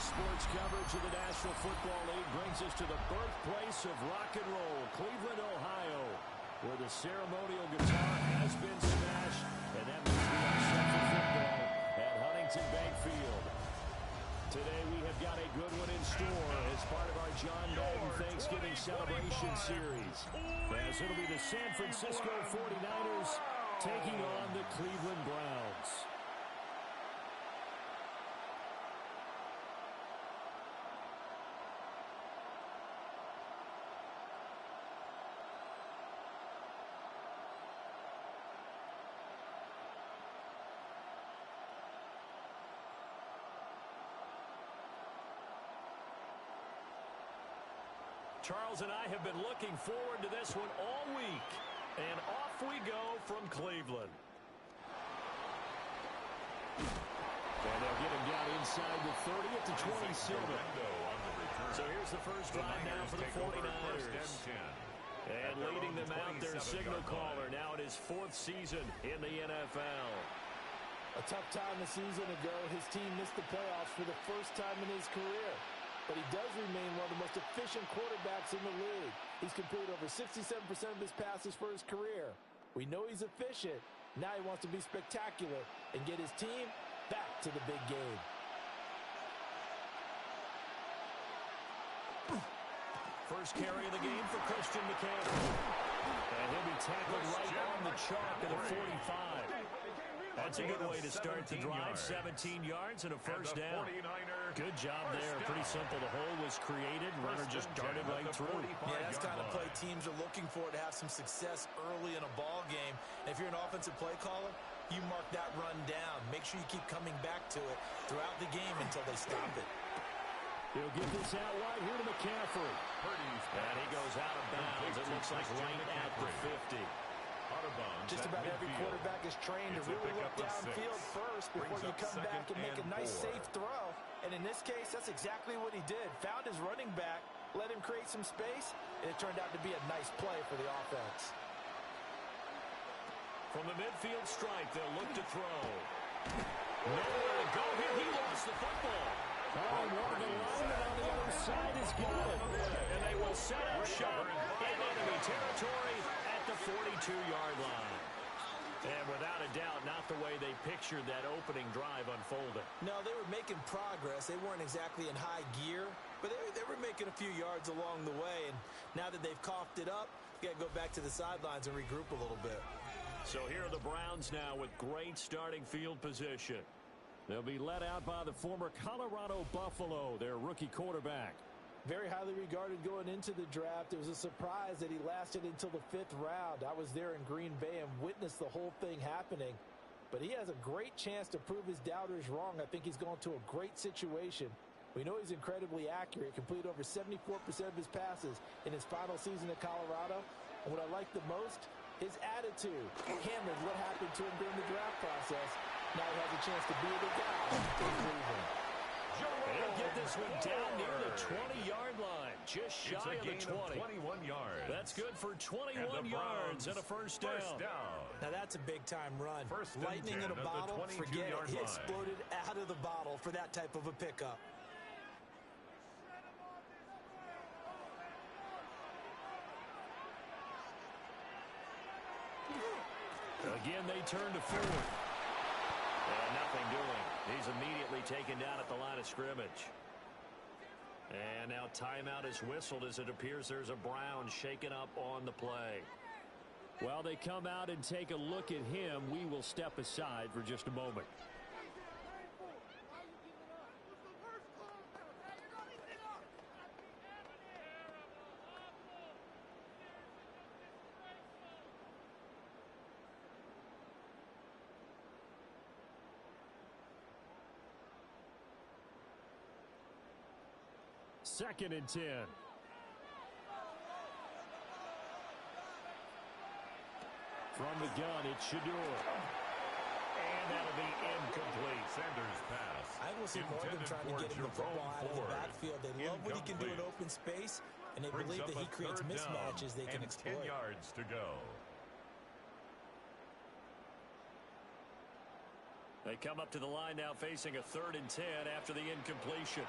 Sports coverage of the National Football League brings us to the birthplace of rock and roll, Cleveland, Ohio, where the ceremonial guitar has been smashed, and that means we are set for football at Huntington Bank Field. Today we have got a good one in store as part of our John Madden Thanksgiving celebration series, as it'll be the San Francisco 49ers taking on the Cleveland Browns. Charles and I have been looking forward to this one all week. And off we go from Cleveland. And they'll get him down inside the 30 at the 27. So here's the first drive now for the 49ers. And leading them out, their signal caller. Now in his 4th season in the NFL. A tough time a season ago. His team missed the playoffs for the first time in his career. But he does remain one of the most efficient quarterbacks in the league. He's completed over 67% of his passes for his career. We know he's efficient. Now he wants to be spectacular and get his team back to the big game. First carry of the game for Christian McCaffrey. And he'll be tackled right on the chalk at the 45. That's a good way to start the drive. 17 yards and a first down. Good job there. Pretty simple. The hole was created. Runner just darted right through. Yeah, that's kind of play teams are looking for to have some success early in a ball game. And if you're an offensive play caller, you mark that run down. Make sure you keep coming back to it throughout the game until they stop it. He'll get this out wide here to McCaffrey. And he goes out of bounds. It looks like right at the 50. Just about every quarterback is trained to really look downfield first before you come back and make a nice, safe throw. And in this case, that's exactly what he did. Found his running back, let him create some space, and it turned out to be a nice play for the offense. From the midfield stripe, they'll look to throw. Nowhere to go here. He lost the football. Oh, one of the linemen on the other side has got it. And they will set up shop in enemy territory at the 42-yard line. And without a doubt, not the way they pictured that opening drive unfolding. No, they were making progress. They weren't exactly in high gear, but they were making a few yards along the way. And now that they've coughed it up, you got to go back to the sidelines and regroup a little bit. So here are the Browns now with great starting field position. They'll be led out by the former Colorado Buffalo, their rookie quarterback. Very highly regarded going into the draft. It was a surprise that he lasted until the 5th round. I was there in Green Bay and witnessed the whole thing happening. But he has a great chance to prove his doubters wrong. I think he's going to a great situation. We know he's incredibly accurate, completed over 74% of his passes in his final season at Colorado. And what I like the most, his attitude. Hammered what happened to him during the draft process. Now he has a chance to be the guy in Cleveland. He'll get this one down near the 20-yard line, just shy of the 20. 21 yards. That's good for 21 yards and a first down. Now that's a big-time run. Lightning in a bottle, forget it. He exploded out of the bottle for that type of a pickup. Again, they turn to forward. And nothing doing. He's immediately taken down at the line of scrimmage. And now timeout is whistled as it appears there's a Brown shaken up on the play. While they come out and take a look at him, we will step aside for just a moment. Second and 10. From the gun, it's Shador. And that'll be incomplete. Sanders' pass. I will see more than trying to get him the football out of the backfield. They love what he can do in open space, and they believe that he creates mismatches they can exploit. 10 yards to go. They come up to the line now facing a 3rd and 10 after the incompletion.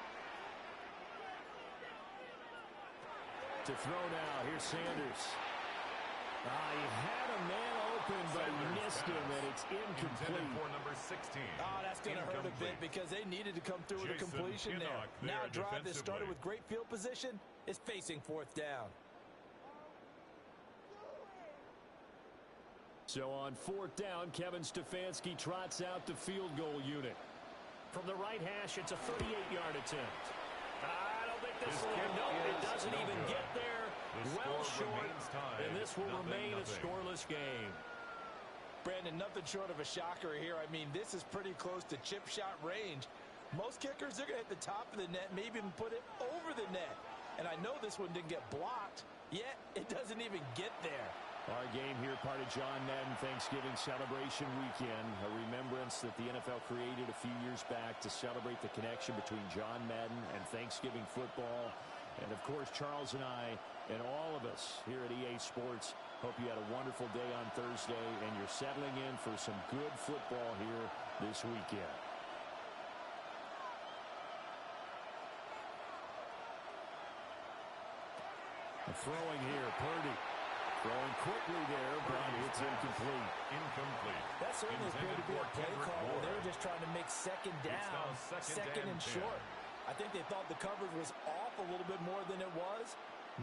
To throw now, here's Sanders. He had a man open, but he missed him, and it's incomplete. For number 16. That's going to hurt a bit because they needed to come through with a completion there. Now a drive that started with great field position is facing fourth down. So on fourth down, Kevin Stefanski trots out the field goal unit. From the right hash, it's a 38-yard attempt. I don't think this will end up. It doesn't even get there. Well short, and this will remain a scoreless game. Brandon, nothing short of a shocker here. I mean, this is pretty close to chip shot range. Most kickers, they're going to hit the top of the net, maybe even put it over the net. And I know this one didn't get blocked, yet it doesn't even get there. Our game here, part of John Madden Thanksgiving celebration weekend, a remembrance that the NFL created a few years back to celebrate the connection between John Madden and Thanksgiving football. And, of course, Charles and I and all of us here at EA Sports hope you had a wonderful day on Thursday and you're settling in for some good football here this weekend. Throwing here, Purdy. Throwing quickly there, but it's incomplete. That certainly appeared to be a play call where they were just trying to make second down, second and short. I think they thought the coverage was off a little bit more than it was.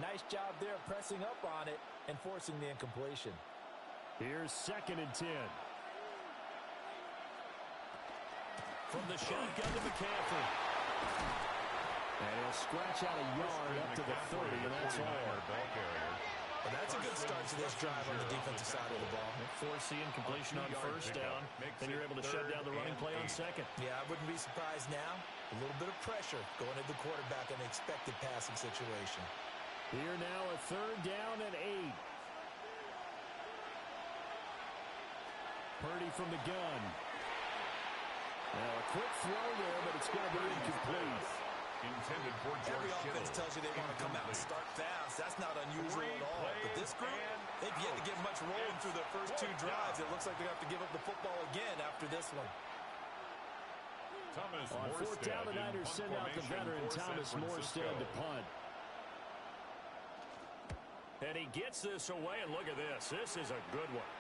Nice job there pressing up on it and forcing the incompletion. Here's 2nd and 10. From the shotgun to McCaffrey. And he'll scratch out a yard up to the 30, and that's all. Well, that's a good start to this drive on the defensive side of the ball. Force the incompletion on first down, then you're able to shut down the running play on second. Yeah, I wouldn't be surprised now. A little bit of pressure going at the quarterback in an expected passing situation. Here now a 3rd down and 8. Purdy from the gun. Now a quick throw there, but it's going to be incomplete. Intended for Every offense tells you they want to come out and start fast. That's not unusual at all. But this group, they've yet to get much rolling through their first 2 drives. It looks like they're going to have to give up the football again after this one. On 4th down, the Niners send out the veteran Thomas Morstead to punt. And he gets this away, and look at this. This is a good one.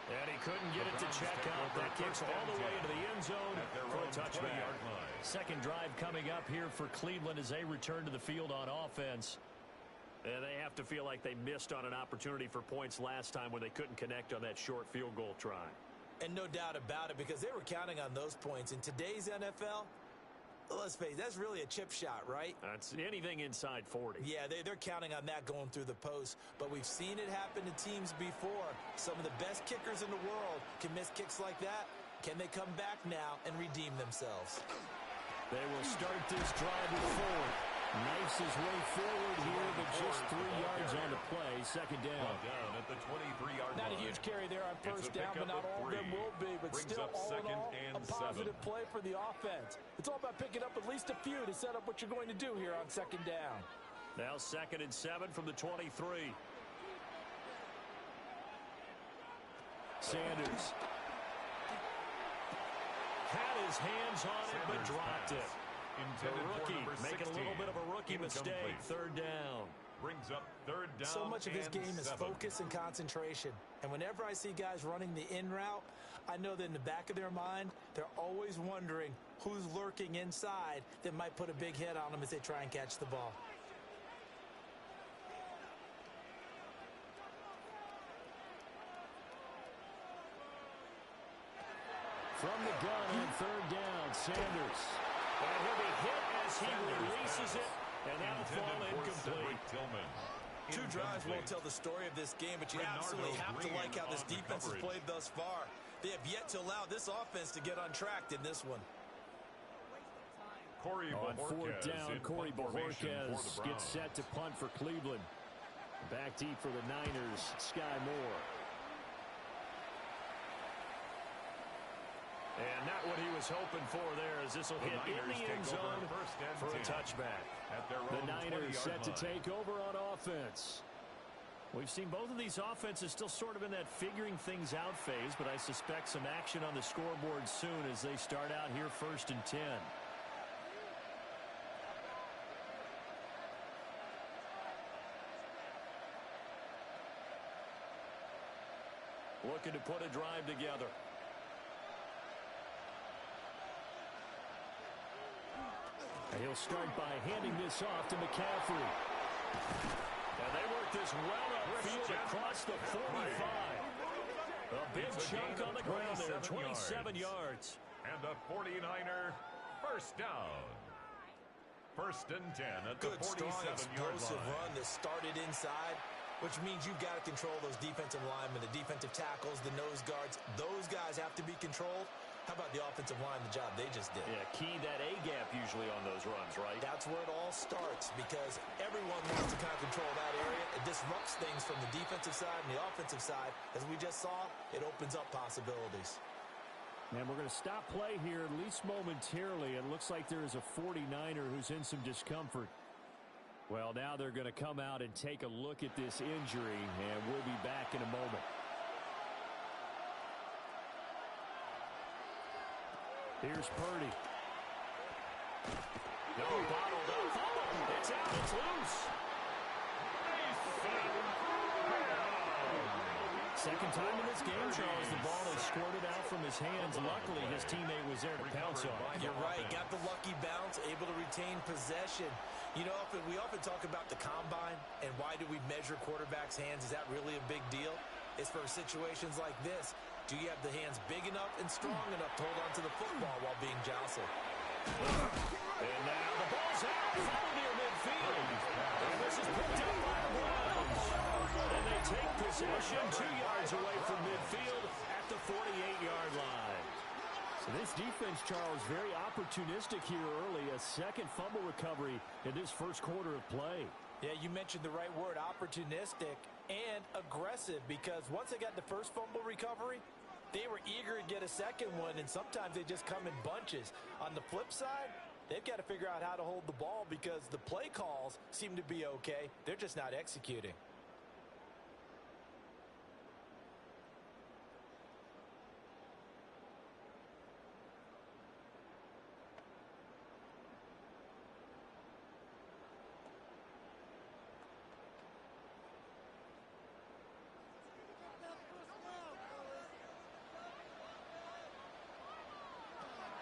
And he couldn't get it to check out. That kicks all the way into the end zone for a touchback. Second drive coming up here for Cleveland as they return to the field on offense. And they have to feel like they missed on an opportunity for points last time when they couldn't connect on that short field goal try. And no doubt about it, because they were counting on those points. In today's NFL, let's face it, that's really a chip shot, right? That's anything inside 40. Yeah, they're counting on that going through the post. But we've seen it happen to teams before. Some of the best kickers in the world can miss kicks like that. Can they come back now and redeem themselves? They will start this drive with 4. Knifes his way forward here, but just 3 yards on the play. Second down. Down at the 23-yard line. Not a huge carry there on first down, but not all of them will be. But still, all in all, a positive play for the offense. It's all about picking up at least a few to set up what you're going to do here on second down. Now 2nd and 7 from the 23. Sanders had his hands on it, but dropped it. The rookie making a little bit of a rookie mistake. 3rd down. Brings up 3rd down. So much of this game is 7. focus and concentration. And whenever I see guys running the in route, I know that in the back of their mind, they're always wondering who's lurking inside that might put a big hit on them as they try and catch the ball. From the gun on 3rd down, Sanders. And he'll be hit as he releases it, and that'll fall incomplete. 2 drives won't tell the story of this game, but you absolutely have to like how this defense has played thus far. They have yet to allow this offense to get untracked in this one. On 4th down, Corey Bojorquez gets set to punt for Cleveland. Back deep for the Niners, Sky Moore. And not what he was hoping for there, as this will hit in the end zone for a touchback. The Niners set to take over on offense. We've seen both of these offenses still sort of in that figuring things out phase, but I suspect some action on the scoreboard soon as they start out here 1st and 10. looking to put a drive together. He'll start by handing this off to McCaffrey. And they work this well upfield across the 45. A big chunk on the ground there, 27 yards. And the 49er first down. First and 10 at the 47-yard line. Good, strong, explosive run that started inside, which means you've got to control those defensive linemen, the defensive tackles, the nose guards. Those guys have to be controlled. How about the offensive line, the job they just did? Yeah, key that A-gap usually on those runs, right? That's where it all starts because everyone wants to kind of control that area. It disrupts things from the defensive side and the offensive side. As we just saw, it opens up possibilities. And we're going to stop play here, at least momentarily. It looks like there is a 49er who's in some discomfort. Well, now they're going to come out and take a look at this injury, and we'll be back in a moment. Here's Purdy. No, bottled up. Oh, it's out. It's loose. Second time in this game, Charles, the ball has squirted out from his hands. Luckily, his teammate was there to pounce on it. You're right. Got the lucky bounce, able to retain possession. You know, we often talk about the combine and why do we measure quarterbacks' hands. Is that really a big deal? It's for situations like this. Do you have the hands big enough and strong enough to hold on to the football while being jostled? And now the ball's out. Foul near midfield. And this is picked up by the Browns. And they take possession 2 yards away from midfield at the 48-yard line. So this defense, Charles, very opportunistic here early. A second fumble recovery in this first quarter of play. Yeah, you mentioned the right word, opportunistic and aggressive, because once they got the first fumble recovery, they were eager to get a second one, and sometimes they just come in bunches. On the flip side, they've got to figure out how to hold the ball because the play calls seem to be okay. They're just not executing.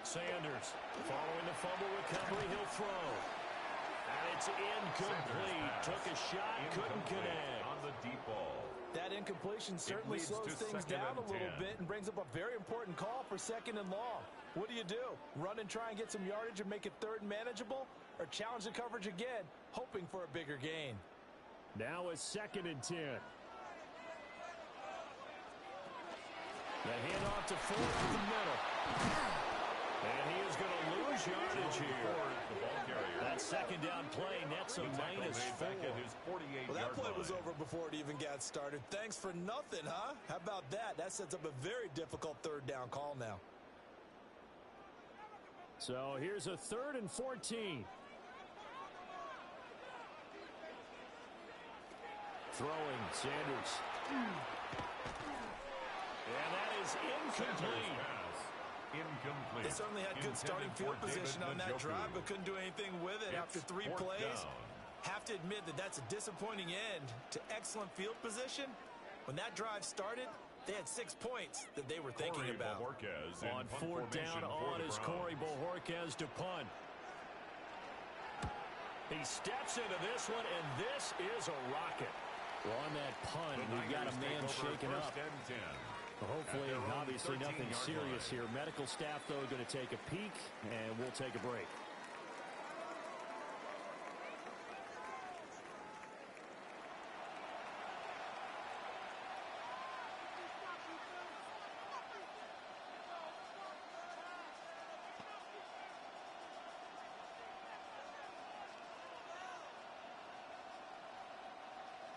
Sanders, following the fumble recovery, he'll throw. And it's incomplete. Took a shot, couldn't connect. On the deep ball. That incompletion certainly slows things down a little bit and brings up a very important call for second and long. What do? Run and try and get some yardage and make it third and manageable? Or challenge the coverage again, hoping for a bigger gain? Now a 2nd and 10. The handoff to Ford to the middle. And he is going to lose yardage here. That second down play nets a -4. Well, that play was over before it even got started. Thanks for nothing, huh? How about that? That sets up a very difficult third down call now. So here's a 3rd and 14. Throwing, Sanders. And that is incomplete. Incomplete. They certainly had good starting field position on that drive, but couldn't do anything with it after 3 plays. Have to admit that that's a disappointing end to excellent field position. When that drive started, they had 6 points that they were thinking about. On 4th down on is Corey Bojorquez to punt. He steps into this one, and this is a rocket. Well, on that punt, we've got a man shaken up. Hopefully, obviously, nothing serious here. Medical staff, though, going to take a peek, and we'll take a break.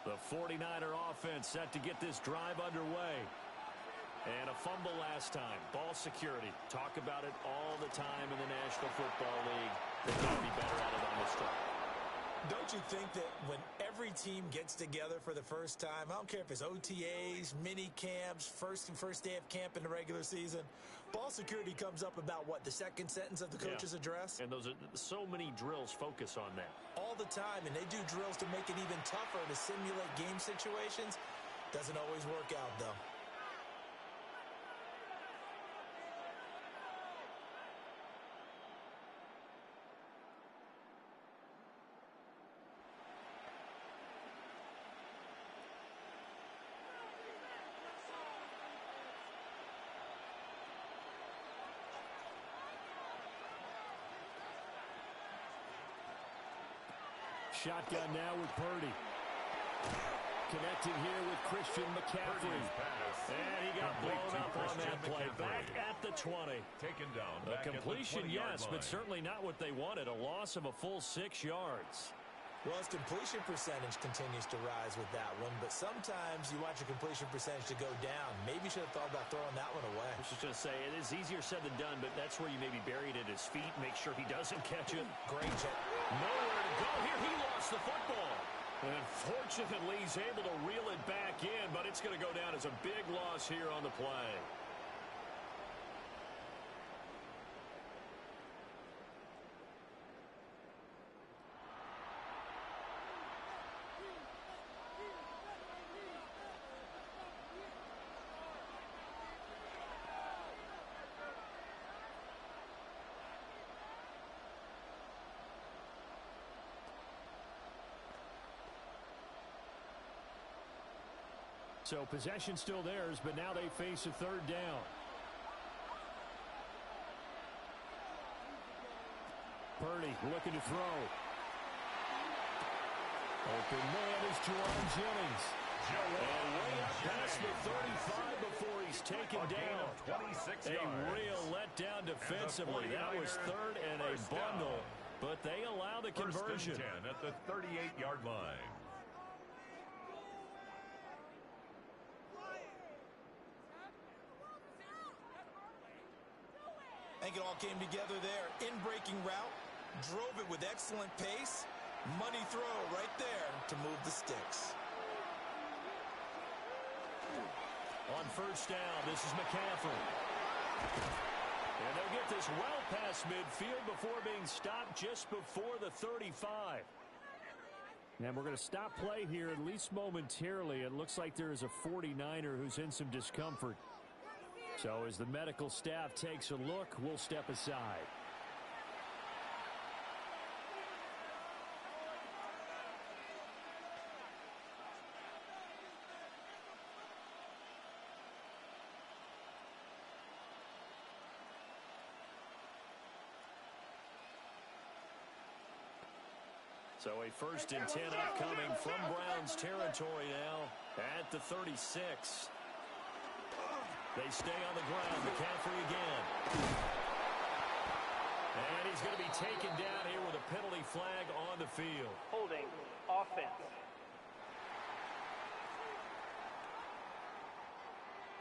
The 49er offense set to get this drive underway. And a fumble last time. Ball security. Talk about it all the time in the National Football League. They've got to be better at it on this drive. Don't you think that when every team gets together for the first time, I don't care if it's OTAs, mini camps, first day of camp in the regular season, ball security comes up about what, the second sentence of the coach's address? And those are so many drills focus on that. All the time, and they do drills to make it even tougher to simulate game situations. Doesn't always work out, though. shotgun now with Purdy. Connecting here with Christian McCaffrey. And he got blown up on that play. Back at the 20. Taken down. A completion, yes, but certainly not what they wanted. A loss of a full 6 yards. Well, his completion percentage continues to rise with that one, but sometimes you want your completion percentage to go down. Maybe you should have thought about throwing that one away. I was just going to say, it is easier said than done, but that's where you maybe bury it at his feet, make sure he doesn't catch it. Great job. Nowhere to go here. He lost the football. And unfortunately, he's able to reel it back in, but it's going to go down as a big loss here on the play. So possession still theirs, but now they face a third down. Purdy looking to throw. Open man is Jerron Jennings. And way up past the 35 before he's taken down. 26 yards. A real letdown defensively. That was third and a bundle, but they allow the conversion. First and 10 at the 38-yard line. I think it all came together there. In-breaking route, drove it with excellent pace. Money throw right there to move the sticks. On first down, this is McCaffrey. And they'll get this well past midfield before being stopped just before the 35. And we're going to stop play here, at least momentarily. It looks like there is a 49er who's in some discomfort. So as the medical staff takes a look, we'll step aside. So a first and 10 upcoming from Browns territory now at the 36. They stay on the ground. McCaffrey again. And he's going to be taken down here with a penalty flag on the field. Holding offense.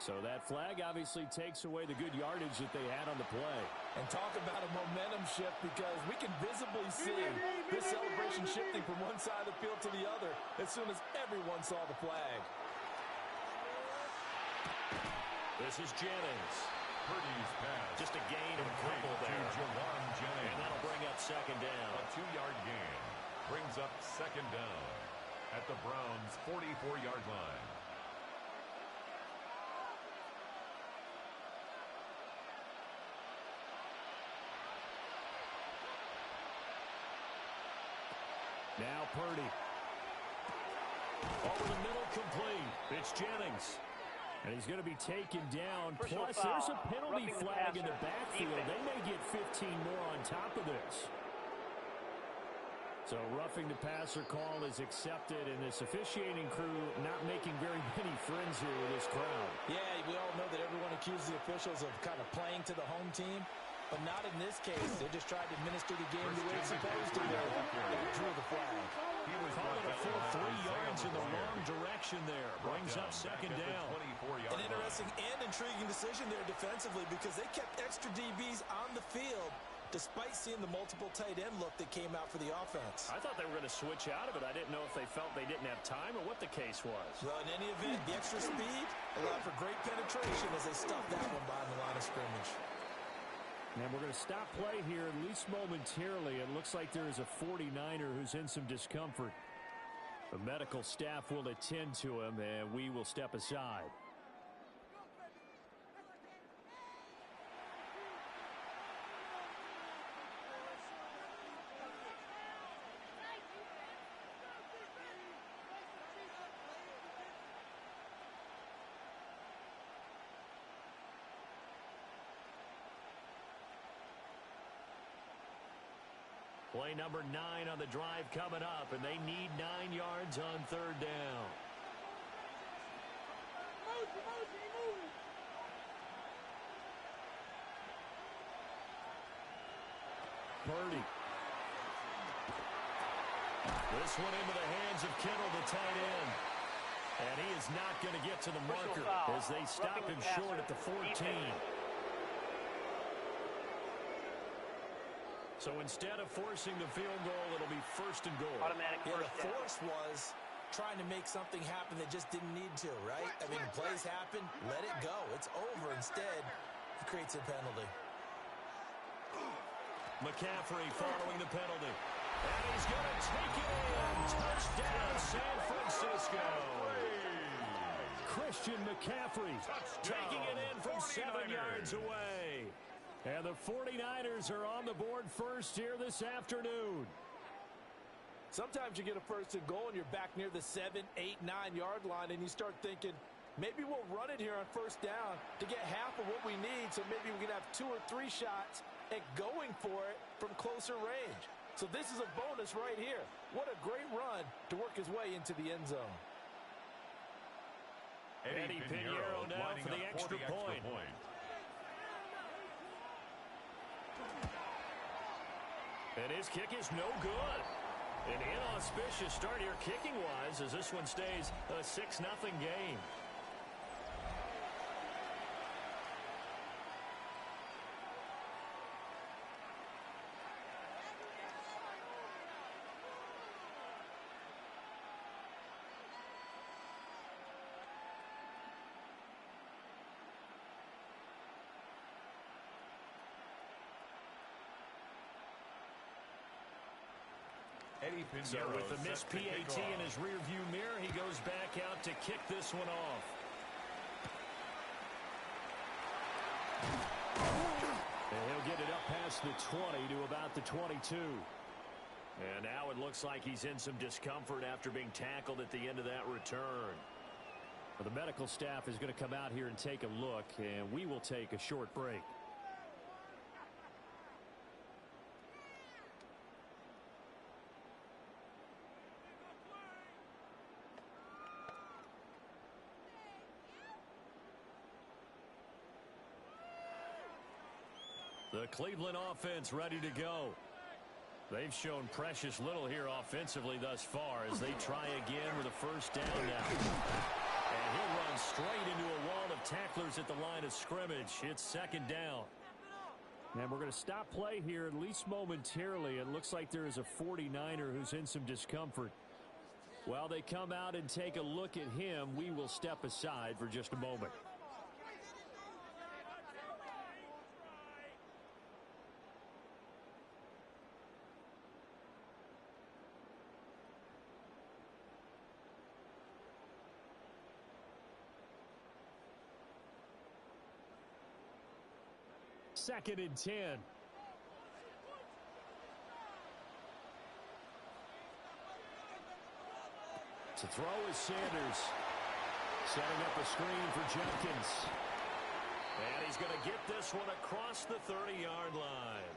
So that flag obviously takes away the good yardage that they had on the play. And talk about a momentum shift, because we can visibly see this celebration shifting from one side of the field to the other as soon as everyone saw the flag. This is Jennings. Purdy's pass. Just a gain of a couple there. Jerron Jennings. And that'll bring up second down. A 2-yard gain brings up second down at the Browns' 44-yard line. Now Purdy. Over the middle, complete. It's Jennings. And he's going to be taken down. Personal Plus, foul. there's a penalty Roughing the flag in the passer. backfield. Defense. They may get 15 more on top of this. So roughing the passer call is accepted, and this officiating crew not making very many friends here with this crowd. Yeah, we all know that everyone accuses the officials of kind of playing to the home team, but not in this case. They just tried to administer the game the way it's supposed to be. They drew the flag. He was Call it a full 3 yards in the wrong direction there. Brings up second down. An interesting and intriguing decision there defensively, because they kept extra DBs on the field despite seeing the multiple tight end look that came out for the offense. I thought they were going to switch out of it. I didn't know if they felt they didn't have time or what the case was. Well, in any event, the extra speed allowed for great penetration as they stuffed that one behind the line of scrimmage. And we're going to stop play here, at least momentarily. It looks like there is a 49er who's in some discomfort. The medical staff will attend to him, and we will step aside. Play number 9 on the drive coming up, and they need 9 yards on third down. Purdy. This one into the hands of Kittle, the tight end. And he is not going to get to the marker as they stop him short at the 14. So instead of forcing the field goal, it'll be first and goal. Automatic first down. The force was trying to make something happen that just didn't need to, right? I mean, plays happen, let it go. It's over. Instead, he creates a penalty. McCaffrey following the penalty. And he's going to take it in. Touchdown, San Francisco. Christian McCaffrey taking it in from 7 yards away. And the 49ers are on the board first here this afternoon. Sometimes you get a first and goal and you're back near the 7, 8, 9-yard line, and you start thinking, maybe we'll run it here on first down to get half of what we need, so maybe we can have 2 or 3 shots at going for it from closer range. So this is a bonus right here. What a great run to work his way into the end zone. Eddie Pinheiro now for the extra point. And his kick is no good. An inauspicious start here kicking-wise as this one stays a 6-0 game. So with the missed PAT in his rearview mirror, he goes back out to kick this one off. And he'll get it up past the 20 to about the 22. And now it looks like he's in some discomfort after being tackled at the end of that return. Well, the medical staff is going to come out here and take a look, and we will take a short break. The Cleveland offense ready to go. They've shown precious little here offensively thus far as they try again with a first down now. And he'll run straight into a wall of tacklers at the line of scrimmage. It's second down. And we're going to stop play here at least momentarily. It looks like there is a 49er who's in some discomfort. While they come out and take a look at him, we will step aside for just a moment. Second and 10. To throw is Sanders. Setting up a screen for Jenkins. And he's going to get this one across the 30-yard line.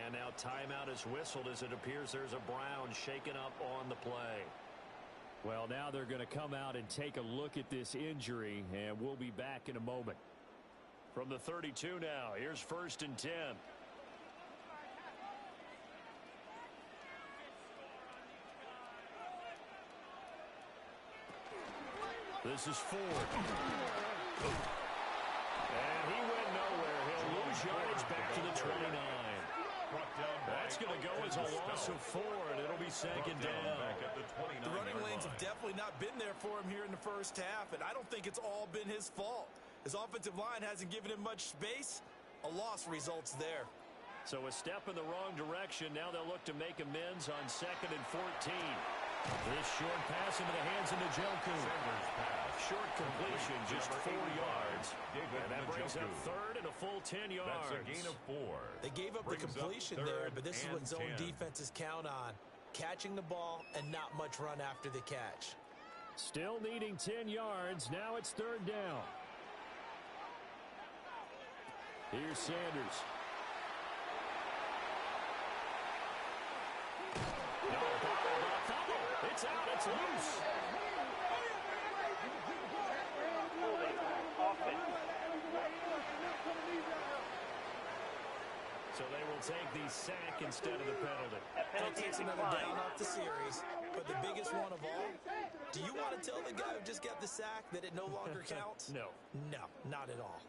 And now timeout is whistled as it appears there's a Brown shaken up on the play. Well, now they're going to come out and take a look at this injury, and we'll be back in a moment. From the 32 now, here's first and 10. This is Ford. And he went nowhere. He'll lose yardage back to the 29. That's going to go as a loss of 4, and it'll be second down. The running lanes have definitely not been there for him here in the first half, and I don't think it's all been his fault. His offensive line hasn't given him much space. A loss results there. So a step in the wrong direction. Now they'll look to make amends on second and 14. This short pass into the hands of Njoku. Short completion, just 4 yards. And that brings up third and a full 10 yards. That's a gain of 4. They gave up the completion there, but this is what zone defenses count on. Catching the ball and not much run after the catch. Still needing 10 yards. Now it's third down. Here's Sanders. It's out. It's loose. So they will take the sack instead of the penalty. That takes another down off the series. But the biggest one of all, do you want to tell the guy who just got the sack that it no longer counts? No. No, not at all.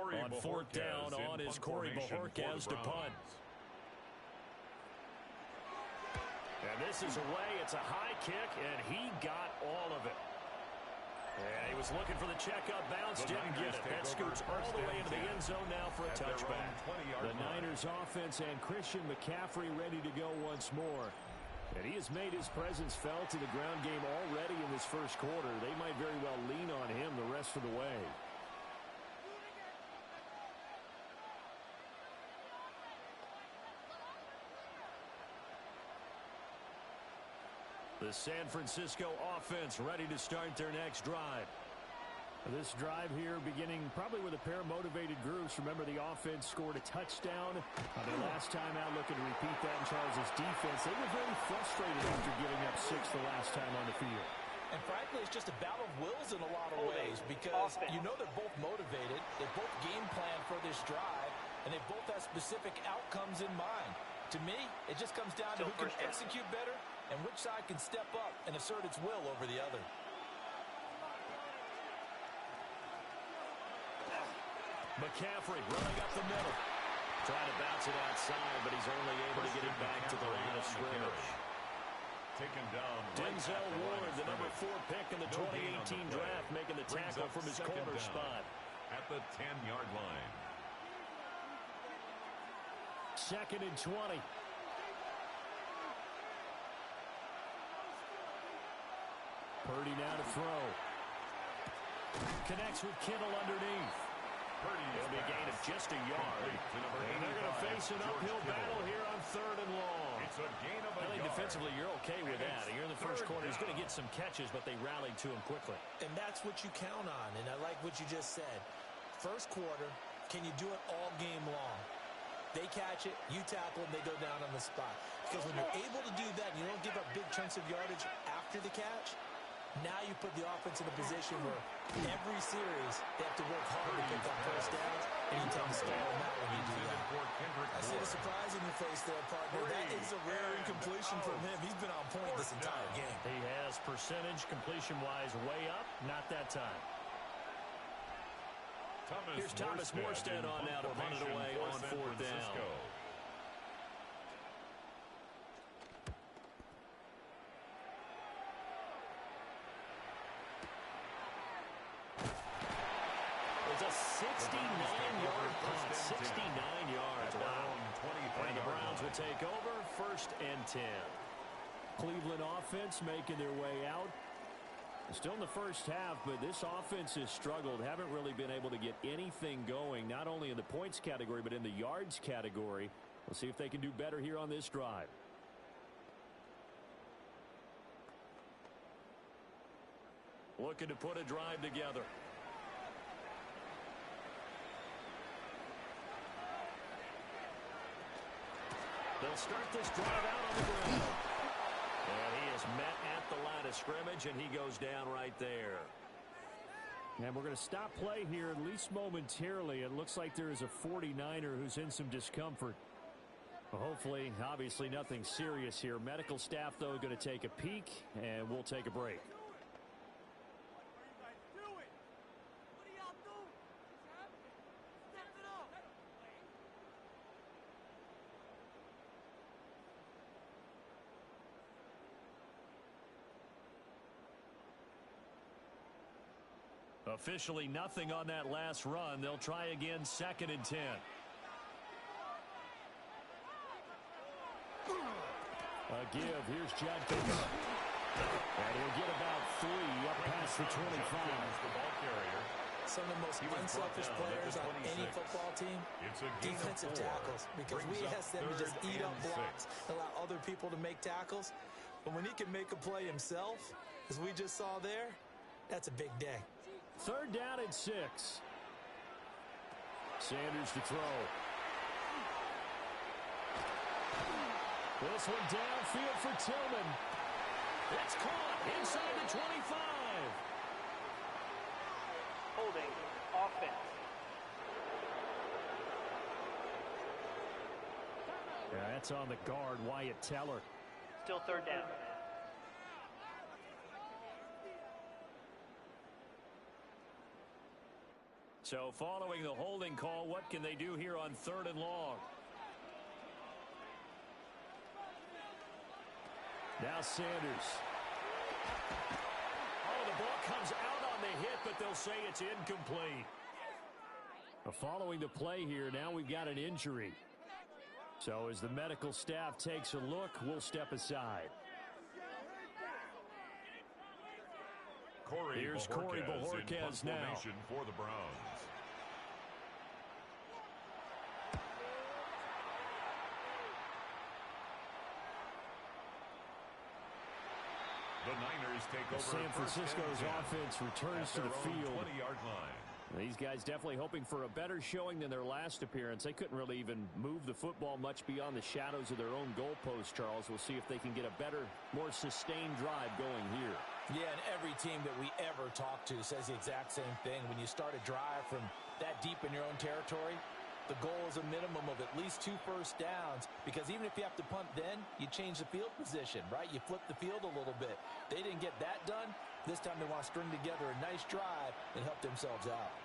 On fourth down on is Corey Bojorquez to punt. And this is away. It's a high kick, and he got all of it. Yeah, he was looking for the checkup bounce, didn't get it. That scoots all the way into the end zone now for a touchback. The Niners offense and Christian McCaffrey ready to go once more. And he has made his presence felt in the ground game already in this first quarter. They might very well lean on him the rest of the way. The San Francisco offense ready to start their next drive. This drive here beginning probably with a pair of motivated groups. Remember, the offense scored a touchdown their last time out, looking to repeat that in Charles' defense. They were very frustrated after giving up 6 the last time on the field. And frankly, it's just a battle of wills in a lot of ways because you know they're both motivated. They both game plan for this drive, and they both have specific outcomes in mind. To me, it just comes down to who can execute better and which side can step up and assert its will over the other. McCaffrey running up the middle. Trying to bounce it outside, but he's only able to get it back to the line of scrimmage. Taken down. Denzel Ward, the number 4 pick in the 2018 draft, making the tackle from his corner spot. At the 10-yard line. 2nd and 20. Purdy now to throw. Connects with Kittle underneath. It'll be a gain of just a yard. And they're going to face an uphill battle here on 3rd and long. It's a gain of a I think yard. defensively you're okay with that. Here in the first quarter, he's going to get some catches, but they rallied to him quickly. And that's what you count on, and I like what you just said. First quarter, can you do it all game long? They catch it, you tackle them, they go down on the spot. Because when you're able to do that and you don't give up big chunks of yardage after the catch, now you put the offense in a position where every series they have to work hard to pick up first downs, and you tend to stall them out when you do that. I see the surprise in your face there, partner. That is a rare incompletion from him. He's been on point this entire game. He has percentage completion-wise way up, not that time. Here's Thomas Morstead on now to punt it away on 4th down. It's a 69-yard punt. 69 yards. Wow. And the Browns will take over 1st and 10. Cleveland offense making their way out. Still in the first half, but this offense has struggled. Haven't really been able to get anything going, not only in the points category, but in the yards category. We'll see if they can do better here on this drive. Looking to put a drive together. They'll start this drive out on the ground. And he is met at the line of scrimmage, and he goes down right there. And we're going to stop play here, at least momentarily. It looks like there is a 49er who's in some discomfort. Well, hopefully, obviously, nothing serious here. Medical staff, though, going to take a peek, and we'll take a break. Officially nothing on that last run. They'll try again, 2nd and 10. A give. Here's Judkins. And he'll get about 3 up past the 25. The ball carrier. Some of the most unselfish players on any football team, defensive tackles. Because we ask them to just eat up blocks, allow other people to make tackles. But when he can make a play himself, as we just saw there, that's a big day. 3rd down and 6. Sanders to throw. This one downfield for Tillman. It's caught inside the 25. Holding offense. Yeah, that's on the guard, Wyatt Teller. Still 3rd down. So following the holding call, what can they do here on 3rd and long? Now Sanders. Oh, the ball comes out on the hit, but they'll say it's incomplete. Following the play here, now we've got an injury. So as the medical staff takes a look, we'll step aside. Here's Corey Bojorquez now. For the Browns. The Niners take over. San Francisco's offense returns to the field. 20-yard line. These guys definitely hoping for a better showing than their last appearance. They couldn't really even move the football much beyond the shadows of their own goalpost, Charles. We'll see if they can get a better, more sustained drive going here. Yeah, and every team that we ever talk to says the exact same thing. When you start a drive from that deep in your own territory, the goal is a minimum of at least 2 first downs, because even if you have to punt then, you change the field position, right? You flip the field a little bit. They didn't get that done. This time they want to string together a nice drive and help themselves out.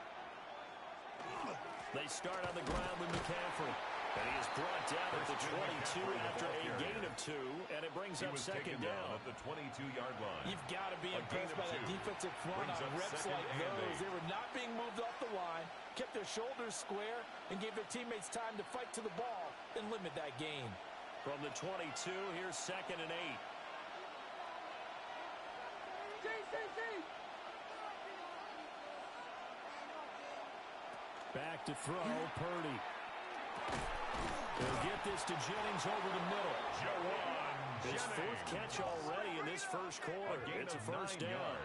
They start on the ground with McCaffrey. And he is brought down at the 22 after a gain of 2, and it brings up 2nd down. At the 22-yard line. You've got to be impressed by the defensive front on reps like those. They were not being moved off the line, kept their shoulders square, and gave their teammates time to fight to the ball and limit that gain. From the 22, here's 2nd and 8. Back to throw, Purdy. They'll get this to Jennings over the middle. His 4th catch already in this first quarter. It's a first down.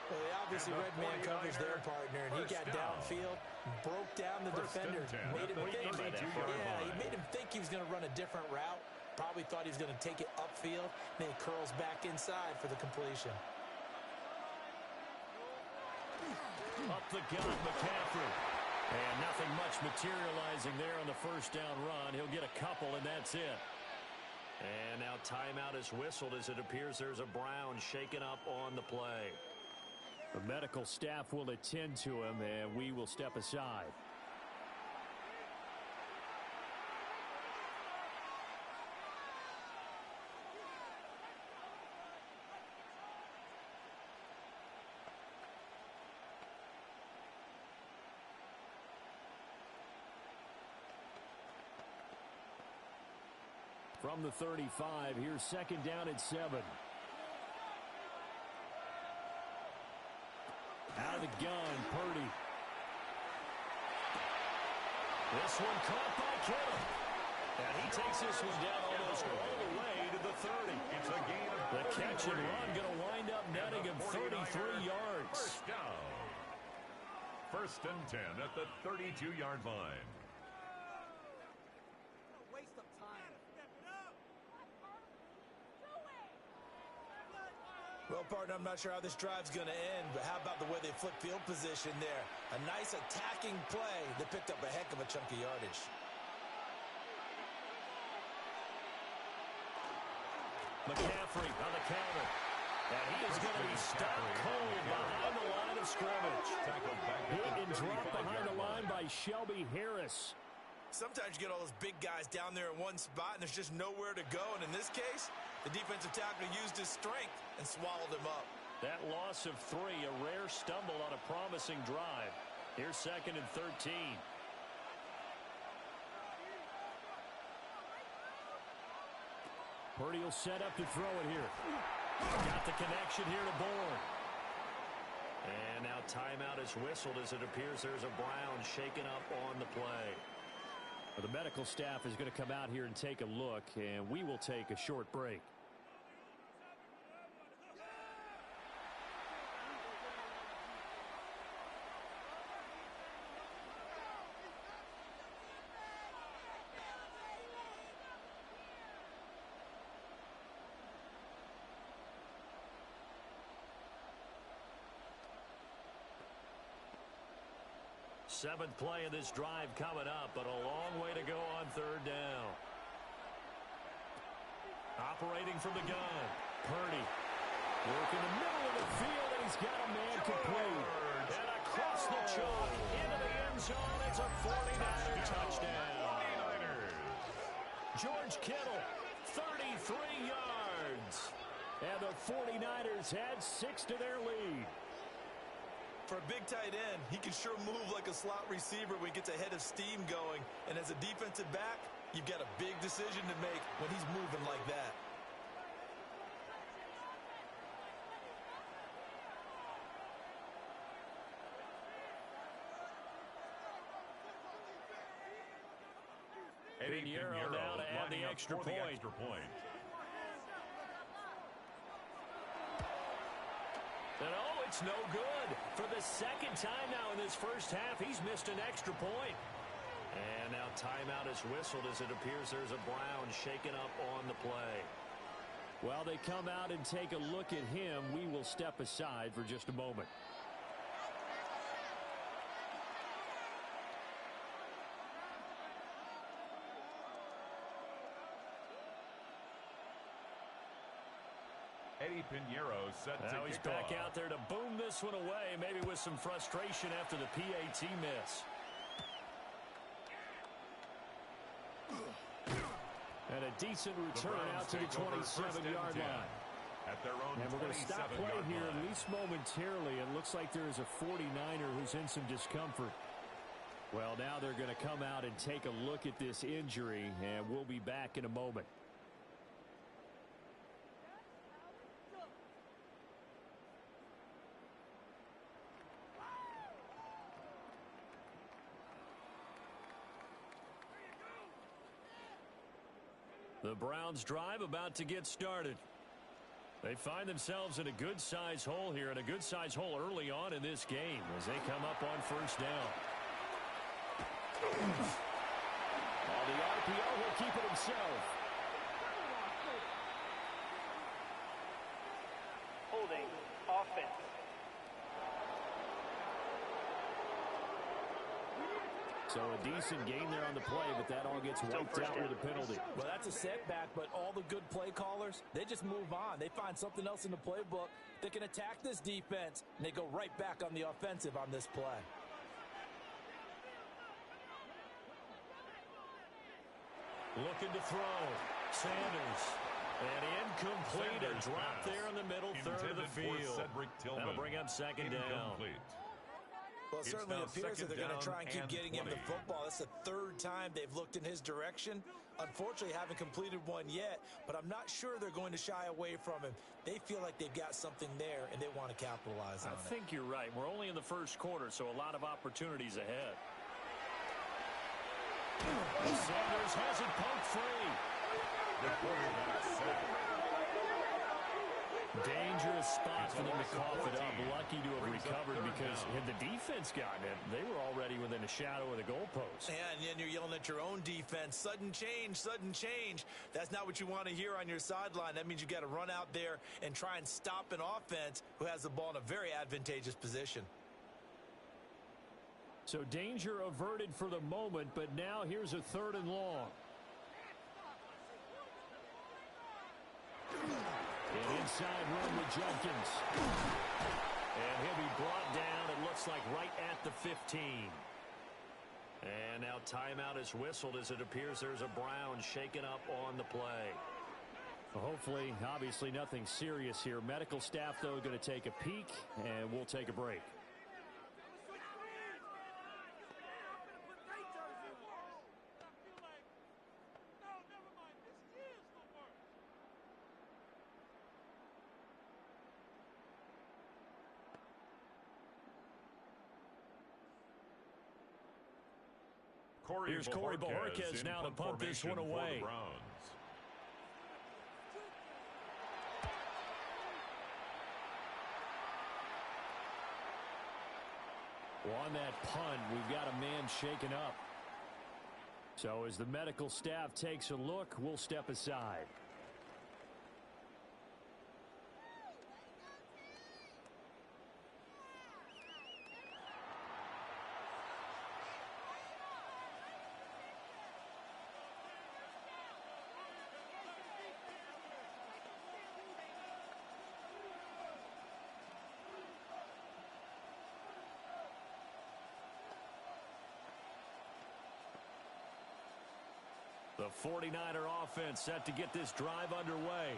Well, they obviously read man coverage their partner, and he got downfield, broke down the defender, made him think he was going to run a different route. Probably thought he was going to take it upfield, then he curls back inside for the completion. Up the gut, McCaffrey. And nothing much materializing there on the first down run. He'll get a couple, and that's it. And now timeout is whistled as it appears there's a Brown shaken up on the play. The medical staff will attend to him, and we will step aside. From the 35, here's 2nd down and 7. Out of the gun, Purdy. This one caught by Kittle. And he takes this one down almost all the way to the 30. It's a gain of the catch and run going to wind up netting him 33 yards. First down. 1st and 10 at the 32-yard line. Well, partner, I'm not sure how this drive's going to end, but how about the way they flip field position there? A nice attacking play that picked up a heck of a chunk of yardage. McCaffrey on the counter. And he is going to be stopped cold behind the line of scrimmage. Hit and dropped behind the line by Shelby Harris. Sometimes you get all those big guys down there in one spot, and there's just nowhere to go. And in this case, the defensive tackle used his strength and swallowed him up. That loss of 3, a rare stumble on a promising drive. Here's 2nd and 13. Purdy will set up to throw it here. Got the connection here to Bourne. And now timeout is whistled as it appears there's a Brown shaken up on the play. The medical staff is going to come out here and take a look, and we will take a short break. 7th play of this drive coming up, but a long way to go on 3rd down. Operating from the gun, Purdy. Work in the middle of the field, and he's got a man complete. And across the chalk, into the end zone, it's a 49er touchdown. 49ers. George Kittle, 33 yards. And the 49ers had 6 to their lead. For a big tight end, he can sure move like a slot receiver when he gets a head of steam going. And as a defensive back, you've got a big decision to make when he's moving like that. Pinheiro now to add the extra point. And oh, it's no good. For the 2nd time now in this first half, he's missed an extra point. And now timeout is whistled as it appears there's a Brown shaken up on the play. While they come out and take a look at him, we will step aside for just a moment. Pinheiro set to now he's back out there to boom this one away, maybe with some frustration after the PAT miss. And a decent return out to the 27-yard line. At their own and we're going to stop play here at least momentarily. It looks like there is a 49er who's in some discomfort. Well, now they're going to come out and take a look at this injury, and we'll be back in a moment. The Browns drive about to get started. They find themselves in a good-sized hole here, and a good-sized hole early on in this game as they come up on 1st down. On the RPO, he'll keep it himself. Holding, offense. So a decent gain there on the play, but that all gets wiped out with a penalty. Well, that's a setback, but all the good play callers, they just move on. They find something else in the playbook that can attack this defense, and they go right back on the offensive on this play. Looking to throw. Sanders. And incomplete. A drop there in the middle third of the field. That'll bring up 2nd down. Well, it certainly appears that they're going to try and keep getting him the football. That's the 3rd time they've looked in his direction. Unfortunately, haven't completed one yet, but I'm not sure they're going to shy away from him. They feel like they've got something there, and they want to capitalize on it. I think you're right. We're only in the 1st quarter, so a lot of opportunities ahead. Sanders has it pumped free. The quarterback set. Dangerous spot for them to cough it up. Lucky to have recovered because had the defense gotten it, they were already within a shadow of the goalpost. And then you're yelling at your own defense. Sudden change, sudden change. That's not what you want to hear on your sideline. That means you got to run out there and try and stop an offense who has the ball in a very advantageous position. So danger averted for the moment, but now here's a 3rd and long. And inside room with Jenkins. And he'll be brought down, it looks like, right at the 15. And now timeout is whistled as it appears there's a Brown shaken up on the play. Well, hopefully, obviously, nothing serious here. Medical staff, though, going to take a peek, and we'll take a break. Here's Corey Bojorquez now to punt this one away. On that punt, we've got a man shaken up. So as the medical staff takes a look, we'll step aside. The 49er offense set to get this drive underway.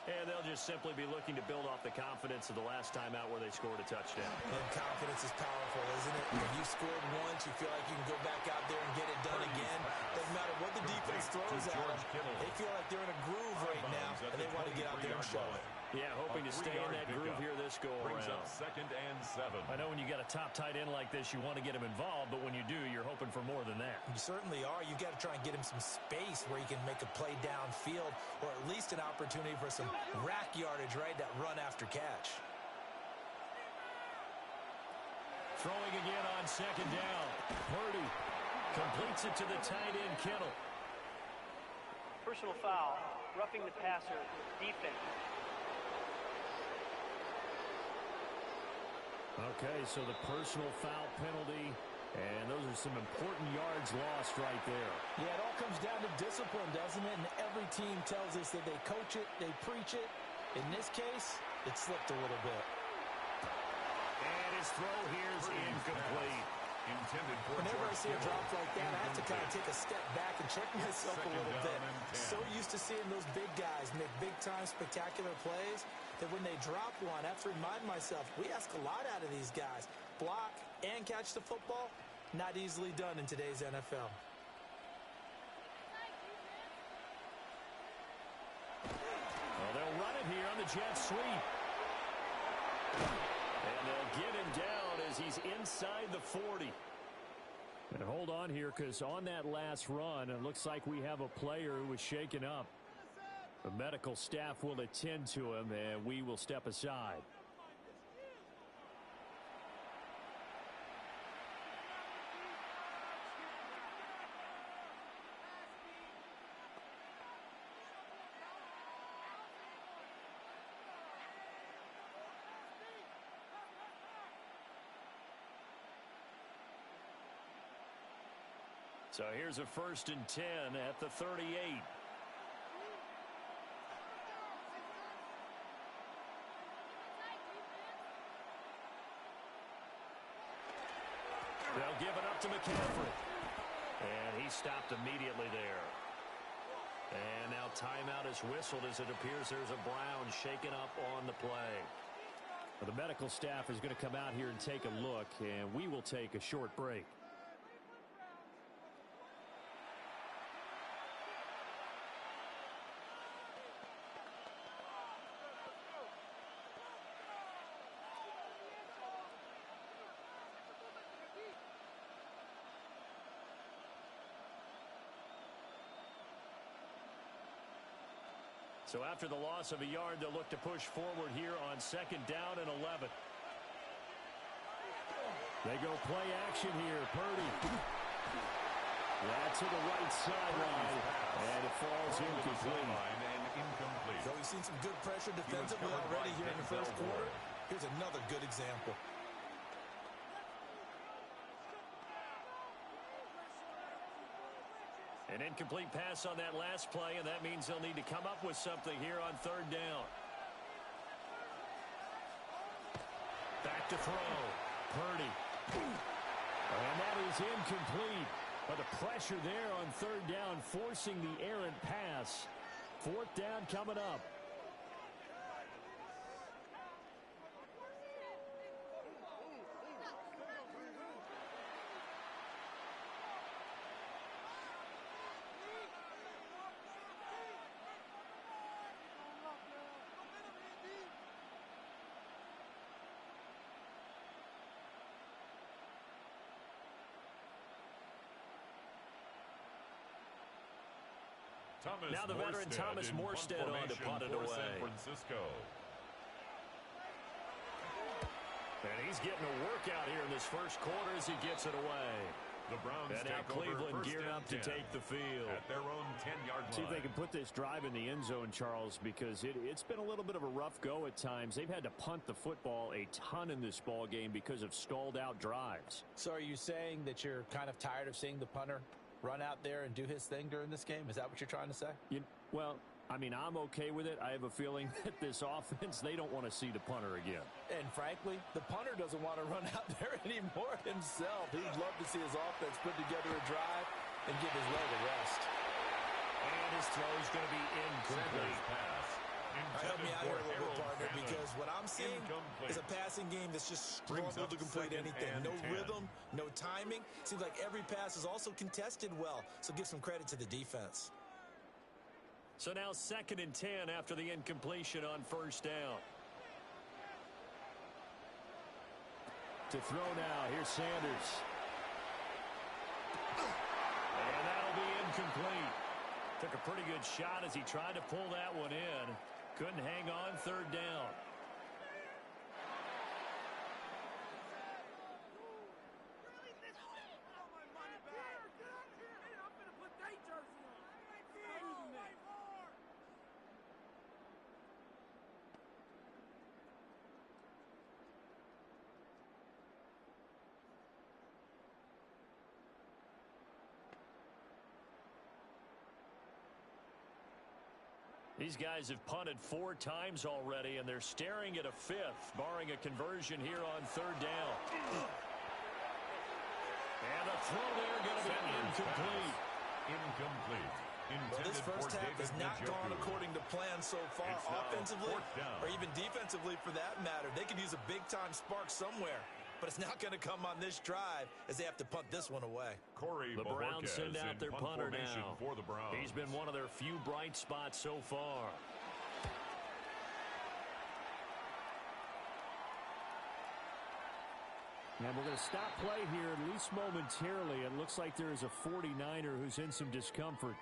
And they'll just simply be looking to build off the confidence of the last time out where they scored a touchdown. And confidence is powerful, isn't it? When you scored once, you feel like you can go back out there and get it done again. Doesn't matter what the defense throws at them. They feel like they're in a groove right now, and they want to get out there and show it. Yeah, hoping to stay in that groove here this go-around. 2nd and 7. I know when you got a top tight end like this, you want to get him involved, but when you do, you're hoping for more than that. You certainly are. You got to try and get him some space where he can make a play downfield, or at least an opportunity for some rack yardage, right? That run after catch. Throwing again on 2nd down. Purdy completes it to the tight end Kittle. Personal foul, roughing the passer, defense. Okay, so the personal foul penalty, and those are some important yards lost right there. Yeah, it all comes down to discipline, doesn't it? And every team tells us that they coach it, they preach it. In this case, it slipped a little bit. And his throw here is incomplete. Intended for Whenever I see a drop like that, I have to kind of take a step back and check myself a little bit. So used to seeing those big guys make big-time spectacular plays that when they drop one, I have to remind myself, we ask a lot out of these guys. Block and catch the football, not easily done in today's NFL. Well, they'll run it here on the jet sweep. And they'll get him down as he's inside the 40. And hold on here, because on that last run, it looks like we have a player who was shaken up. The medical staff will attend to him, and we will step aside. So here's a 1st and 10 at the 38. They'll give it up to McCaffrey. And he stopped immediately there. And now timeout is whistled as it appears there's a Brown shaken up on the play. Well, the medical staff is going to come out here and take a look, and we will take a short break. So after the loss of a yard, they'll look to push forward here on 2nd down and 11. They go play action here. Purdy. That's to the right sideline. And it falls incomplete. So we've seen some good pressure defensively already here in the first quarter. Here's another good example. An incomplete pass on that last play, and that means they'll need to come up with something here on 3rd down. Back to throw. Purdy. And that is incomplete. But the pressure there on 3rd down, forcing the errant pass. 4th down coming up. Now the veteran Thomas Morstead on to punt it away. San Francisco. And he's getting a workout here in this first quarter as he gets it away. The Browns and now Cleveland geared up to take the field. At their own 10-yard line. See if they can put this drive in the end zone, Charles, because it's been a little bit of a rough go at times. They've had to punt the football a ton in this ball game because of stalled out drives. So are you saying that you're kind of tired of seeing the punter run out there and do his thing during this game? Is that what you're trying to say? Well, I mean, I'm okay with it. I have a feeling that this offense, they don't want to see the punter again. And frankly, the punter doesn't want to run out there anymore himself. He'd love to see his offense put together a drive and give his leg a rest. And his throw is going to be incomplete. Help me out here a little bit, partner, because what I'm seeing is a passing game that's just struggled to complete anything. No rhythm, no timing. Seems like every pass is also contested well, so give some credit to the defense. So now 2nd and 10 after the incompletion on 1st down. To throw now, here's Sanders. And that'll be incomplete. Took a pretty good shot as he tried to pull that one in. Couldn't hang on 3rd down. These guys have punted 4 times already, and they're staring at a 5th, barring a conversion here on 3rd down. And the throw there going to be incomplete. Well, this first half has not gone according to plan so far, offensively or even defensively for that matter. They could use a big-time spark somewhere, but it's not going to come on this drive as they have to punt this one away. The Browns send out their punter now. He's been one of their few bright spots so far. And we're going to stop play here at least momentarily. It looks like there is a 49er who's in some discomfort.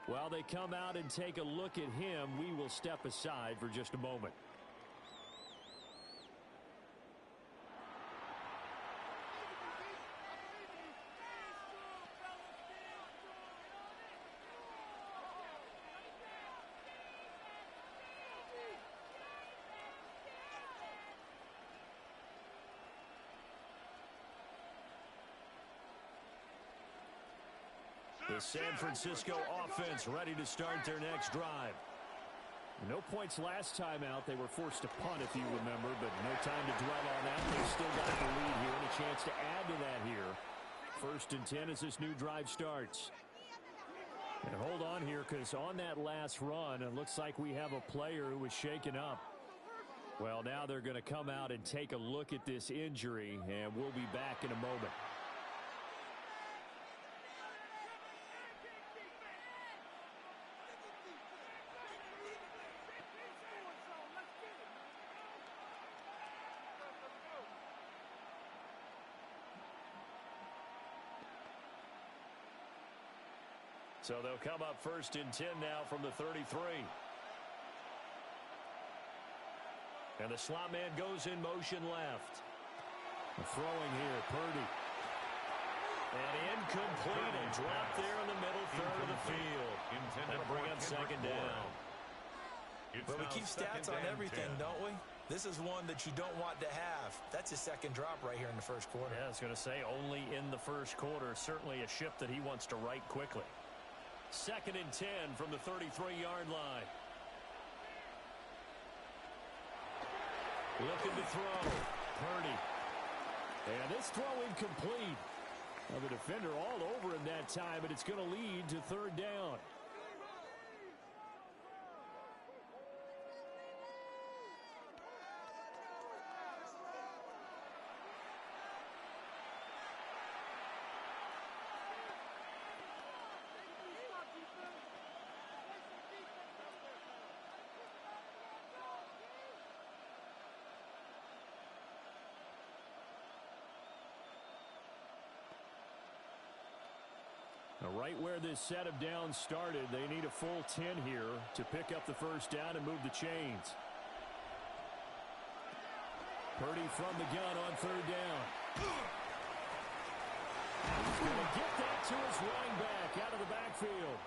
While they come out and take a look at him, we will step aside for just a moment. The San Francisco offense ready to start their next drive. No points last time out. They were forced to punt, if you remember, but no time to dwell on that. They still got the lead here and a chance to add to that here. 1st and 10 as this new drive starts. And hold on here, because on that last run, it looks like we have a player who was shaken up. Well, now they're going to come out and take a look at this injury, and we'll be back in a moment. So they'll come up 1st and 10 now from the 33. And the slot man goes in motion left. Throwing here, Purdy. And incomplete and dropped there in the middle 3rd of the field. That'll bring up 2nd down. But we keep stats on everything, don't we? This is one that you don't want to have. That's his 2nd drop right here in the 1st quarter. Yeah, I was going to say only in the 1st quarter. Certainly a ship that he wants to right quickly. 2nd and 10 from the 33-yard line. Looking to throw. Purdy. And this throw incomplete. Well, the defender all over him that time, but it's going to lead to 3rd down. Right where this set of downs started, they need a full 10 here to pick up the 1st down and move the chains. Purdy from the gun on 3rd down. He's going to get that to his running back out of the backfield.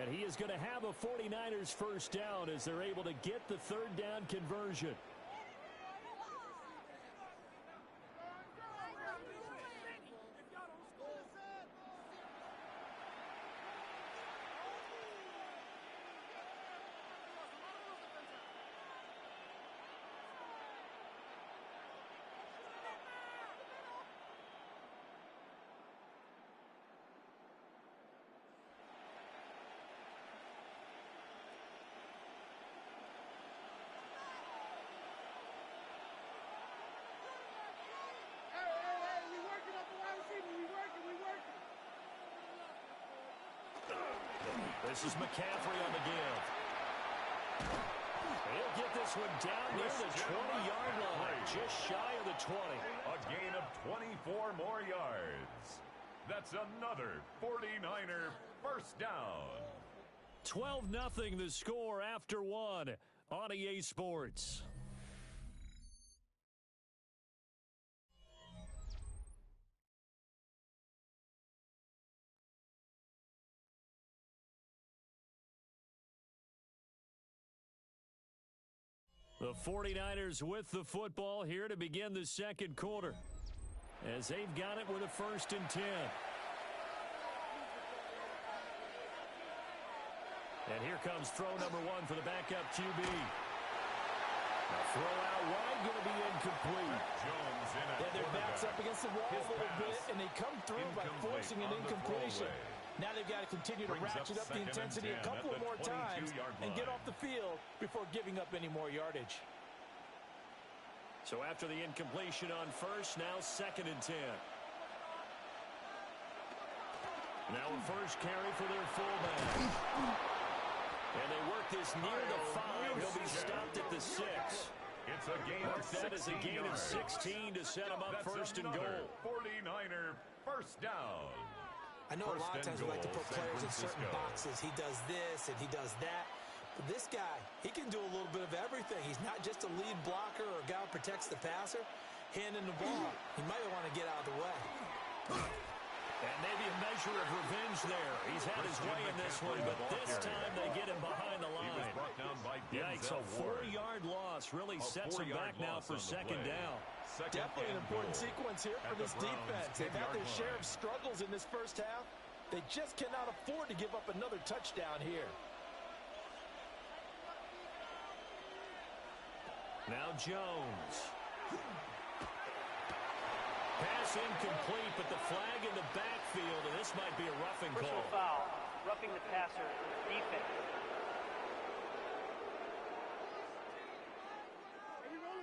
And he is going to have a 49ers 1st down as they're able to get the 3rd down conversion. This is McCaffrey on the give. He'll get this one down near the 20-yard line, just shy of the 20. A gain of 24 more yards. That's another 49er first down. 12-0 the score after one on EA Sports. The 49ers with the football here to begin the second quarter, as they've got it with a 1st and 10. And here comes throw number one for the backup QB. Now throw out wide, going to be incomplete. Jones in at their backs up against the wall a little bit, and they come through by forcing an incompletion. Now they've got to continue to ratchet up the intensity a couple of more times and get off the field before giving up any more yardage. So after the incompletion on first, now 2nd and 10. Now a first carry for their fullback. And they work this near the 5. He'll be stopped at the 6. It's a gain of 16 That is a gain of 16 to set him up. That's 1st and goal. 49er first down. I know a lot of times we like to put players in certain boxes. He does this and he does that. But this guy, he can do a little bit of everything. He's not just a lead blocker or a guy who protects the passer. Handing the ball, he might want to get out of the way. And maybe a measure of revenge there. He's had his way in this one, but this time they get him behind the line. Yikes, a 4-yard loss really sets him back now for 2nd down. Definitely an important sequence here for this defense. They've had their share of struggles in this first half. They just cannot afford to give up another touchdown here. Now Jones. Pass incomplete, but the flag in the backfield, and this might be a roughing call. Personal foul, roughing the passer, defense.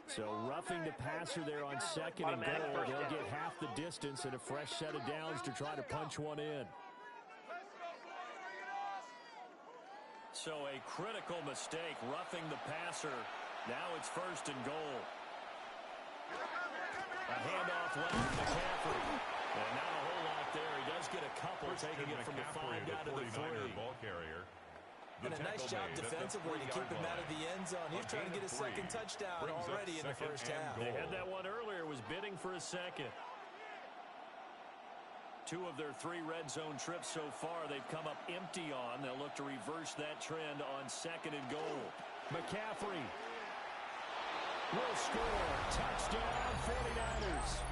So roughing the passer there on 2nd and goal. They'll get half the distance and a fresh set of downs to try to punch one in. So a critical mistake, roughing the passer. Now it's 1st and goal. A handoff left to McCaffrey. And not a whole lot there. He does get a couple, taking it from the 5 down to the 3. Ball carrier. And a nice job defensively to keep him out of the end zone. He's trying to get his 2nd touchdown already in the first half. They had that one earlier, was bidding for a 2nd. 2 of their 3 red zone trips so far they've come up empty on. They'll look to reverse that trend on 2nd and goal. McCaffrey will score. Touchdown, 49ers.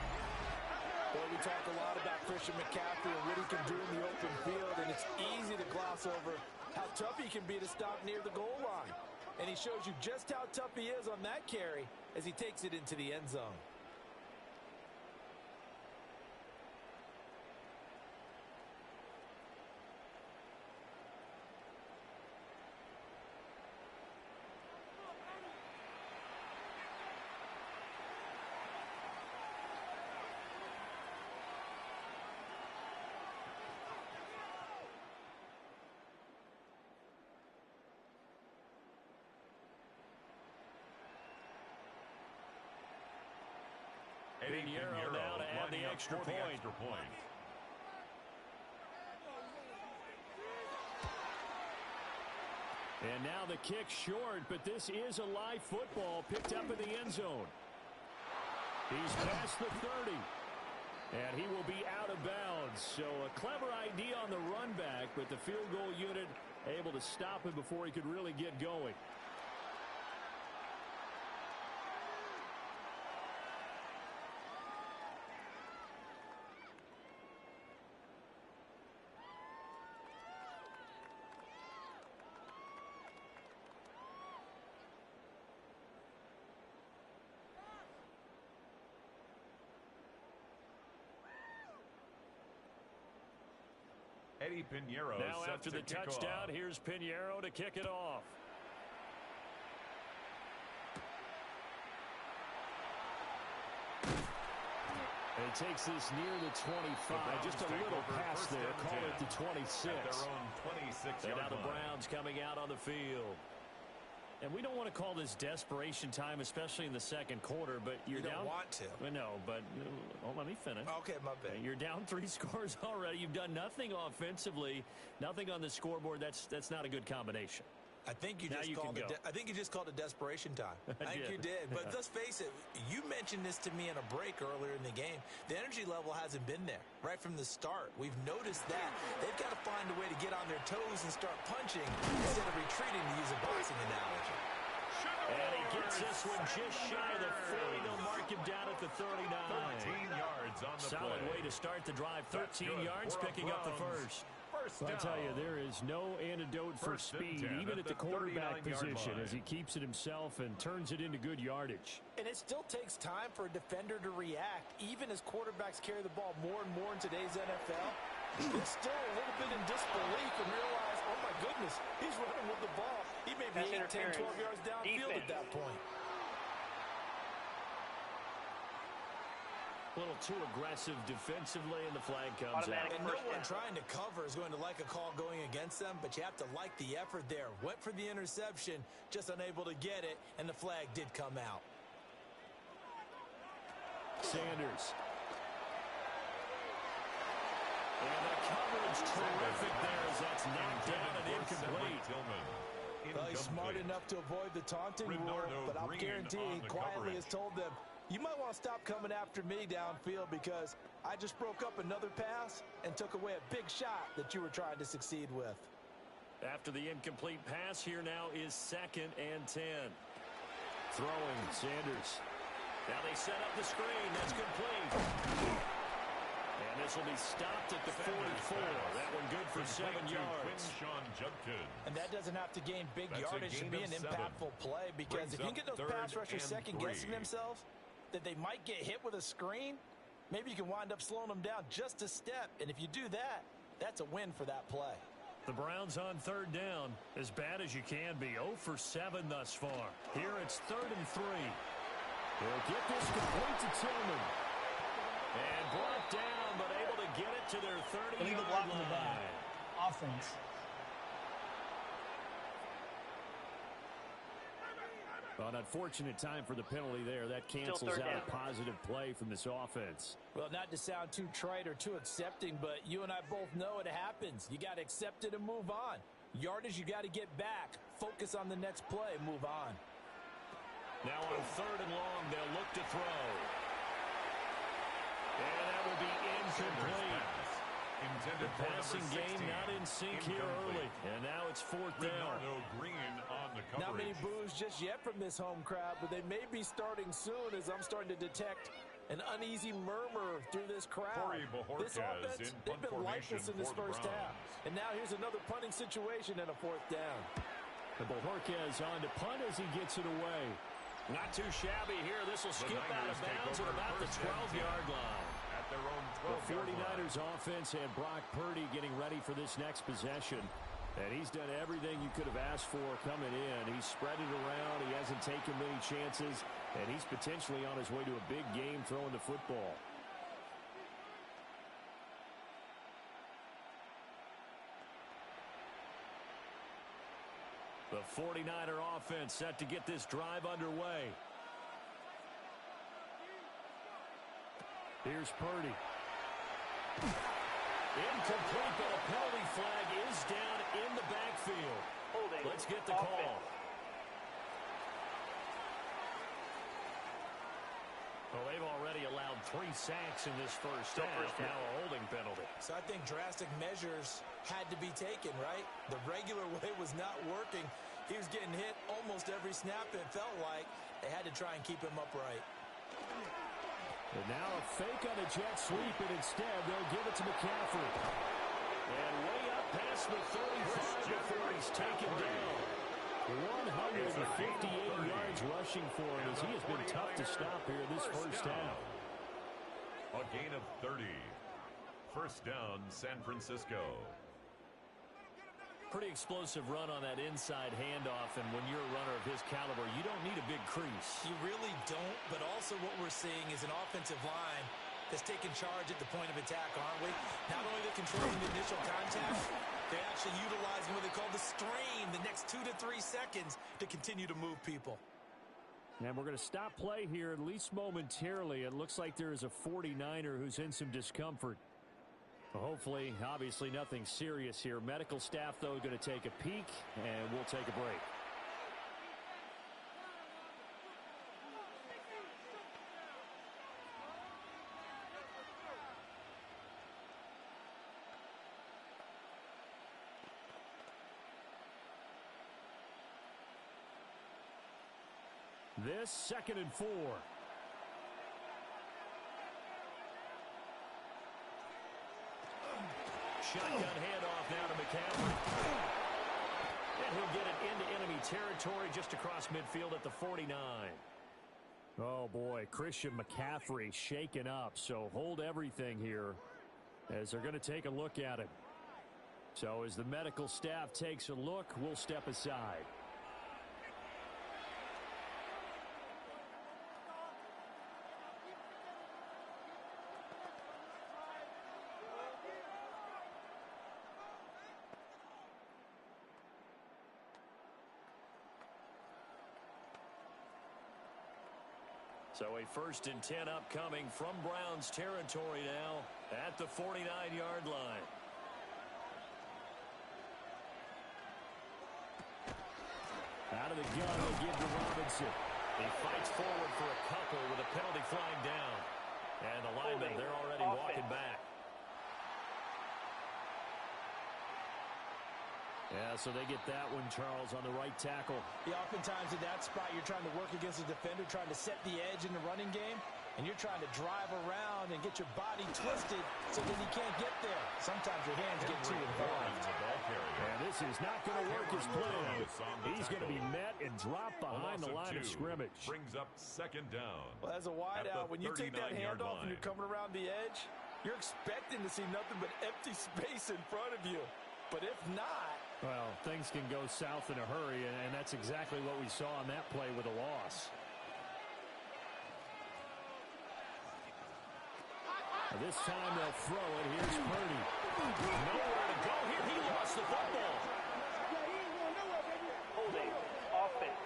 Well, we talk a lot about Christian McCaffrey and what he can do in the open field, and it's easy to gloss over how tough he can be to stop near the goal line. And he shows you just how tough he is on that carry as he takes it into the end zone. Pinheiro now to add the extra point. And now the kick short, but this is a live football picked up in the end zone. He's past the 30. And he will be out of bounds. So a clever idea on the run back, but the field goal unit able to stop him before he could really get going. Eddie Pinheiro now after the touchdown, here's Pinheiro to kick it off. A takes this near the 25. Just a little pass there. Call it the 26. At their own 26-yard And now the line. Browns coming out on the field. And we don't want to call this desperation time, especially in the second quarter, but you're you down. don't want to. No, but let me finish. Okay, my bad. You're down 3 scores already. You've done nothing offensively, nothing on the scoreboard. That's not a good combination. I think you just called it. I think you just called it desperation time. I think you did. But let's face it. You mentioned this to me in a break earlier in the game. The energy level hasn't been there right from the start. We've noticed that they've got to find a way to get on their toes and start punching instead of retreating, to use a boxing analogy. And he gets this one just shy of the 40. They'll mark him down at the 39. 13 yards on the Solid play. way to start the drive. 13 yards, picking up the first. I tell you, there is no antidote for speed, even at the quarterback position, as he keeps it himself and turns it into good yardage. And it still takes time for a defender to react, even as quarterbacks carry the ball more and more in today's NFL. They're still a little bit in disbelief and realize, oh my goodness, he's running with the ball. He may be 8, 10, 12 yards downfield at that point. A little too aggressive defensively, and the flag comes out. And no one trying to cover is going to like a call going against them, but you have to like the effort there. Went for the interception, just unable to get it, and the flag did come out. Sanders. And the coverage terrific there as that's knocked down and incomplete. Well, he's smart enough to avoid the taunting rule, but I'll guarantee he quietly has told them, you might want to stop coming after me downfield because I just broke up another pass and took away a big shot that you were trying to succeed with. After the incomplete pass, here now is 2nd and 10. Throwing, Sanders. Now they set up the screen. That's complete. And this will be stopped at the 44. That one good for 7 yards. And that doesn't have to gain big yardage to be an impactful play, because if you can get those pass rushers second-guessing themselves, that they might get hit with a screen, maybe you can wind up slowing them down just a step. And if you do that, that's a win for that play. The Browns on 3rd down, as bad as you can be. 0 for 7 thus far. Here it's 3rd and 3. They'll get this complete to Tillman. And brought down, but able to get it to their 30-yard line. Offense. An unfortunate time for the penalty there. That cancels out a positive play from this offense. Well, not to sound too trite or too accepting, but you and I both know it happens. You got to accept it and move on. Yardage, you got to get back. Focus on the next play. Move on. Now on 3rd and long, they'll look to throw. And that will be incomplete. The passing game not in sync here early. And now it's 4th down. Not many boos just yet from this home crowd, but they may be starting soon as I'm starting to detect an uneasy murmur through this crowd. This offense, they've been lifeless in this first half. And now here's another punting situation and a 4th down. And Bojorquez on to punt as he gets it away. Not too shabby here. This will skip out of bounds at about the 12-yard line. The 49ers offense had Brock Purdy getting ready for this next possession. And he's done everything you could have asked for coming in. He's spread it around. He hasn't taken many chances. And he's potentially on his way to a big game throwing the football. The 49er offense set to get this drive underway. Here's Purdy. Incomplete, but a penalty flag is down in the backfield. Let's get the call. Well, they've already allowed 3 sacks in this first half. Now a holding penalty. So I think drastic measures had to be taken, right? The regular way was not working. He was getting hit almost every snap, it felt like. They had to try and keep him upright. And now a fake on a jet sweep, and instead they'll give it to McCaffrey. And way up past the 35 before he's taken down. 158 yards rushing for him as he has been tough to stop here this first half. A gain of 30. First down, San Francisco. Pretty explosive run on that inside handoff, and when you're a runner of his caliber, you don't need a big crease. You really don't, but also what we're seeing is an offensive line that's taking charge at the point of attack, aren't we? Not only they're controlling the initial contact, they're actually utilizing what they call the strain, the next 2 to 3 seconds to continue to move people. And we're going to stop play here, at least momentarily. It looks like there is a 49er who's in some discomfort. Hopefully, obviously, nothing serious here. Medical staff, though, going to take a peek, and we'll take a break. This 2nd and 4. Shotgun handoff now to McCaffrey. And he'll get it into enemy territory just across midfield at the 49. Oh, boy, Christian McCaffrey shaken up. So hold everything here as they're going to take a look at him. So as the medical staff takes a look, we'll step aside. So a 1st and 10 upcoming from Browns territory now at the 49-yard line. Out of the gun, they'll give to Robinson. He fights forward for a couple with a penalty flying down. And the linemen, they're already walking back. Yeah, so they get that one, Charles, on the right tackle. Yeah, oftentimes in that spot, you're trying to work against a defender, trying to set the edge in the running game, and you're trying to drive around and get your body twisted so that he can't get there. Sometimes your hands get too involved. And this is not going to work as planned. He's going to be met and dropped behind the line of scrimmage. Brings up 2nd down. Well, as a wideout, when you take that handoff and you're coming around the edge, you're expecting to see nothing but empty space in front of you. But if not... Well, things can go south in a hurry, and that's exactly what we saw on that play with a loss. This time they'll throw it. Here's Purdy. Nowhere to go here. He lost the football. Holding. Offense.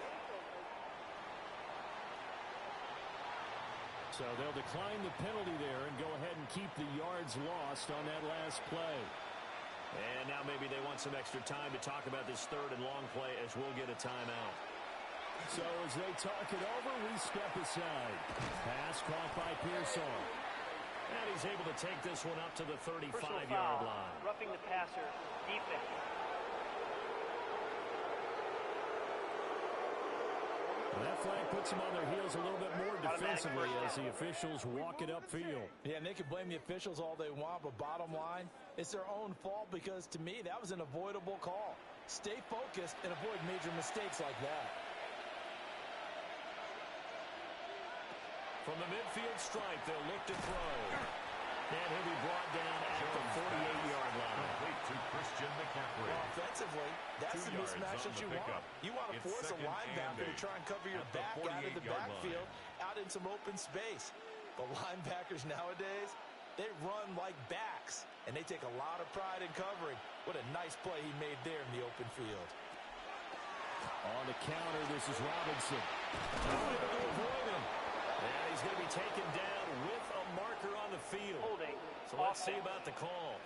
So they'll decline the penalty there and go ahead and keep the yards lost on that last play. And now maybe they want some extra time to talk about this 3rd and long play as we'll get a timeout. So as they talk it over, we step aside. Pass caught by Pearsall. And he's able to take this one up to the 35-yard line. Roughing the passer. Defense. Well, that flag puts them on their heels a little bit more defensively as the officials walk it upfield. Yeah, and they can blame the officials all they want, but bottom line, it's their own fault because, to me, that was an avoidable call. Stay focused and avoid major mistakes like that. From the midfield stripe, they'll look to throw. And he'll be brought down at the 48-yard line. Complete to Christian McCaffrey. Offensively, that's the mismatch that you want. You want to force a linebacker to try and cover your back out of the backfield, out in some open space. But linebackers nowadays, they run like backs, and they take a lot of pride in covering. What a nice play he made there in the open field. On the counter, this is Robinson. Able to avoid him. And he's going to be taken down with a marker on the field. Holding. So let's see about the call.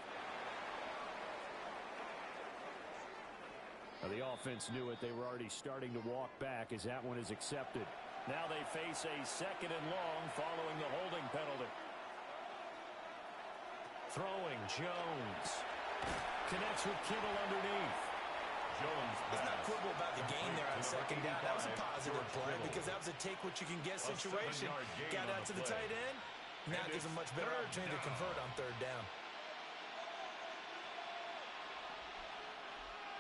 Now the offense knew it. They were already starting to walk back as that one is accepted. Now they face a 2nd and long following the holding penalty. Throwing, Jones. Connects with Kittle underneath. Let's not quibble about the gain there on 2nd down. That was a positive play because that was a take-what-you-can-get situation. Got out to the tight end. Now gives them much better opportunity to convert on 3rd down.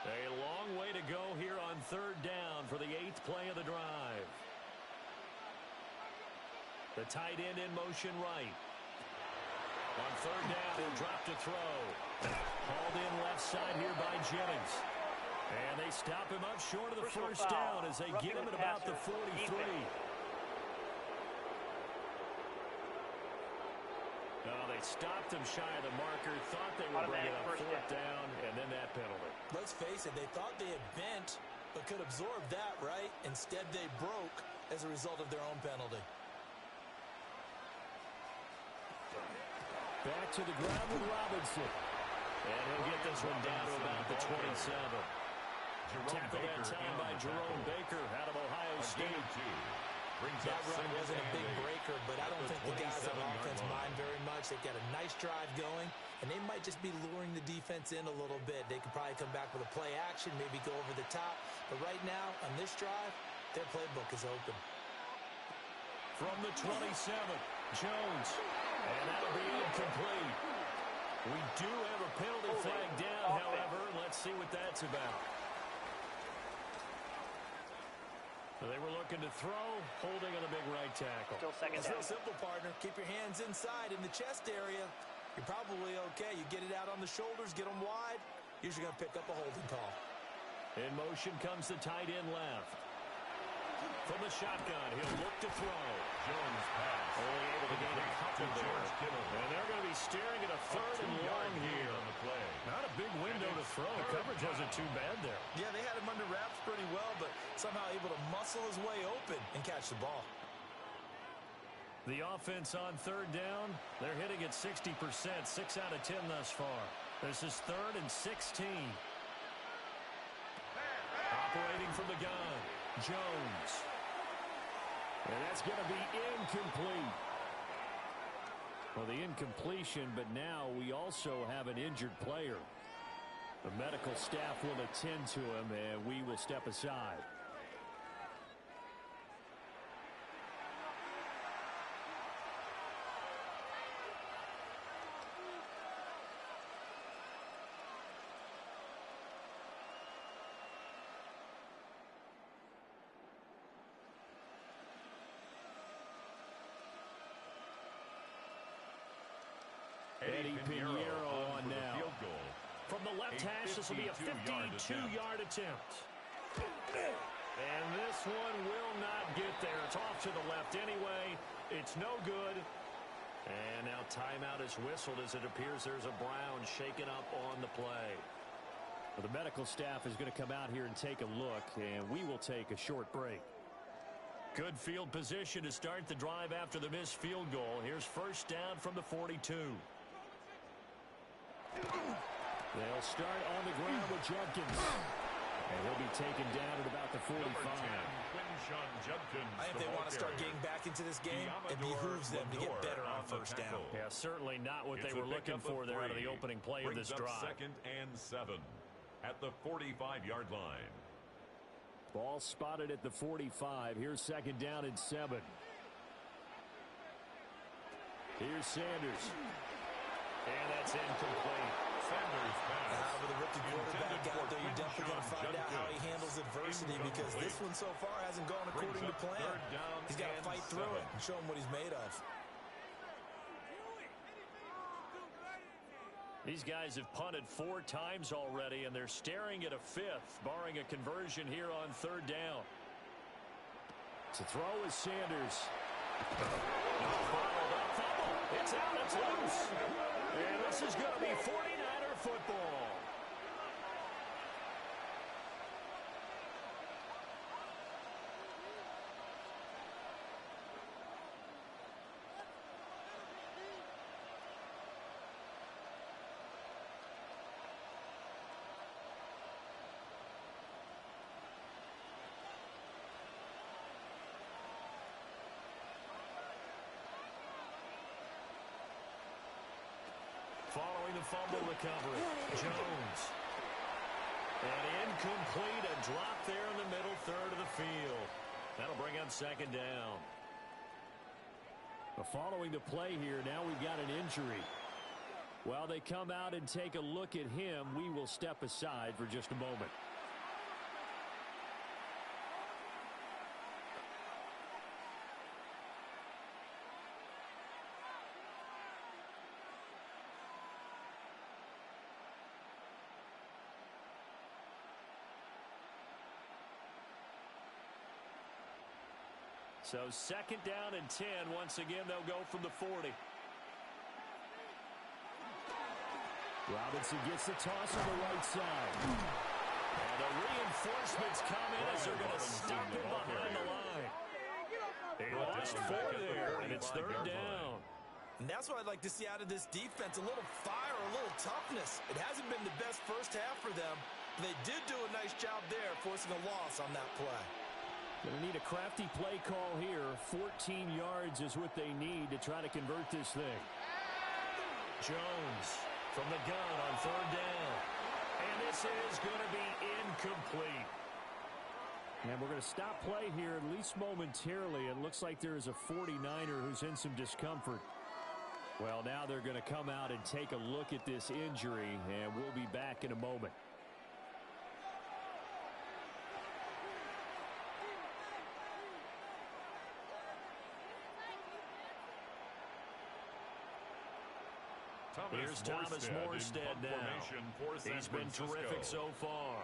A long way to go here on 3rd down for the 8th play of the drive. The tight end in motion right. On 3rd down, he'll drop to throw. Hauled in left side here by Jennings. And they stop him up short of the first down as they get him at about the 43. them shy of the marker, thought they were bringing up fourth down, and then that penalty. Let's face it, they thought they had bent, but could absorb that, right? Instead, they broke as a result of their own penalty. Back to the ground with Robinson. And he'll get this one down to about the 27. Tackled that time by Jerome Baker out of Ohio State. That run wasn't a big breaker, but I don't think the guys on offense mind very much. They've got a nice drive going, and they might just be luring the defense in a little bit. They could probably come back with a play action, maybe go over the top. But right now, on this drive, their playbook is open. From the 27, Jones. And that'll be incomplete. We do have a penalty flag down, however. Let's see what that's about. They were looking to throw, holding on the big right tackle. Still second down. It's real simple, partner. Keep your hands inside in the chest area. You're probably okay. You get it out on the shoulders, get them wide. Usually going to pick up a holding call. In motion comes the tight end left. From the shotgun, he'll look to throw. Jones pass. Only able to gain a couple there. And they're going to be staring at a third and long here. On the play. Not a big window to throw. Coverage wasn't too bad there. Yeah, they had him under wraps pretty well, but somehow able to muscle his way open and catch the ball. The offense on third down, they're hitting at 60%, 6 out of 10 thus far. This is 3rd and 16. Operating from the gun, Jones. And that's going to be incomplete. Well, the incompletion, but now we also have an injured player. The medical staff will attend to him, and we will step aside. Eddie Pinheiro on now. From the left hash, this will be a 52-yard attempt. And this one will not get there. It's off to the left anyway. It's no good. And now timeout is whistled as it appears there's a Brown shaken up on the play. Well, the medical staff is going to come out here and take a look, and we will take a short break. Good field position to start the drive after the missed field goal. Here's first down from the 42. They'll start on the ground with Judkins. And he'll be taken down at about the 45. I think they want to start getting back into this game. It behooves them to get better on first down. Yeah, certainly not what they were looking for there out of the opening play of this drive. 2nd and 7 at the 45-yard line. Ball spotted at the 45. Here's 2nd down and 7. Here's Sanders. And that's incomplete. Sanders pass. With a rookie quarterback out there, you're definitely going to find out how he handles adversity because this one so far hasn't gone according to plan. He's got to fight through it and show him what he's made of. These guys have punted 4 times already, and they're staring at a 5th, barring a conversion here on 3rd down. To throw is Sanders. It's out, it's loose. And this is going to be 49er football. Following the fumble recovery, Jones. And incomplete, a drop there in the middle third of the field. That'll bring up 2nd down. Following the play here, now we've got an injury. While they come out and take a look at him, we will step aside for just a moment. So 2nd down and 10. Once again, they'll go from the 40. Robinson gets the toss on the right side. And the reinforcements come in as they're going to stop him behind the line. They lost 4 there, and it's 3rd down. And that's what I'd like to see out of this defense, a little fire, a little toughness. It hasn't been the best first half for them, but they did do a nice job there, forcing a loss on that play. Going to need a crafty play call here. 14 yards is what they need to try to convert this thing. Jones from the gun on 3rd down. And this is going to be incomplete. And we're going to stop play here, at least momentarily. It looks like there is a 49er who's in some discomfort. Well, now they're going to come out and take a look at this injury, and we'll be back in a moment. Here's Thomas Morstead now. He's been terrific so far.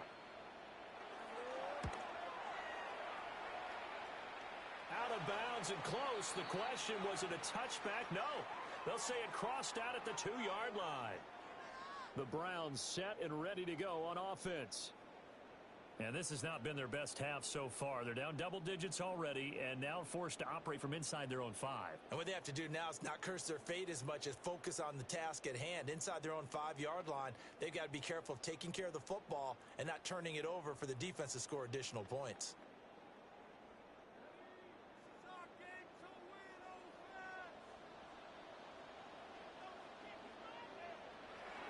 Out of bounds and close. The question, was it a touchback? No. They'll say it crossed out at the 2-yard line. The Browns set and ready to go on offense. And this has not been their best half so far. They're down double digits already and now forced to operate from inside their own 5. And what they have to do now is not curse their fate as much as focus on the task at hand. Inside their own 5-yard line, they've got to be careful of taking care of the football and not turning it over for the defense to score additional points.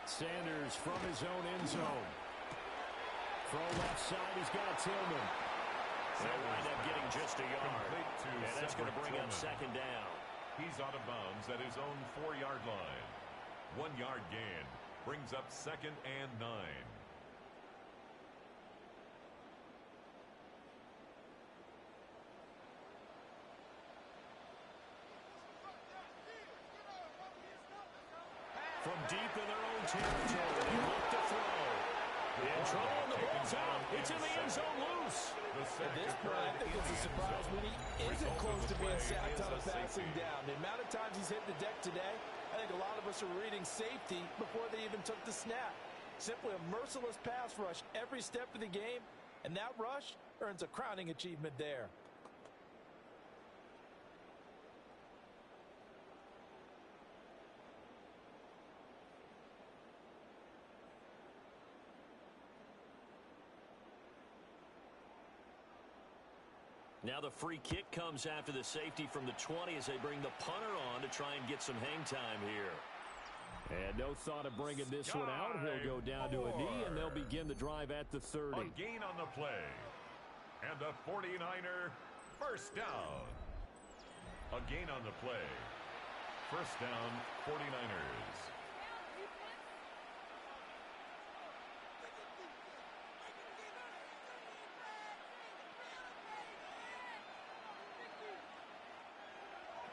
Sanders from his own end zone. Throw left side, he's got Tillman. They'll wind up getting just a yard. And that's going to bring up 2nd down. He's out of bounds at his own 4-yard line. 1-yard gain brings up 2nd and 9. From deep in their own territory, they look to throw. In trouble, and the ball's out. It's in the end zone loose. At this point, I think it's a surprise when he isn't close to being sacked on a passing down. The amount of times he's hit the deck today, I think a lot of us are reading safety before they even took the snap. Simply a merciless pass rush every step of the game, and that rush earns a crowning achievement there. Now the free kick comes after the safety from the 20 as they bring the punter on to try and get some hang time here. And no thought of bringing this one out. He'll go down to a knee, and they'll begin the drive at the 30. A gain on the play. And the 49er first down. A gain on the play. First down, 49ers.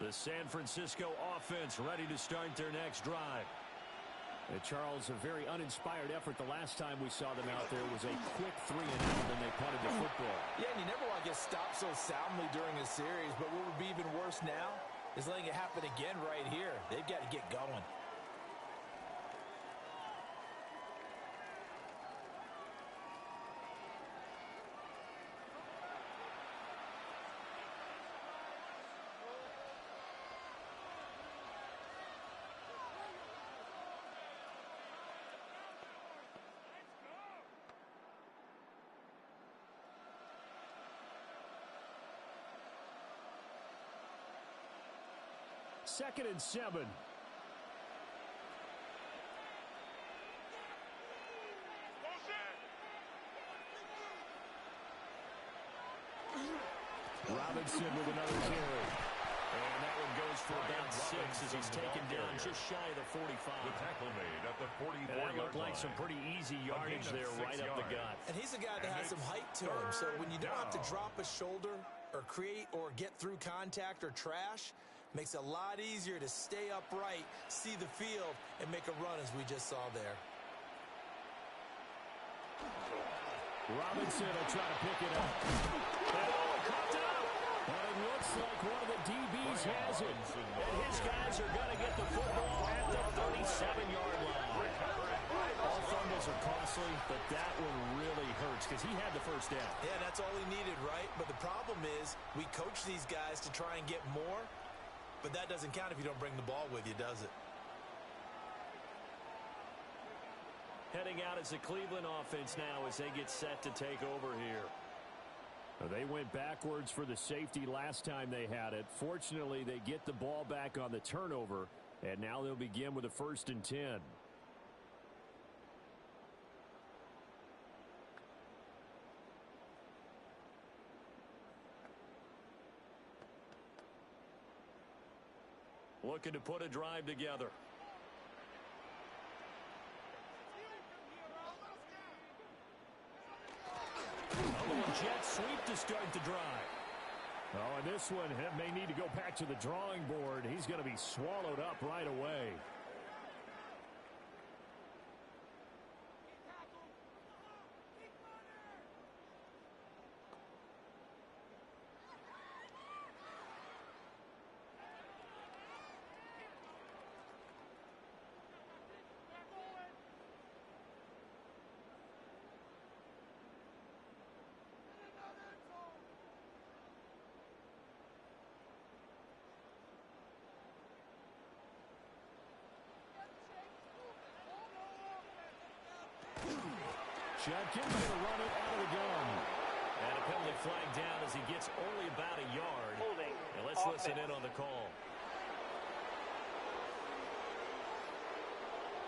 The San Francisco offense ready to start their next drive. And Charles, a very uninspired effort the last time we saw them out there was a quick 3-and-out, and then they punted the football. Yeah, and you never want to get stopped so soundly during a series, but what would be even worse now is letting it happen again right here. They've got to get going. Second and 7. Robinson with another carry. And that one goes for about 6 as he's taken down just shy of the 45. The tackle made at the 44-yard line. And that looked like some pretty easy yardage there right up the gut. And he's a guy that has some height to him, so when you don't have to drop a shoulder or create or get through contact or trash, makes it a lot easier to stay upright, see the field, and make a run as we just saw there. Robinson will try to pick it up. And caught it up. And looks like one of the DBs has it. And his guys are going to get the football at the 37-yard line. All fumbles are costly, but that one really hurts because he had the first down. Yeah, that's all he needed, right? But the problem is we coach these guys to try and get more, but that doesn't count if you don't bring the ball with you, does it? Heading out as the Cleveland offense now as they get set to take over here. They went backwards for the safety last time they had it. Fortunately, they get the ball back on the turnover, and now they'll begin with a 1st and 10. Looking to put a drive together. Jet sweep to start the drive. Oh, and this one may need to go back to the drawing board. He's going to be swallowed up right away. Jenkins going to run it out of the gun. And a penalty flag down as he gets only about a yard. Holding. And let's listen in on the call.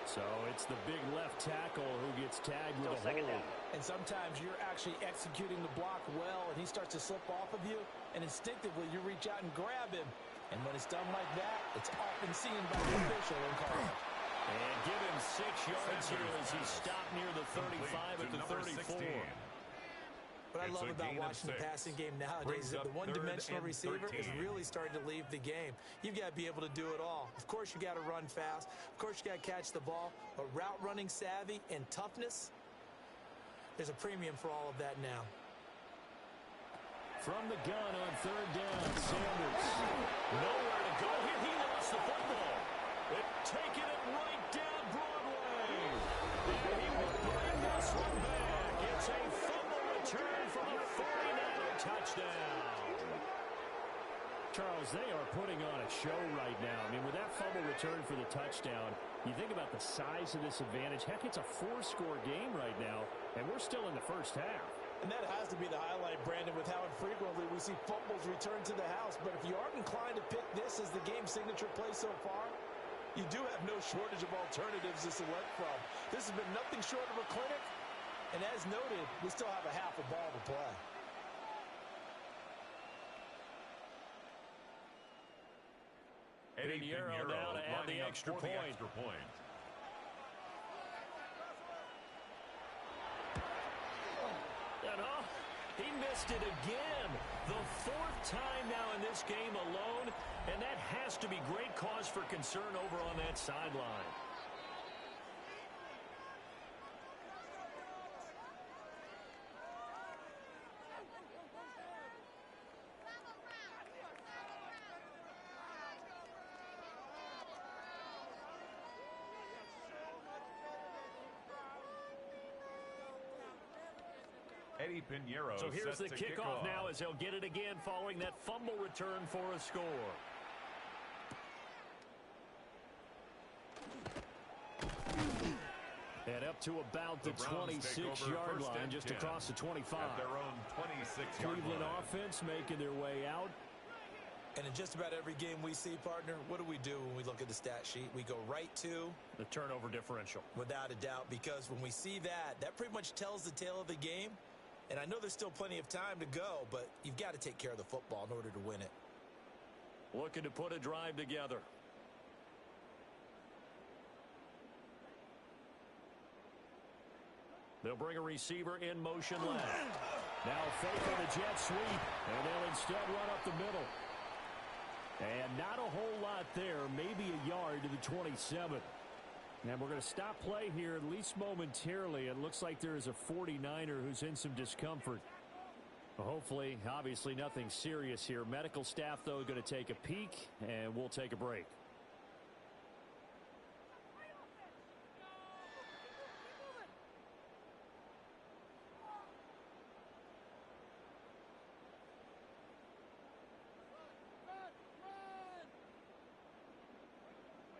So it's the big left tackle who gets tagged with a hold. And sometimes you're actually executing the block well, and he starts to slip off of you, and instinctively you reach out and grab him. And when it's done like that, it's often seen by the official and called. And give him 6 yards here as he stopped near the 35 at the 34. What I love about watching the passing game nowadays is that the one-dimensional receiver is really starting to leave the game. You've got to be able to do it all. Of course, you got to run fast. Of course, you got to catch the ball. But route running savvy and toughness, there's a premium for all of that now. From the gun on 3rd down, Sanders. Nowhere to go here. He lost the football. Taking it right down Broadway. And he will bring this one back. It's a fumble return from a 49er touchdown. Charles, they are putting on a show right now. I mean, with that fumble return for the touchdown, you think about the size of this advantage. Heck, it's a 4-score game right now, and we're still in the first half. And that has to be the highlight, Brandon, with how infrequently we see fumbles return to the house. But if you aren't inclined to pick this as the game signature play so far, you do have no shortage of alternatives to select from. This has been nothing short of a clinic. And as noted, we still have a half a ball to play. Pinheiro now to add the extra point. He missed it again. The 4th time now in this game alone, and that has to be great cause for concern over on that sideline. Pinheiro. So here's the kickoff now as he'll get it again following that fumble return for a score. And up to about the 26-yard line, just across the 25. At their own 26-yard Cleveland line. offense making their way out. And in just about every game we see, partner, what do we do when we look at the stat sheet? We go right to the turnover differential. Without a doubt, because when we see that, that pretty much tells the tale of the game. And I know there's still plenty of time to go, but you've got to take care of the football in order to win it. Looking to put a drive together. They'll bring a receiver in motion left. Now fake on the jet sweep, and they'll instead run up the middle. And not a whole lot there, maybe a yard to the 27. And we're going to stop play here, at least momentarily. It looks like there is a 49er who's in some discomfort. Well, hopefully, obviously nothing serious here. Medical staff, though, going to take a peek, and we'll take a break.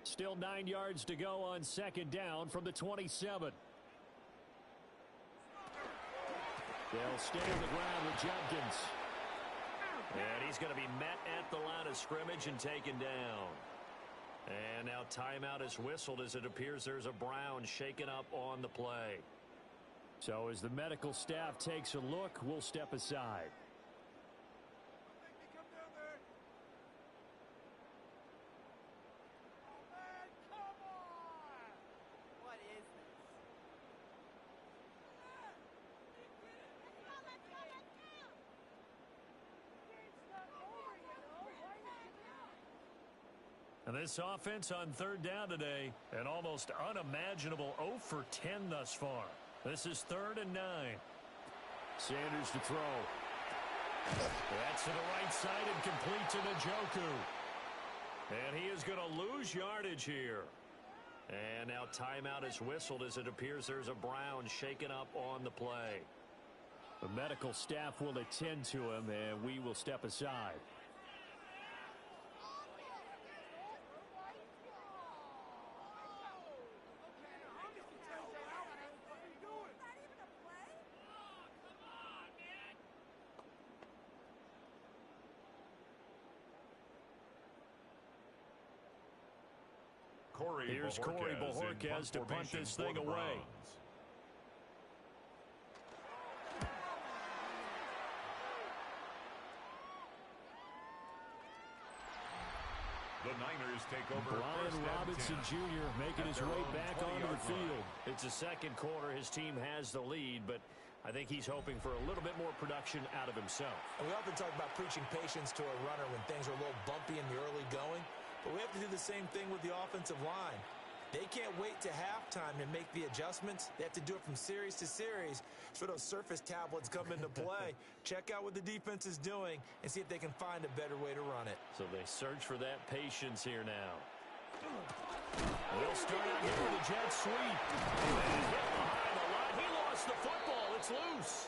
Still 9 yards to go on second down from the 27. They'll stay on the ground with Jenkins. And he's going to be met at the line of scrimmage and taken down. And now timeout is whistled as it appears there's a Brown shaken up on the play. So as the medical staff takes a look, we'll step aside. And this offense on third down today, an almost unimaginable 0 for 10 thus far. This is 3rd and 9. Sanders to throw. That's to the right side and complete to Njoku. And he is going to lose yardage here. And now timeout is whistled as it appears there's a Brown shaken up on the play. The medical staff will attend to him, and we will step aside. Here's Corey Bojorquez to punt this thing away. The Niners take over. Brian Robinson Jr. making his way back onto the field. It's the second quarter. His team has the lead, but I think he's hoping for a little bit more production out of himself. And we often talk about preaching patience to a runner when things are a little bumpy in the early going. But we have to do the same thing with the offensive line. They can't wait to halftime to make the adjustments. They have to do it from series to series so those surface tablets come into play. Check out what the defense is doing and see if they can find a better way to run it. So they search for that patience here now. They'll start out here with a jet sweep. And hit behind the line. He lost the football. It's loose.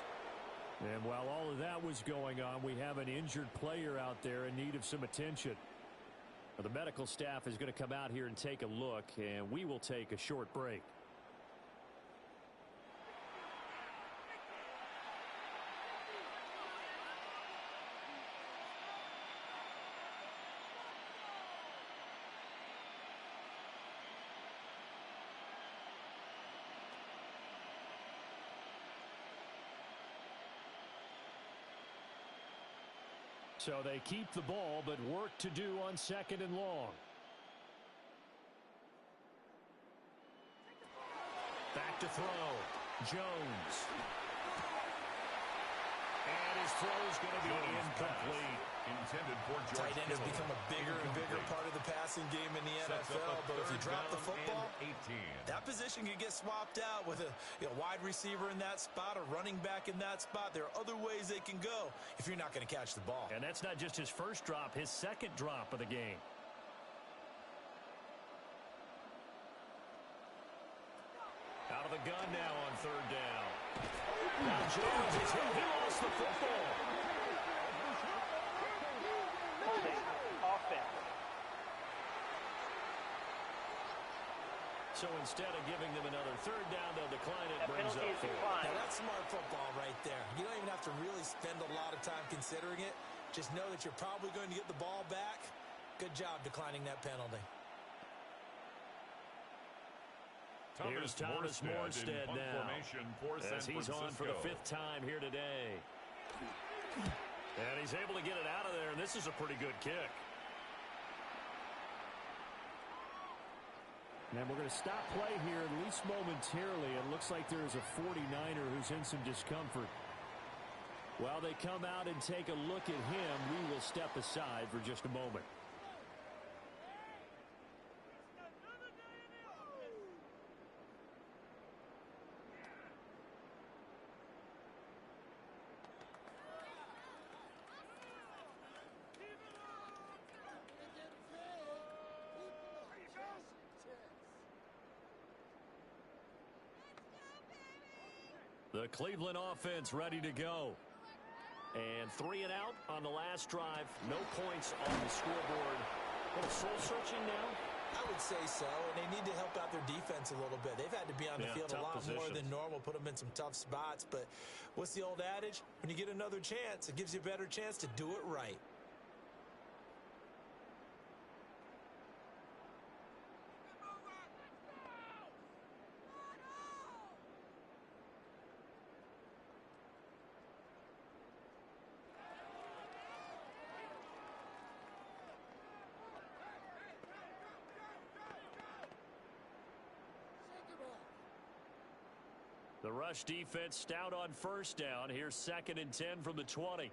And while all of that was going on, we have an injured player out there in need of some attention. The medical staff is going to come out here and take a look, and we will take a short break. So they keep the ball, but work to do on 2nd and long. Back to throw. Jones. And his throw is going to be incomplete. Intended for George. Tight end has become a bigger and bigger part of the passing game in the NFL. But if you drop the football, that position can get swapped out with a wide receiver in that spot, a running back in that spot. There are other ways they can go if you're not going to catch the ball. And that's not just his first drop, his second drop of the game. Out of the gun now on 3rd down. Now Jones is hit. He lost the football. Offense. So instead of giving them another 3rd down, they'll decline it. That Brings penalty up is 4th. declined. Now that's smart football right there. You don't even have to really spend a lot of time considering it. Just know that you're probably going to get the ball back. Good job declining that penalty. Here's Thomas Morstead now, as he's on for the 5th time here today. And he's able to get it out of there, and this is a pretty good kick. And we're going to stop play here, at least momentarily. It looks like there is a 49er who's in some discomfort. While they come out and take a look at him, we will step aside for just a moment. The Cleveland offense ready to go. And 3 and out on the last drive. No points on the scoreboard. A little soul-searching now? I would say so, and they need to help out their defense a little bit. They've had to be on the field a lot more than normal, put them in some tough spots. But what's the old adage? When you get another chance, it gives you a better chance to do it right. The rush defense stout on first down. Here's 2nd and 10 from the 20.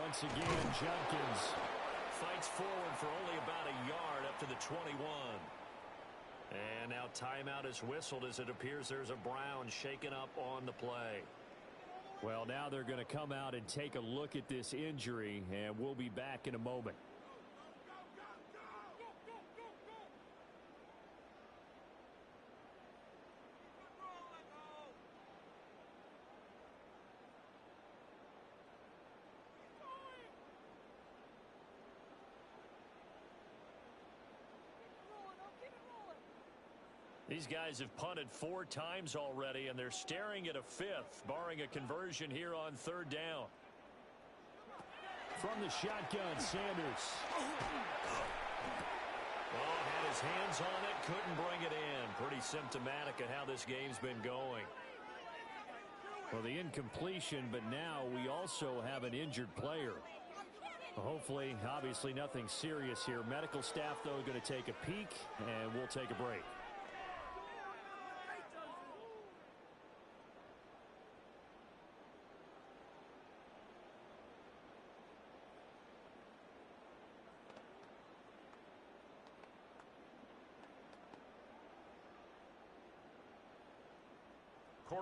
Once again, Jenkins fights forward for only about a yard up to the 21. And now timeout is whistled as it appears there's a Brown shaken up on the play. Well, now they're going to come out and take a look at this injury, and we'll be back in a moment. These guys have punted 4 times already, and they're staring at a 5th, barring a conversion here on 3rd down. From the shotgun, Sanders. Oh, had his hands on it, couldn't bring it in. Pretty symptomatic of how this game's been going. Well, the incompletion, but now we also have an injured player. Hopefully, obviously nothing serious here. Medical staff, though, going to take a peek, and we'll take a break.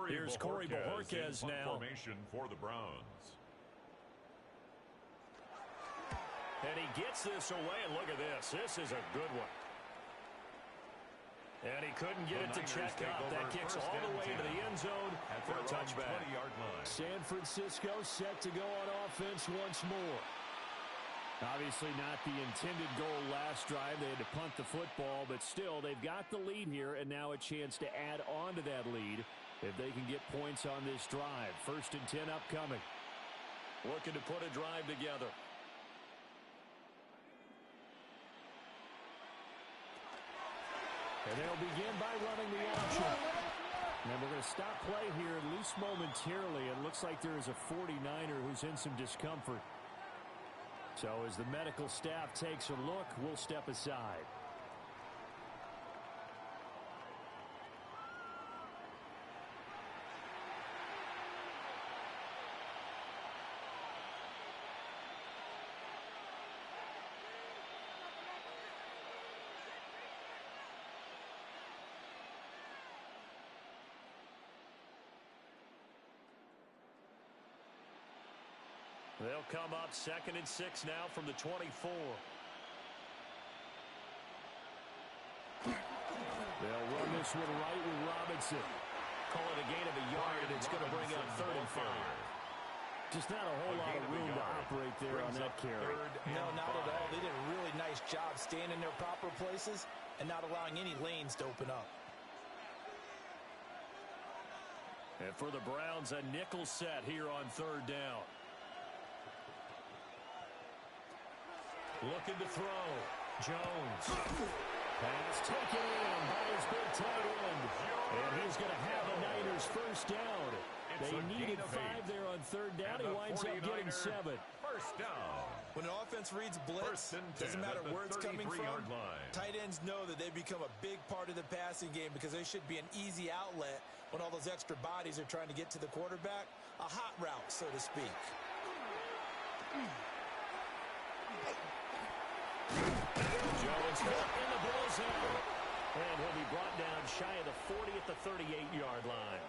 Here's Corey Bojorquez now. Formation for the Browns. And he gets this away, and look at this. This is a good one. And he couldn't get it to check up. That kicks all the way to the end zone for a touchback. 20-yard line. San Francisco set to go on offense once more. Obviously not the intended goal last drive. They had to punt the football, but still, they've got the lead here, and now a chance to add on to that lead if they can get points on this drive. 1st and 10 upcoming. Looking to put a drive together. And they'll begin by running the option. And we're going to stop play here, at least momentarily. It looks like there is a 49er who's in some discomfort. So as the medical staff takes a look, we'll step aside. They'll come up 2nd and 6 now from the 24. They'll run this one right with Robinson. Call it a gain of a yard, and it's going to bring up 3rd and 5. Just not a whole lot of room to operate there on that carry. No, not at all. They did a really nice job staying in their proper places and not allowing any lanes to open up. And for the Browns, a nickel set here on 3rd down. Looking to throw. Jones. Pass taken in by his big tight end. And he's going to have a Niners 1st down. They needed 5 there on 3rd down. He winds up getting 7. 1st down. When an offense reads blitz, doesn't matter where it's coming from, tight ends know that they become a big part of the passing game because they should be an easy outlet when all those extra bodies are trying to get to the quarterback. A hot route, so to speak. Jones in the bullseye. And he'll be brought down shy of the 40 at the 38-yard line.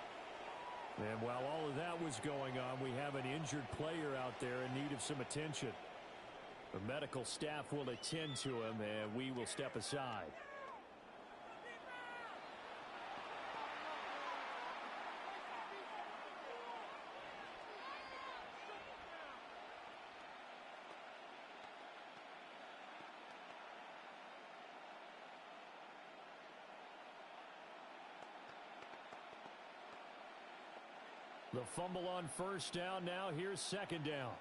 And while all of that was going on, we have an injured player out there in need of some attention. The medical staff will attend to him, and we will step aside. The fumble on first down. Now here's second down.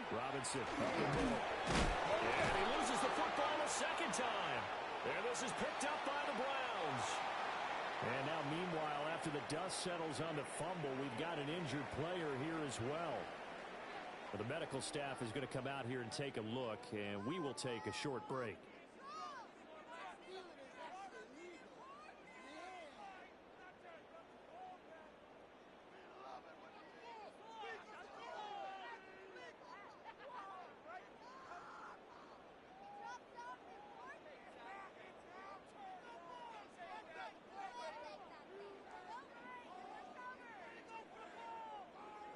Robinson up the middle. And he loses the football a second time. And this is picked up by the Browns. And now, meanwhile, after the dust settles on the fumble, we've got an injured player here as well. But the medical staff is going to come out here and take a look, and we will take a short break.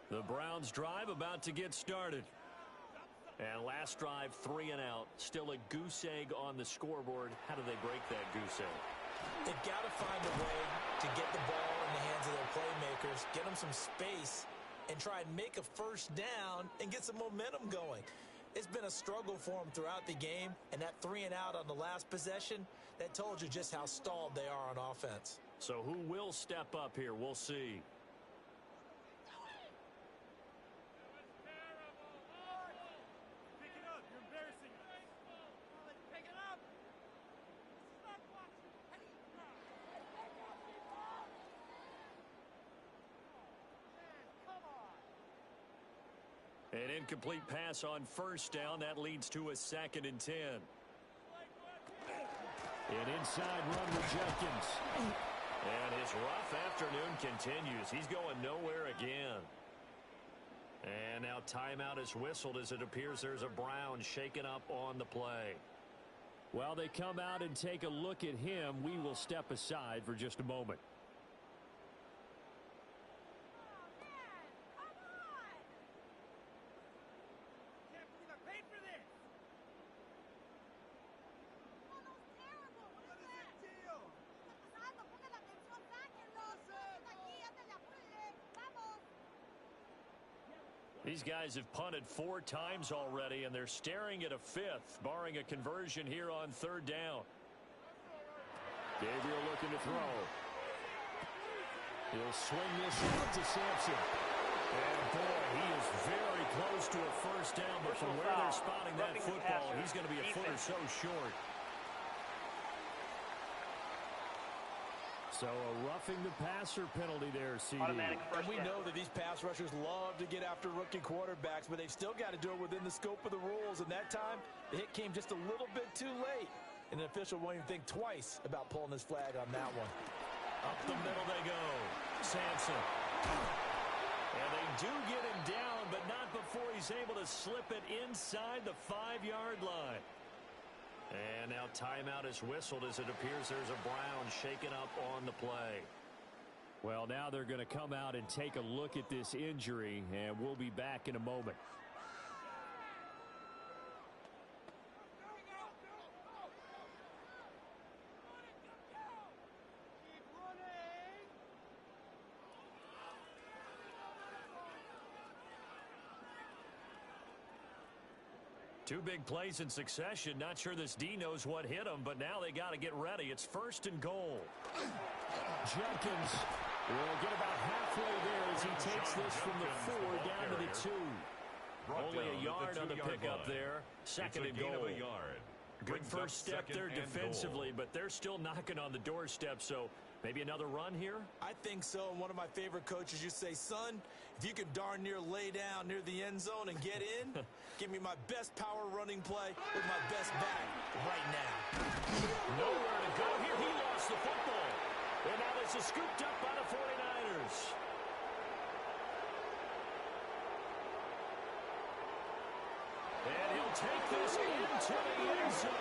The Browns drive about to get started. And last drive, 3 and out. Still a goose egg on the scoreboard. How do they break that goose egg? They've got to find a way to get the ball in the hands of their playmakers, get them some space, and try and make a first down and get some momentum going. It's been a struggle for them throughout the game, and that 3 and out on the last possession, that told you just how stalled they are on offense. So who will step up here? We'll see. An incomplete pass on first down. That leads to a 2nd and 10. An inside run with Jenkins. And his rough afternoon continues. He's going nowhere again. And now timeout is whistled as it appears there's a Brown shaken up on the play. While they come out and take a look at him, we will step aside for just a moment. These guys have punted 4 times already, and they're staring at a 5th, barring a conversion here on 3rd down. Gabriel looking to throw. He'll swing this out to Sampson. And boy, he is very close to a first down, but from where they're spotting that football, he's going to be a foot or so short. So a roughing the passer penalty there, CD. And we know that these pass rushers love to get after rookie quarterbacks, but they've still got to do it within the scope of the rules. And that time, the hit came just a little bit too late. And the official won't even think twice about pulling his flag on that one. Up the middle they go. Sampson. And they do get him down, but not before he's able to slip it inside the 5-yard line. And now timeout is whistled as it appears there's a Brown shaken up on the play. Well, now they're going to come out and take a look at this injury, and we'll be back in a moment. Two big plays in succession. Not sure this D knows what hit him, but now they got to get ready. It's 1st and goal. Jenkins will get about halfway there as he takes this from the 4 down to the 2. Only a yard on the pickup there. 2nd and goal. Good first step there defensively, but they're still knocking on the doorstep, so maybe another run here? I think so. One of my favorite coaches used to say, son, if you can darn near lay down near the end zone and get in, give me my best power running play with my best back right now. Nowhere to go here. He lost the football. And now this is scooped up by the 49ers. And he'll take this into the end zone.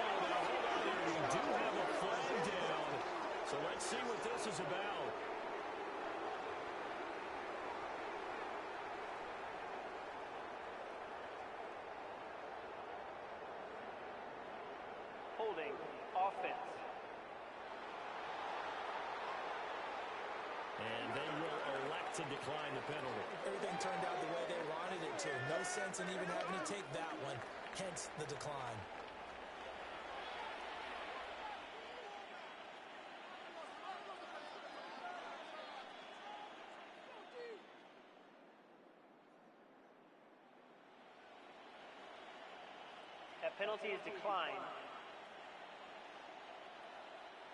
We do have a flag down. So let's see what this is about. Holding offense. And they will elect to decline the penalty. Everything turned out the way they wanted it to. No sense in even having to take that one, hence the decline. penalty is declined.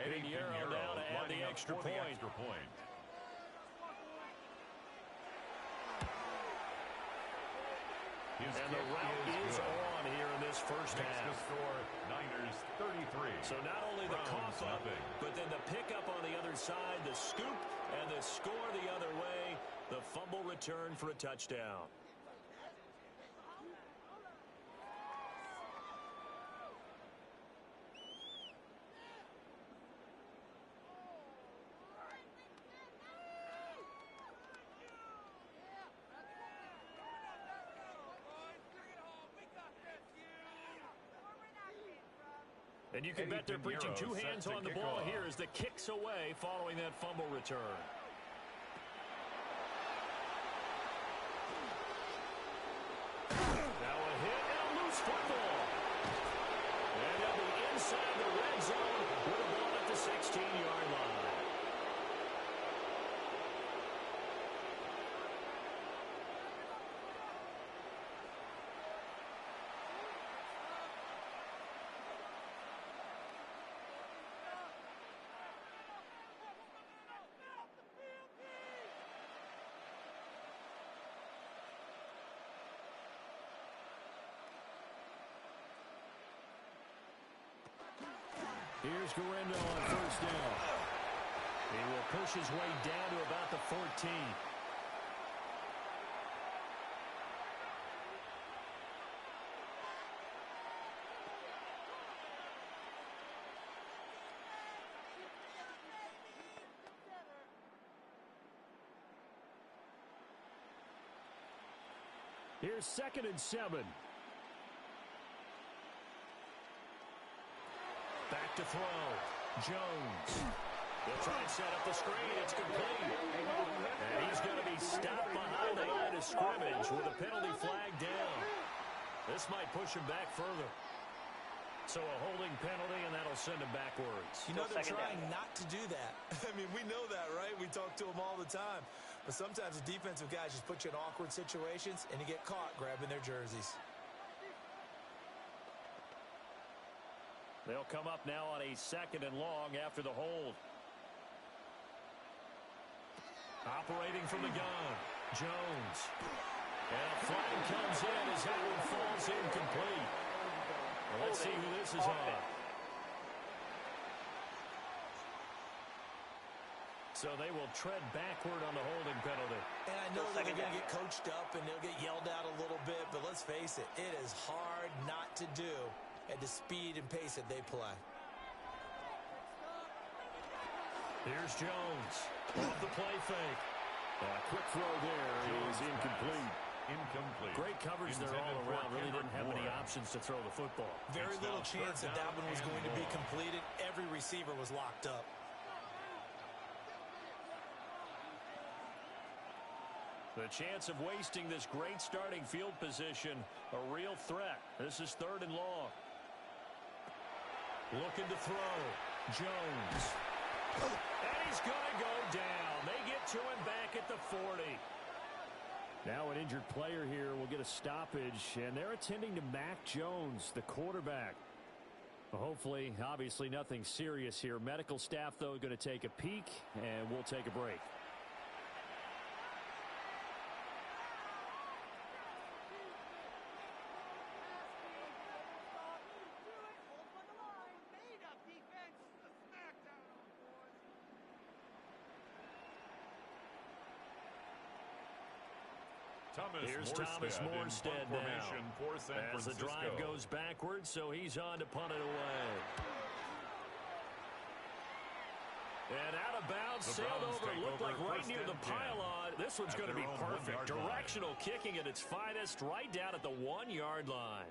Eddie Pinheiro now to add the extra point. And the route is on here in this first half. Makes the score Niners 33. So not only the cough up, but then the pickup on the other side, the scoop, and the score the other way. The fumble return for a touchdown. And you can bet they're preaching two hands on the ball here as the kick's away following that fumble return. Now a hit and a loose football. And they'll be inside the red zone with a ball at the 16-yard line. Here's Garendo on first down. He will push his way down to about the 14. Here's 2nd and 7. Back to throw. Jones. They'll try and set up the screen. It's complete. And he's going to be stopped behind the line of scrimmage with a penalty flag down. This might push him back further. So a holding penalty, and that'll send him backwards. You know they're trying not to do that. I mean, we know that, right? We talk to them all the time. But sometimes the defensive guys just put you in awkward situations, and you get caught grabbing their jerseys. They'll come up now on a 2nd and long after the hold. Operating from the gun, Jones. And a flag comes in as that one falls incomplete. Well, let's see who this is on. So they will tread backward on the holding penalty. And I know that they're going to get coached up and they'll get yelled at a little bit, but let's face it, it is hard not to do at the speed and pace that they play. Here's Jones. Off the play fake. A quick throw there is incomplete. Great coverage there all around. Really didn't have many options to throw the football. Very little chance that that one was going to be completed. Every receiver was locked up. The chance of wasting this great starting field position, a real threat. This is 3rd and long. Looking to throw. Jones. And he's going to go down. They get to him back at the 40. Now an injured player here will get a stoppage, and they're attending to Mac Jones, the quarterback. Hopefully, obviously nothing serious here. Medical staff, though, going to take a peek, and we'll take a break. Here's Thomas Morstead now. As the drive goes backwards, so he's on to punt it away. And out of bounds, sailed over, looked like right near the pylon. This one's going to be perfect. Directional kicking at its finest, right down at the 1-yard line.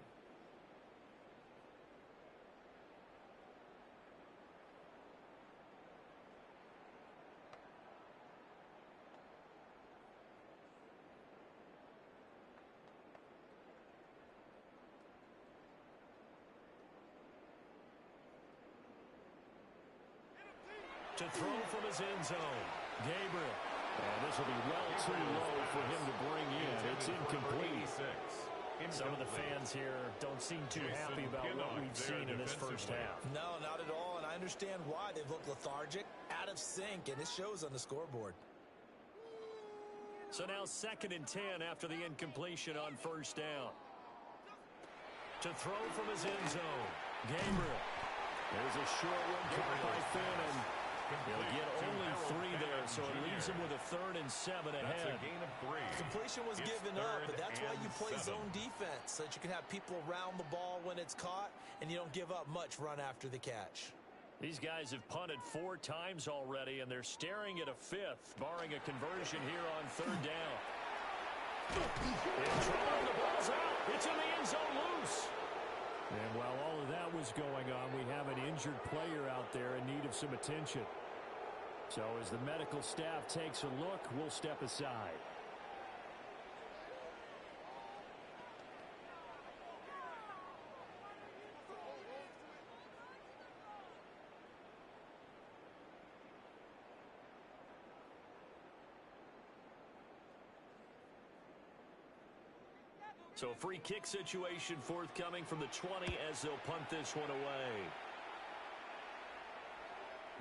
To throw from his end zone, Gabriel. And this will be well too low for him to bring in. It's incomplete. Some of the fans here don't seem too happy about what we've seen in this first half. No, not at all, and I understand why. They've looked lethargic, out of sync, and it shows on the scoreboard. So now 2nd and 10 after the incompletion on first down. To throw from his end zone, Gabriel. There's a short one caught by Finn, and he'll get only 3 there, so it leaves him with a 3rd and 7 ahead. That's a gain of 3. Completion was given up, but that's why you play zone defense, so that you can have people around the ball when it's caught, and you don't give up much run after the catch. These guys have punted 4 times already, and they're staring at a 5th, barring a conversion here on 3rd down. In trouble, the ball's out. It's in the end zone loose. And while all of that was going on, we have an injured player out there in need of some attention. So as the medical staff takes a look, we'll step aside. So a free kick situation forthcoming from the 20 as they'll punt this one away.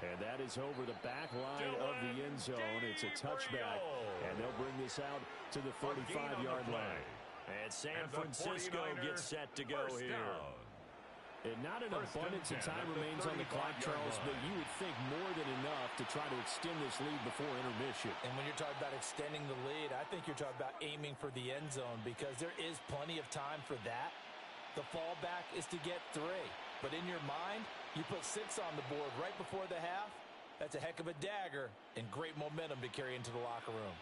And that is over the back line of the end zone. It's a touchback, and they'll bring this out to the 35-yard line. And San Francisco gets set to go here. And not an abundance of time remains on the clock, Charles, but you would think more than enough to try to extend this lead before intermission. And when you're talking about extending the lead, I think you're talking about aiming for the end zone because there is plenty of time for that. The fallback is to get 3. But in your mind, you put 6 on the board right before the half. That's a heck of a dagger and great momentum to carry into the locker room.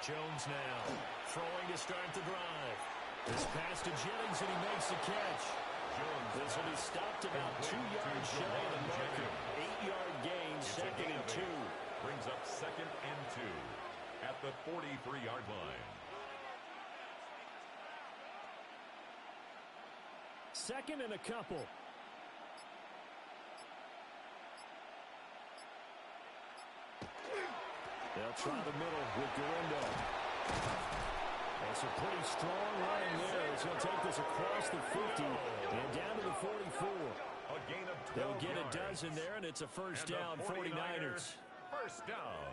Jones now throwing to start the drive. This pass to Jennings, and he makes the catch. This will be stopped about 2 yards shy of the marker. 8-yard gain, 2nd and 2. Brings up 2nd and 2 at the 43-yard line. 2nd and a couple. They'll try the middle with Garindo. That's a pretty strong line there as he'll take this across the 50 and down to the 44. A gain of 12 They'll get yards. a dozen there, and it's a first down, 49ers. First down.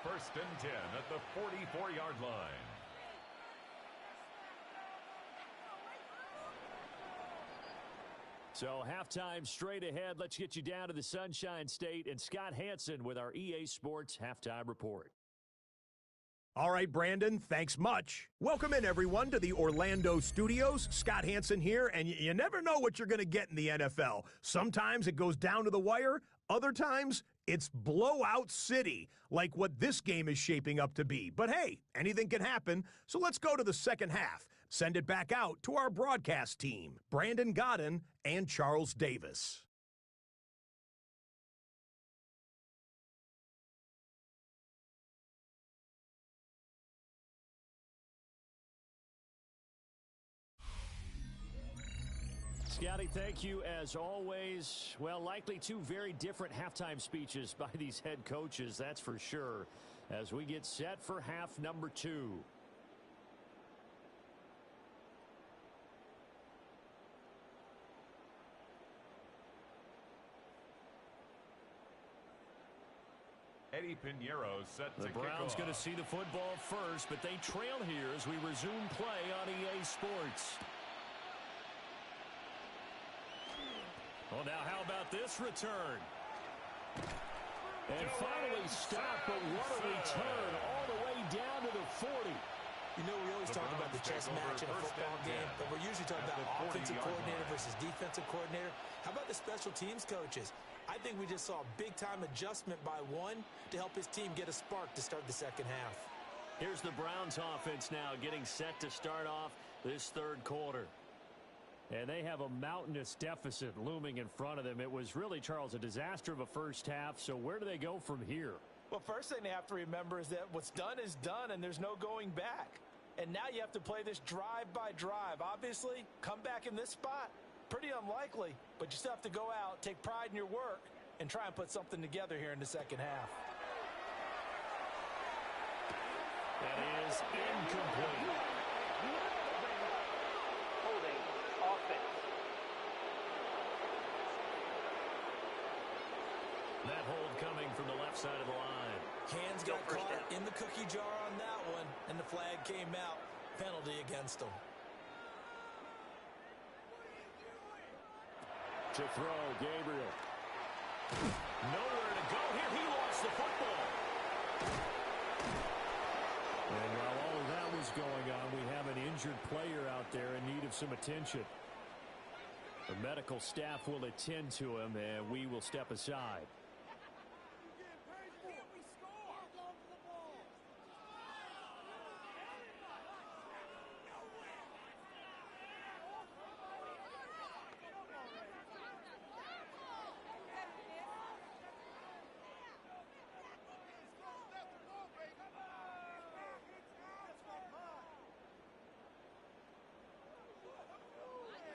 1st and 10 at the 44-yard line. So halftime straight ahead. Let's get you down to the Sunshine State and Scott Hansen with our EA Sports Halftime Report. All right, Brandon, thanks much. Welcome in, everyone, to the Orlando studios. Scott Hansen here, and you never know what you're going to get in the NFL. Sometimes it goes down to the wire. Other times, it's blowout city, like what this game is shaping up to be. But hey, anything can happen, so let's go to the second half. Send it back out to our broadcast team, Brandon Godden and Charles Davis. Scotty, thank you as always. Well, likely 2 very different halftime speeches by these head coaches, that's for sure, as we get set for half number 2. Eddie Pinheiro set to The Browns kick going to off. see the football first, but they trail here as we resume play on EA Sports. Well, now how about this return? And finally stopped, but what a return all the way down to the 40. You know, we always talk about the chess match in a football game, but we're usually talking about offensive coordinator versus defensive coordinator. How about the special teams coaches? I think we just saw a big-time adjustment by one to help his team get a spark to start the second half. Here's the Browns offense now getting set to start off this third quarter. And they have a mountainous deficit looming in front of them. It was really, Charles, a disaster of a first half. So where do they go from here? Well, first thing they have to remember is that what's done is done, and there's no going back. And now you have to play this drive by drive. Obviously, come back in this spot, pretty unlikely, but you still have to go out, take pride in your work, and try and put something together here in the second half. That is incomplete. That hold coming from the left side of the line. Hands got caught in the cookie jar on that one, and the flag came out. Penalty against him. To throw, Gabriel. Nowhere to go here. He lost the football. And while all of that was going on, we have an injured player out there in need of some attention. The medical staff will attend to him, and we will step aside.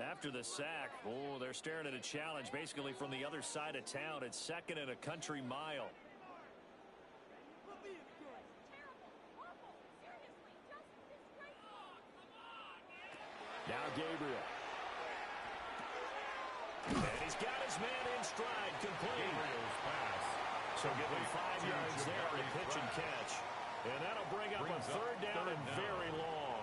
After the sack, they're staring at a challenge basically from the other side of town. It's second and a country mile. Now Gabriel. And he's got his man in stride, complete. So give him 5 yards there on a pitch and catch. And that'll bring up a third down and very long.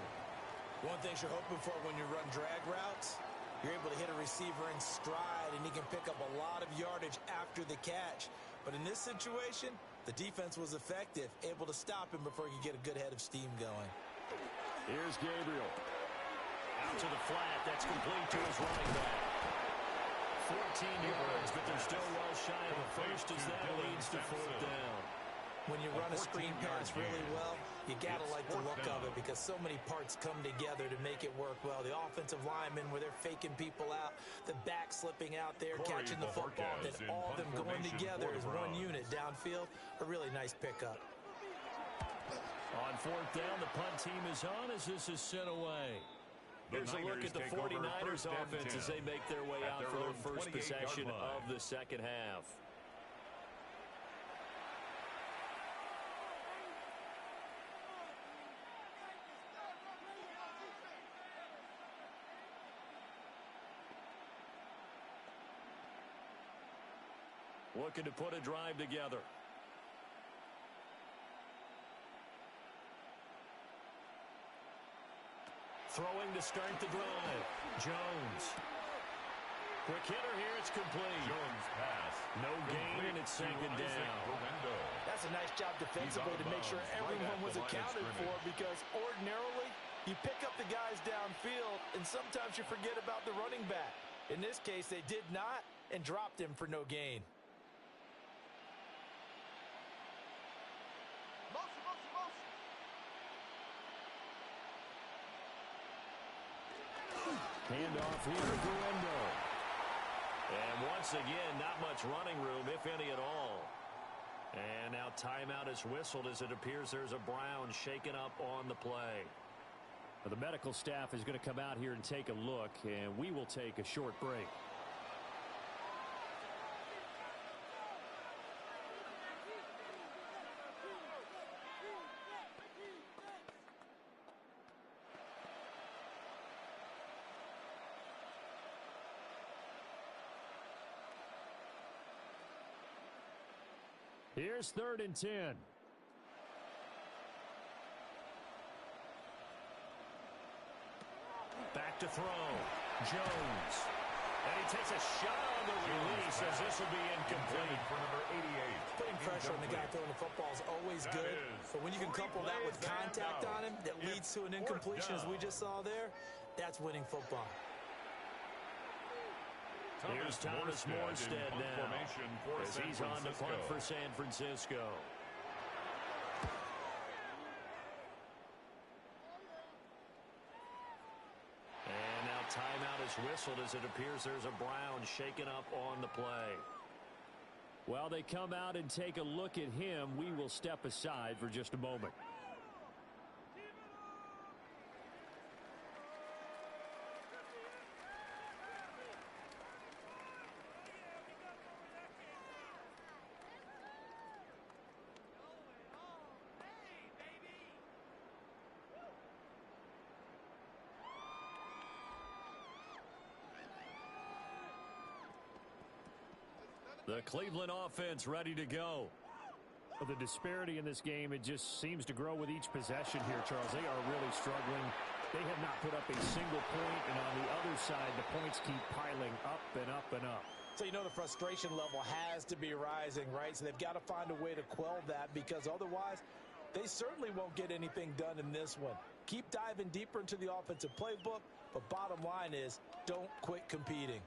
One thing you're hoping for when you run drag routes, you're able to hit a receiver in stride, and he can pick up a lot of yardage after the catch. But in this situation, the defense was effective, able to stop him before he could get a good head of steam going. Here's Gabriel. Out to the flat. That's complete to his running back. 14 yards, but they're still well shy of a first as that leads to fourth down. When you run a screen pass really well, you got to like the look of it because so many parts come together to make it work well. The offensive linemen where they're faking people out, the back slipping out there, catching the football, then all of them going together as one unit downfield. A really nice pickup. On fourth down, the punt team is on as this is sent away. Here's a look at the 49ers offense as they make their way out for their first possession of the second half. Looking to put a drive together. Throwing to start the drive. Jones. Quick hitter here. It's complete. Jones pass. No gain, and it's second down. That's a nice job defensively to make sure everyone was accounted for, because ordinarily you pick up the guys downfield and sometimes you forget about the running back. In this case, they did not and dropped him for no gain. Handoff here to Guendo. And once again, not much running room, if any at all. And now timeout is whistled as it appears there's a Brown shaken up on the play. Well, the medical staff is going to come out here and take a look, and we will take a short break. Here's 3rd and 10. Back to throw. Jones. And he takes a shot on the release as this will be incomplete. For number 88. Putting pressure on the guy throwing the football is always good, but when you can couple that with contact on him that leads to an incompletion as we just saw there, that's winning football. Here's Thomas Morstead now as he's on to punt for San Francisco. And now timeout is whistled as it appears there's a Brown shaken up on the play. While they come out and take a look at him, we will step aside for just a moment. The Cleveland offense ready to go. The disparity in this game, it just seems to grow with each possession here, Charles. They are really struggling. They have not put up a single point, and on the other side, the points keep piling up and up and up. So you know the frustration level has to be rising, right? So they've got to find a way to quell that, because otherwise they certainly won't get anything done in this one. Keep diving deeper into the offensive playbook, but bottom line is don't quit competing.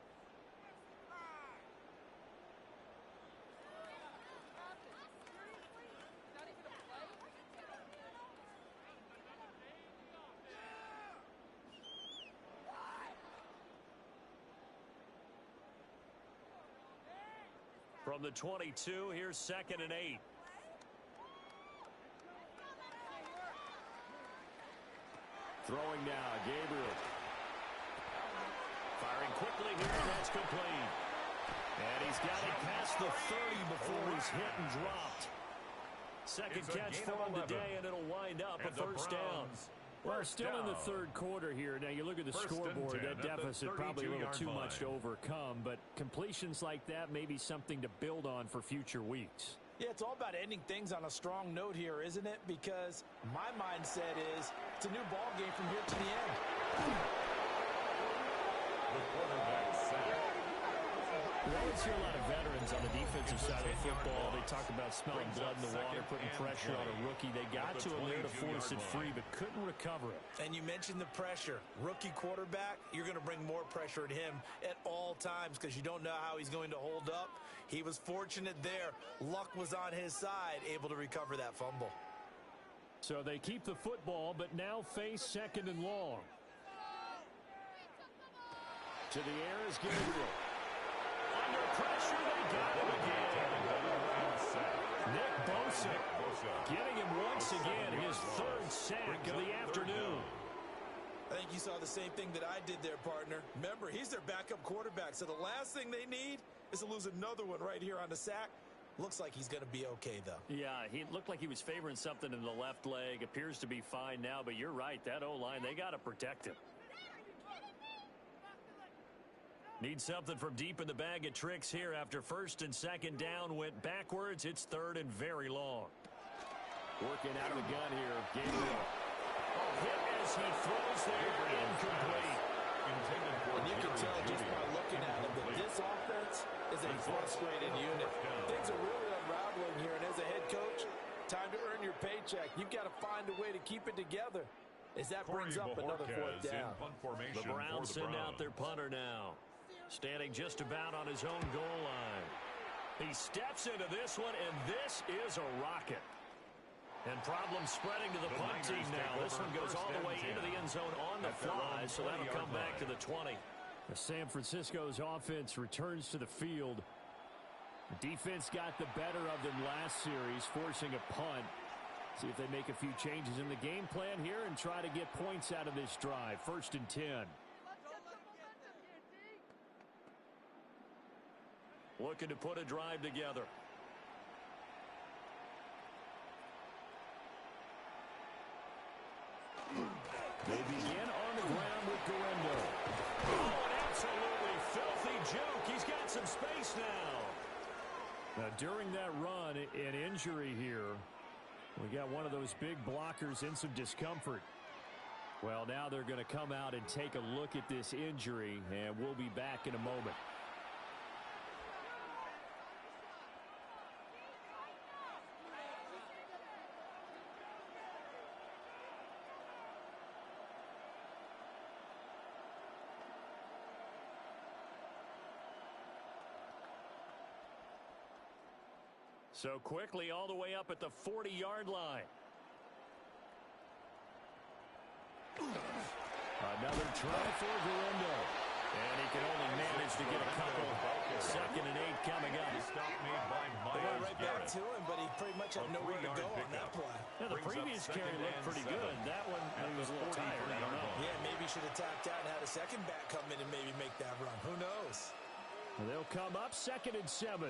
From the 22, here's 2nd and 8. Throwing now, Gabriel. Firing quickly here, and that's complete. And he's got it past the 30 before he's hit and dropped. Second catch for him today, and it'll wind up a first down. We're still in the third quarter here. Now, you look at the scoreboard, that deficit probably a little too much to overcome, but completions like that may be something to build on for future weeks. Yeah, it's all about ending things on a strong note here, isn't it? Because my mindset is it's a new ball game from here to the end. The quarterback sack. We always hear a lot of veterans on the defensive side of football. They talk about smelling blood in the water, putting pressure on a rookie. They got to him there to force it free, but couldn't recover it. And you mentioned the pressure. Rookie quarterback, you're going to bring more pressure at him at all times because you don't know how he's going to hold up. He was fortunate there. Luck was on his side, able to recover that fumble. So they keep the football, but now face 2nd and long. To the air is Gabriel. Under pressure, they got him again. Nick Bosa getting him once again, his 3rd sack of the afternoon. I think you saw the same thing that I did there, partner. Remember, he's their backup quarterback, so the last thing they need is to lose another one right here on the sack. Looks like he's going to be okay, though. Yeah, he looked like he was favoring something in the left leg. Appears to be fine now, but you're right. That O-line, they got to protect him. Need something from deep in the bag of tricks here after 1st and 2nd down went backwards. It's 3rd and very long. Working out of the gun here, Gabriel. Hit as he throws there, incomplete. And you can tell just by looking at him that this offense is a frustrated unit. Things are really unraveling here, and as a head coach, time to earn your paycheck. You've got to find a way to keep it together as that brings up another 4th down. The Browns send out their punter now. Standing just about on his own goal line. He steps into this one, and this is a rocket. And problems spreading to the punt team now. This one goes all the way into the end zone on the fly, so that'll come back to the 20. San Francisco's offense returns to the field. The defense got the better of them last series, forcing a punt. See if they make a few changes in the game plan here and try to get points out of this drive. 1st and 10. Looking to put a drive together. They begin on the ground with Garendo. Oh, an absolutely filthy juke. He's got some space now. Now, during that run, an injury here. We got one of those big blockers in some discomfort. Well, now they're going to come out and take a look at this injury, and we'll be back in a moment. So quickly all the way up at the 40-yard line. Another try for Garendo. And he can only manage to get a couple. 2nd and 8 coming up. They went right back to him, but he pretty much had nowhere to go on that play. Yeah, the previous carry looked pretty good. That one, he was a little tired. I don't know. Yeah, maybe he should have tapped out and had a second back come in and maybe make that run. Who knows? They'll come up 2nd and 7.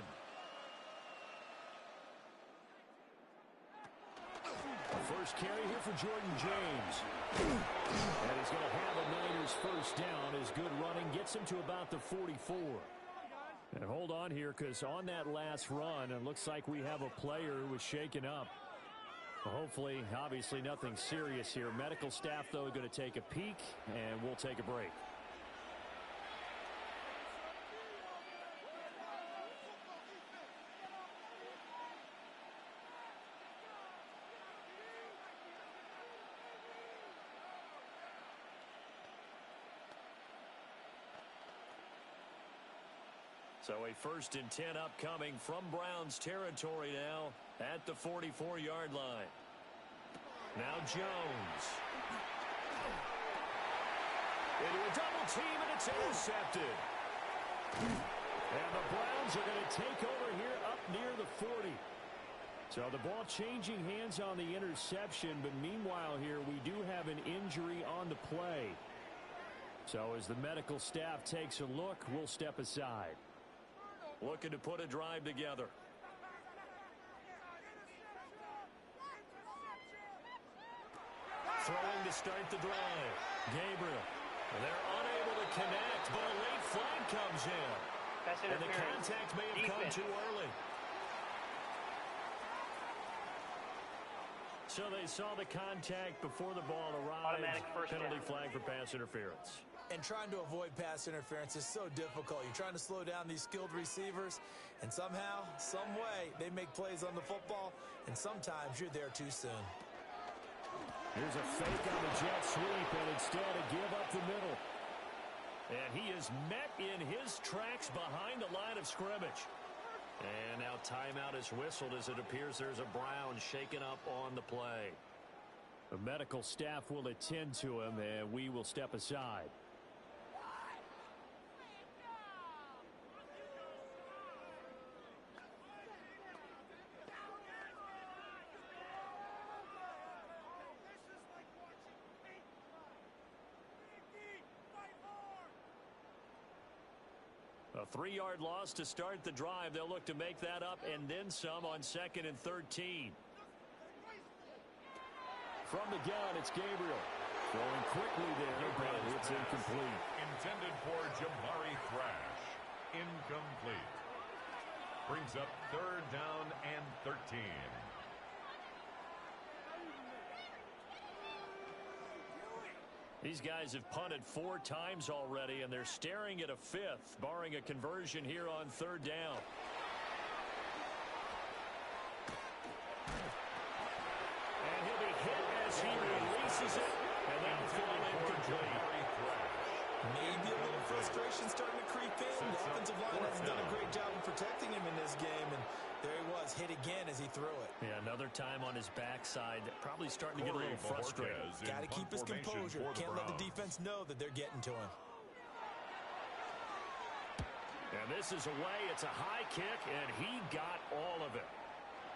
First carry here for Jordan James. And he's going to have a Niners 1st down as good running gets him to about the 44. And hold on here, because on that last run, it looks like we have a player who was shaken up. Well, hopefully, obviously, nothing serious here. Medical staff, though, are going to take a peek, and we'll take a break. So a 1st and 10 upcoming from Browns territory now at the 44-yard line. Now Jones. Into a double team, and it's intercepted. And the Browns are going to take over here up near the 40. So the ball changing hands on the interception, but meanwhile here we do have an injury on the play. So as the medical staff takes a look, we'll step aside. Looking to put a drive together. Throwing to start the drive. Gabriel. They're unable to connect, but a late flag comes in. And the contact may have come too early. So they saw the contact before the ball arrived. Automatic first Penalty down. flag for pass interference. And trying to avoid pass interference is so difficult. You're trying to slow down these skilled receivers, and somehow, some way, they make plays on the football, and sometimes you're there too soon. Here's a fake on the jet sweep, and instead a give up the middle. And he is met in his tracks behind the line of scrimmage. And now timeout is whistled as it appears there's a Brown shaken up on the play. The medical staff will attend to him, and we will step aside. A 3-yard loss to start the drive. They'll look to make that up and then some on 2nd and 13. From the gun, it's Gabriel. Throwing quickly there, but it's incomplete. Intended for Jamari Thrash. Incomplete. Brings up 3rd down and 13. These guys have punted 4 times already, and they're staring at a 5th, barring a conversion here on 3rd down. And he'll be hit as he releases it, and that'll fall incomplete. Maybe a little frustration starting to creep in. The offensive line hasn't done a great job of protecting him in this game, and there he was, hit again as he threw it. Yeah, another time on his backside, probably starting to get a little frustrated. Got to keep his composure. Can't let the defense know that they're getting to him. And this is away. It's a high kick, and he got all of it.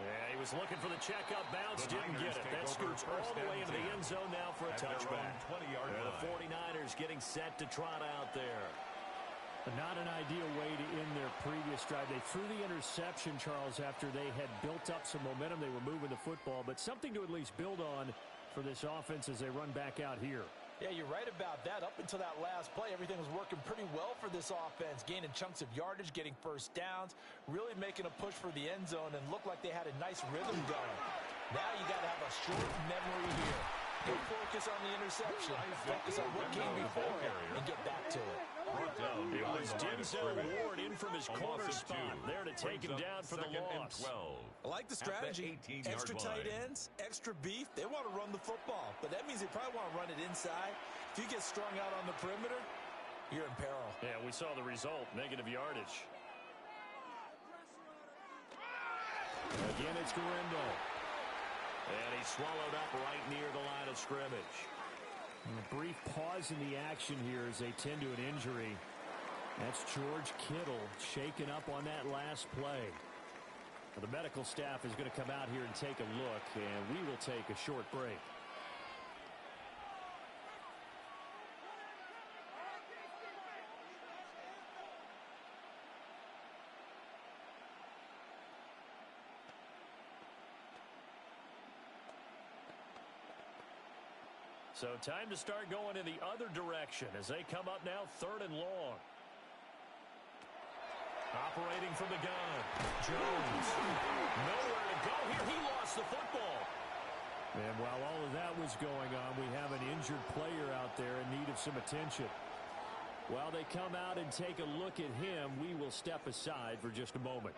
Yeah, he was looking for the checkup bounce, didn't get it. That scoots all the way into the end zone now for a touchback. The 49ers getting set to trot out there. Not an ideal way to end their previous drive. They threw the interception, Charles, after they had built up some momentum. They were moving the football, but something to at least build on for this offense as they run back out here. Yeah, you're right about that. Up until that last play, everything was working pretty well for this offense, gaining chunks of yardage, getting first downs, really making a push for the end zone, and looked like they had a nice rhythm going. Now you got to have a short memory here. Don't focus on the interception. Focus on what came before it and get back to it. It was Denzel Ward in from his corner spot there to take him down for the loss. I like the strategy. Extra tight ends, extra beef. They want to run the football, but that means they probably want to run it inside. If you get strung out on the perimeter, you're in peril. Yeah, we saw the result, negative yardage. Again, it's Garindo. And he's swallowed up right near the line of scrimmage. A brief pause in the action here as they tend to an injury. That's George Kittle shaken up on that last play. The medical staff is going to come out here and take a look, and we will take a short break. So time to start going in the other direction as they come up now 3rd and long. Operating from the gun. Jones. Nowhere to go here. He lost the football. And while all of that was going on, we have an injured player out there in need of some attention. While they come out and take a look at him, we will step aside for just a moment.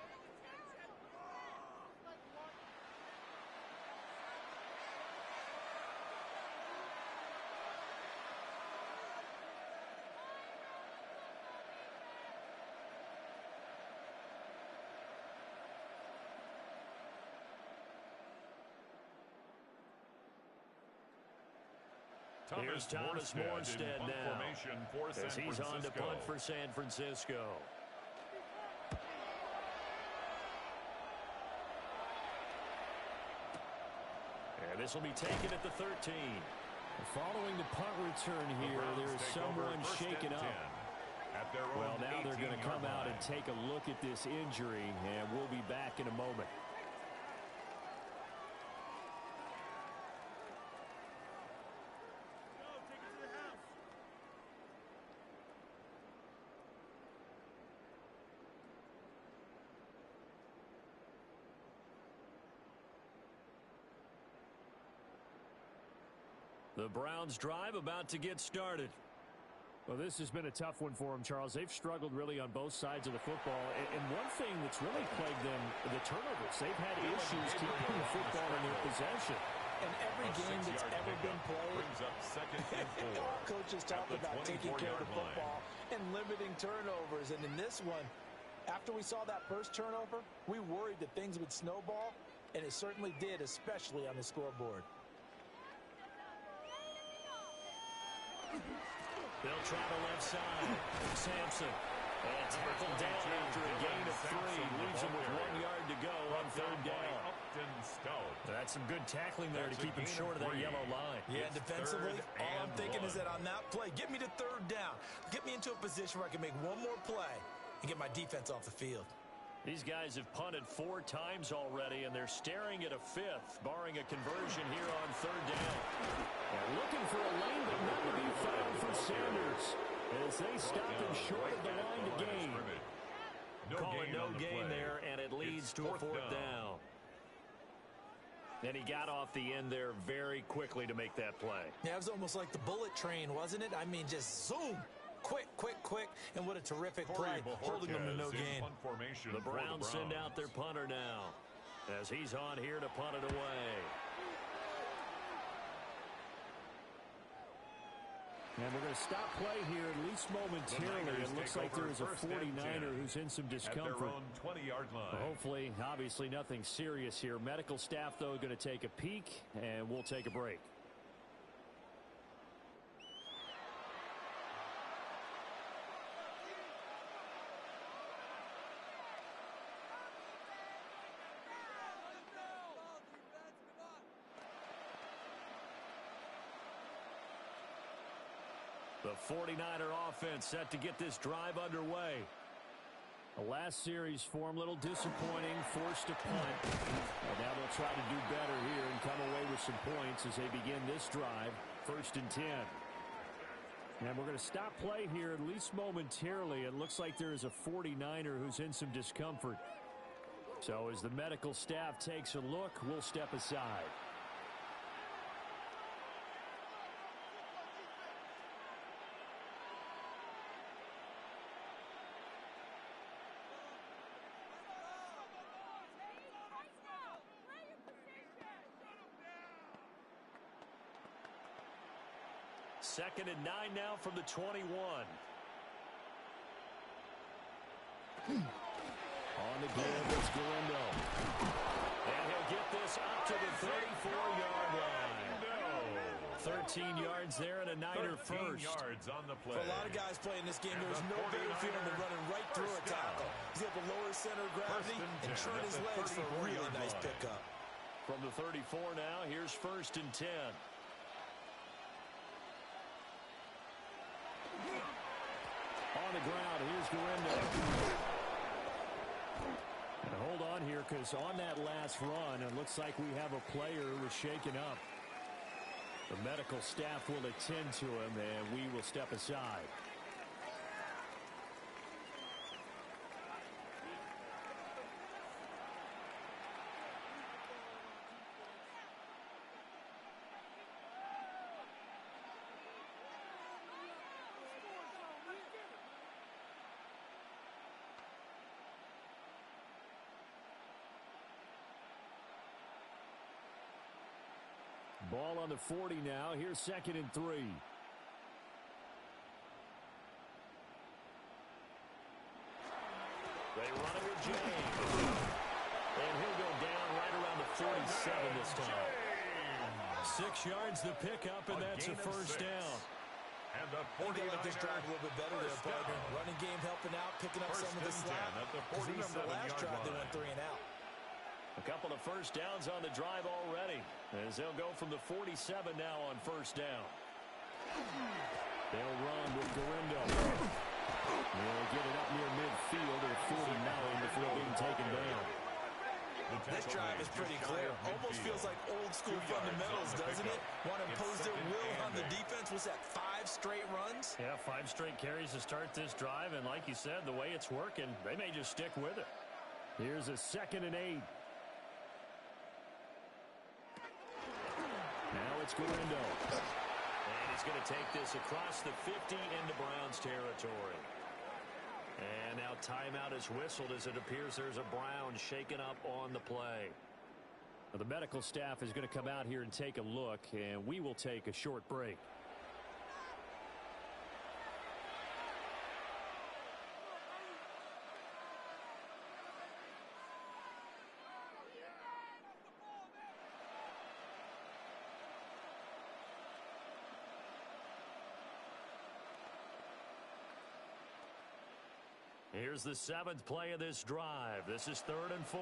Here's Thomas Morstead now, as he's on to punt for San Francisco. And this will be taken at the 13. Following the punt return here, there's someone shaken up. Well, now they're going to come out and take a look at this injury, and we'll be back in a moment. The Browns drive about to get started. Well, this has been a tough one for them, Charles. They've struggled really on both sides of the football. And one thing that's really plagued them, the turnovers. They've had issues keeping the football in their possession. In every game that's ever been played, our coaches talk about taking care of the football and limiting turnovers. And in this one, after we saw that first turnover, we worried that things would snowball, and it certainly did, especially on the scoreboard. They'll try the left side. Sampson. And tackled down after a gain of 3. Leaves him with 1 yard to go on third down. That's some good tackling there to keep him short of that yellow line. Yeah, defensively, all I'm thinking is that on that play, get me to third down. Get me into a position where I can make one more play and get my defense off the field. These guys have punted 4 times already, and they're staring at a 5th, barring a conversion here on third down. And looking for a lane, but none to be found for Sanders, as they stop him short of the line to gain. Call it no gain there, and it leads to a 4th down. And he got off the end there very quickly to make that play. Yeah, it was almost like the bullet train, wasn't it? I mean, just zoom. Quick, quick, quick, and what a terrific play, holding them to no gain. The Browns send out their punter now, as he's on here to punt it away. And we're going to stop play here at least momentarily. It looks like there is a 49er who's in some discomfort. 20-yard line. Hopefully, obviously nothing serious here. Medical staff, though, going to take a peek, and we'll take a break. The 49er offense set to get this drive underway. The last series for him, a little disappointing, forced to punt. And now they'll try to do better here and come away with some points as they begin this drive, 1st and 10. And we're going to stop play here at least momentarily. It looks like there is a 49er who's in some discomfort. So as the medical staff takes a look, we'll step aside. Second and 9 now from the 21. On the glove, it's Galindo. And he'll get this up to the 34-yard line. No. 13 yards there and a Niner first. Yards on the play. For a lot of guys playing this game, there's no better feeling than running right through a tackle. He's able to lower his center of gravity and turn his legs for a really nice pickup. From the 34 now, here's 1st and 10. On the ground, here's Galindo. And hold on here, because on that last run, it looks like we have a player who was shaken up. The medical staff will attend to him, and we will step aside. Ball on the 40 now. Here's 2nd and 3. They run it with James. And he'll go down right around the 47 this time. 6 yards to pick up, and that's a first down. And the I think I like this drive a little bit better there, partner. Running game helping out, picking up some of the slack. Because remember, the last drive they went 3 and out. A couple of first downs on the drive already, as they'll go from the 47 now on first down. They'll run with Garindo. They'll get it up near midfield at 49 before being taken down. This drive is pretty clear. Almost feels like old school fundamentals, doesn't it? Want to impose their will on the defense. Was that 5 straight runs? Yeah, 5 straight carries to start this drive, and like you said, the way it's working, they may just stick with it. Here's a 2nd and 8. Now it's Garindo. And he's going to take this across the 50 into Browns territory. And now timeout is whistled as it appears there's a Brown shaken up on the play. Now, the medical staff is going to come out here and take a look, and we will take a short break. Here's the 7th play of this drive. This is 3rd and 4.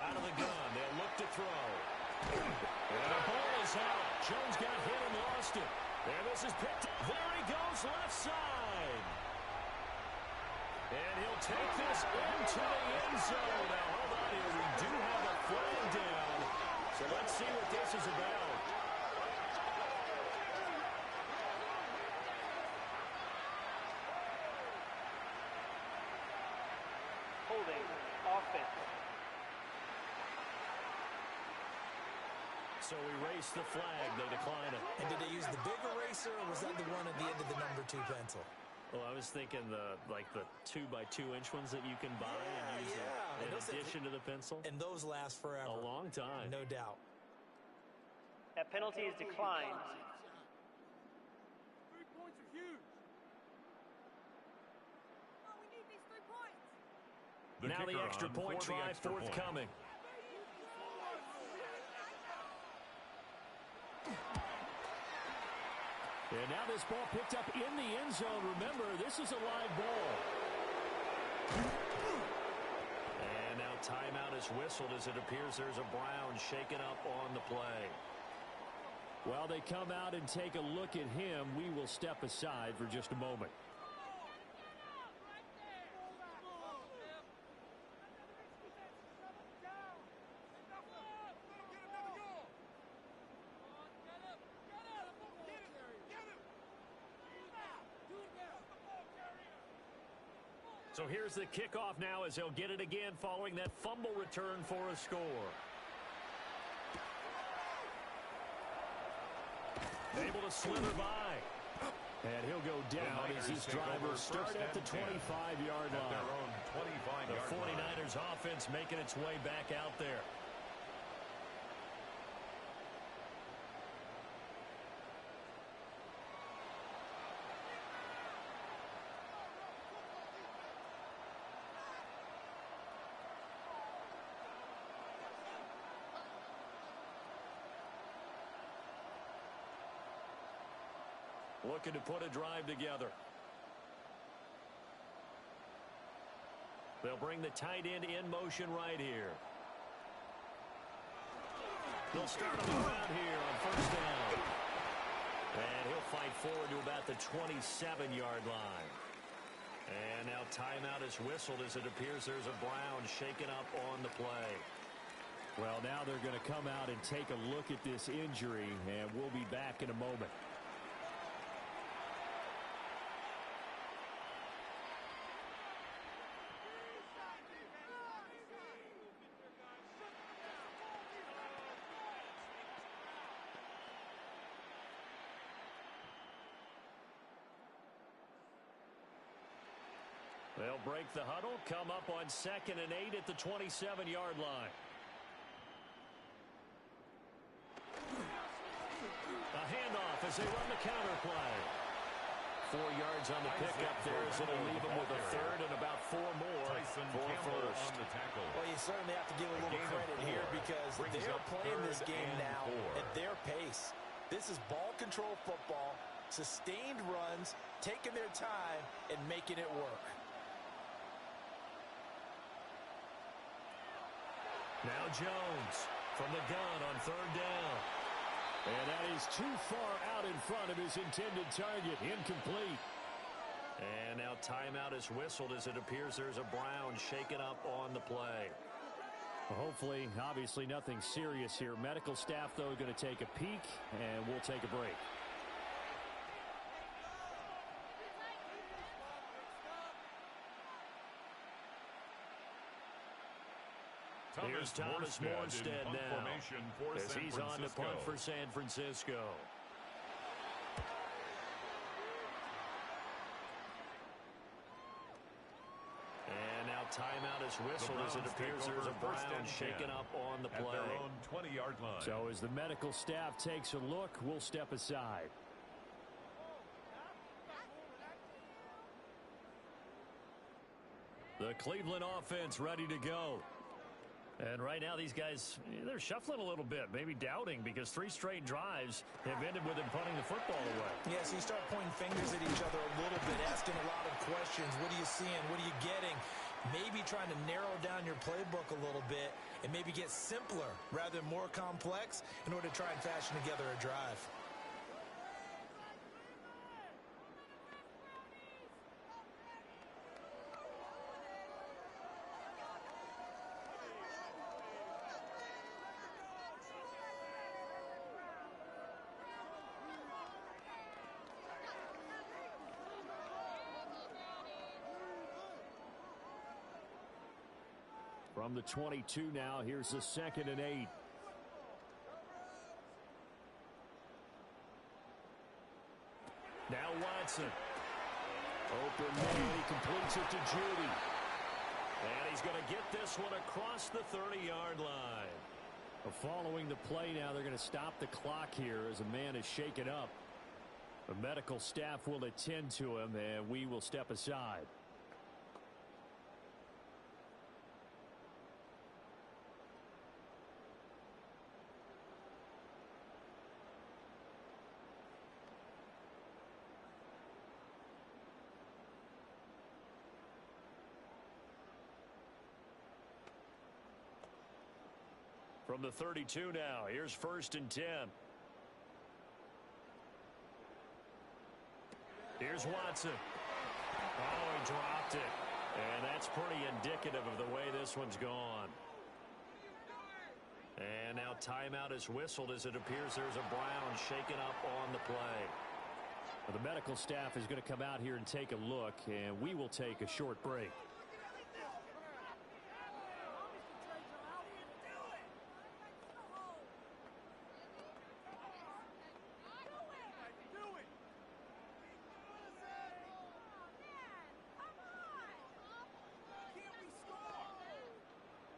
Out of the gun. They'll look to throw. And the ball is out. Jones got hit and lost it. And this is picked up. There he goes, left side. And he'll take this into the end zone. Now, hold on here. We do have a flag down. So let's see what this is about. Holding offense. So erase the flag. They decline it. And did they use the big eraser, or was that the one at the end of the number 2 pencil? Well, I was thinking the 2x2-inch ones that you can buy and use in addition to the pencil. And those last forever. A long time. No doubt. That penalty is declined. 3 points are huge. Oh, we need these 3 points. Now the extra point try forthcoming. And now this ball picked up in the end zone. Remember, this is a live ball. And now timeout is whistled as it appears there's a Brown shaken up on the play. While they come out and take a look at him, we will step aside for just a moment. So here's the kickoff now as he'll get it again following that fumble return for a score. Able to slither by. And he'll go down as his driver start at the 25-yard line. The 49ers offense making its way back out there. Looking to put a drive together. They'll bring the tight end in motion right here. They'll start on the ground here on first down. And he'll fight forward to about the 27-yard line. And now timeout is whistled as it appears there's a Brown shaken up on the play. Well, now they're going to come out and take a look at this injury, and we'll be back in a moment. They'll break the huddle, come up on 2nd and 8 at the 27-yard line. as they run the counter play. 4 yards on the pickup there as it'll leave them with a third and about 4 more for first. On the tackle. Well, you certainly have to give a little credit here because they're playing this game now at their pace. This is ball control football, sustained runs, taking their time and making it work. Now Jones from the gun on 3rd down. And that is too far out in front of his intended target. Incomplete. And now timeout is whistled as it appears there's a Brown shaken up on the play. Well, hopefully, obviously nothing serious here. Medical staff, though, going to take a peek, and we'll take a break. Here's Thomas Morstead now as he's on to punt for San Francisco. And now timeout is whistled as it appears there's a Brown shaken up on the play. At their own 20-yard line. So as the medical staff takes a look, we'll step aside. The Cleveland offense ready to go. And right now, these guys, they're shuffling a little bit, maybe doubting, because 3 straight drives have ended with them punting the football away. Yeah, so you start pointing fingers at each other a little bit, asking a lot of questions. What are you seeing? What are you getting? Maybe trying to narrow down your playbook a little bit and maybe get simpler rather than more complex in order to try and fashion together a drive. From the 22 now, here's the 2nd and 8. Now Watson. Open man, he completes it to Judy. And he's going to get this one across the 30-yard line. Well, following the play now, they're going to stop the clock here as a man is shaken up. The medical staff will attend to him, and we will step aside. From the 32 now, here's 1st and 10. Here's Watson. Oh, he dropped it. And that's pretty indicative of the way this one's gone. And now timeout is whistled as it appears there's a Brown shaken up on the play. Well, the medical staff is going to come out here and take a look, and we will take a short break.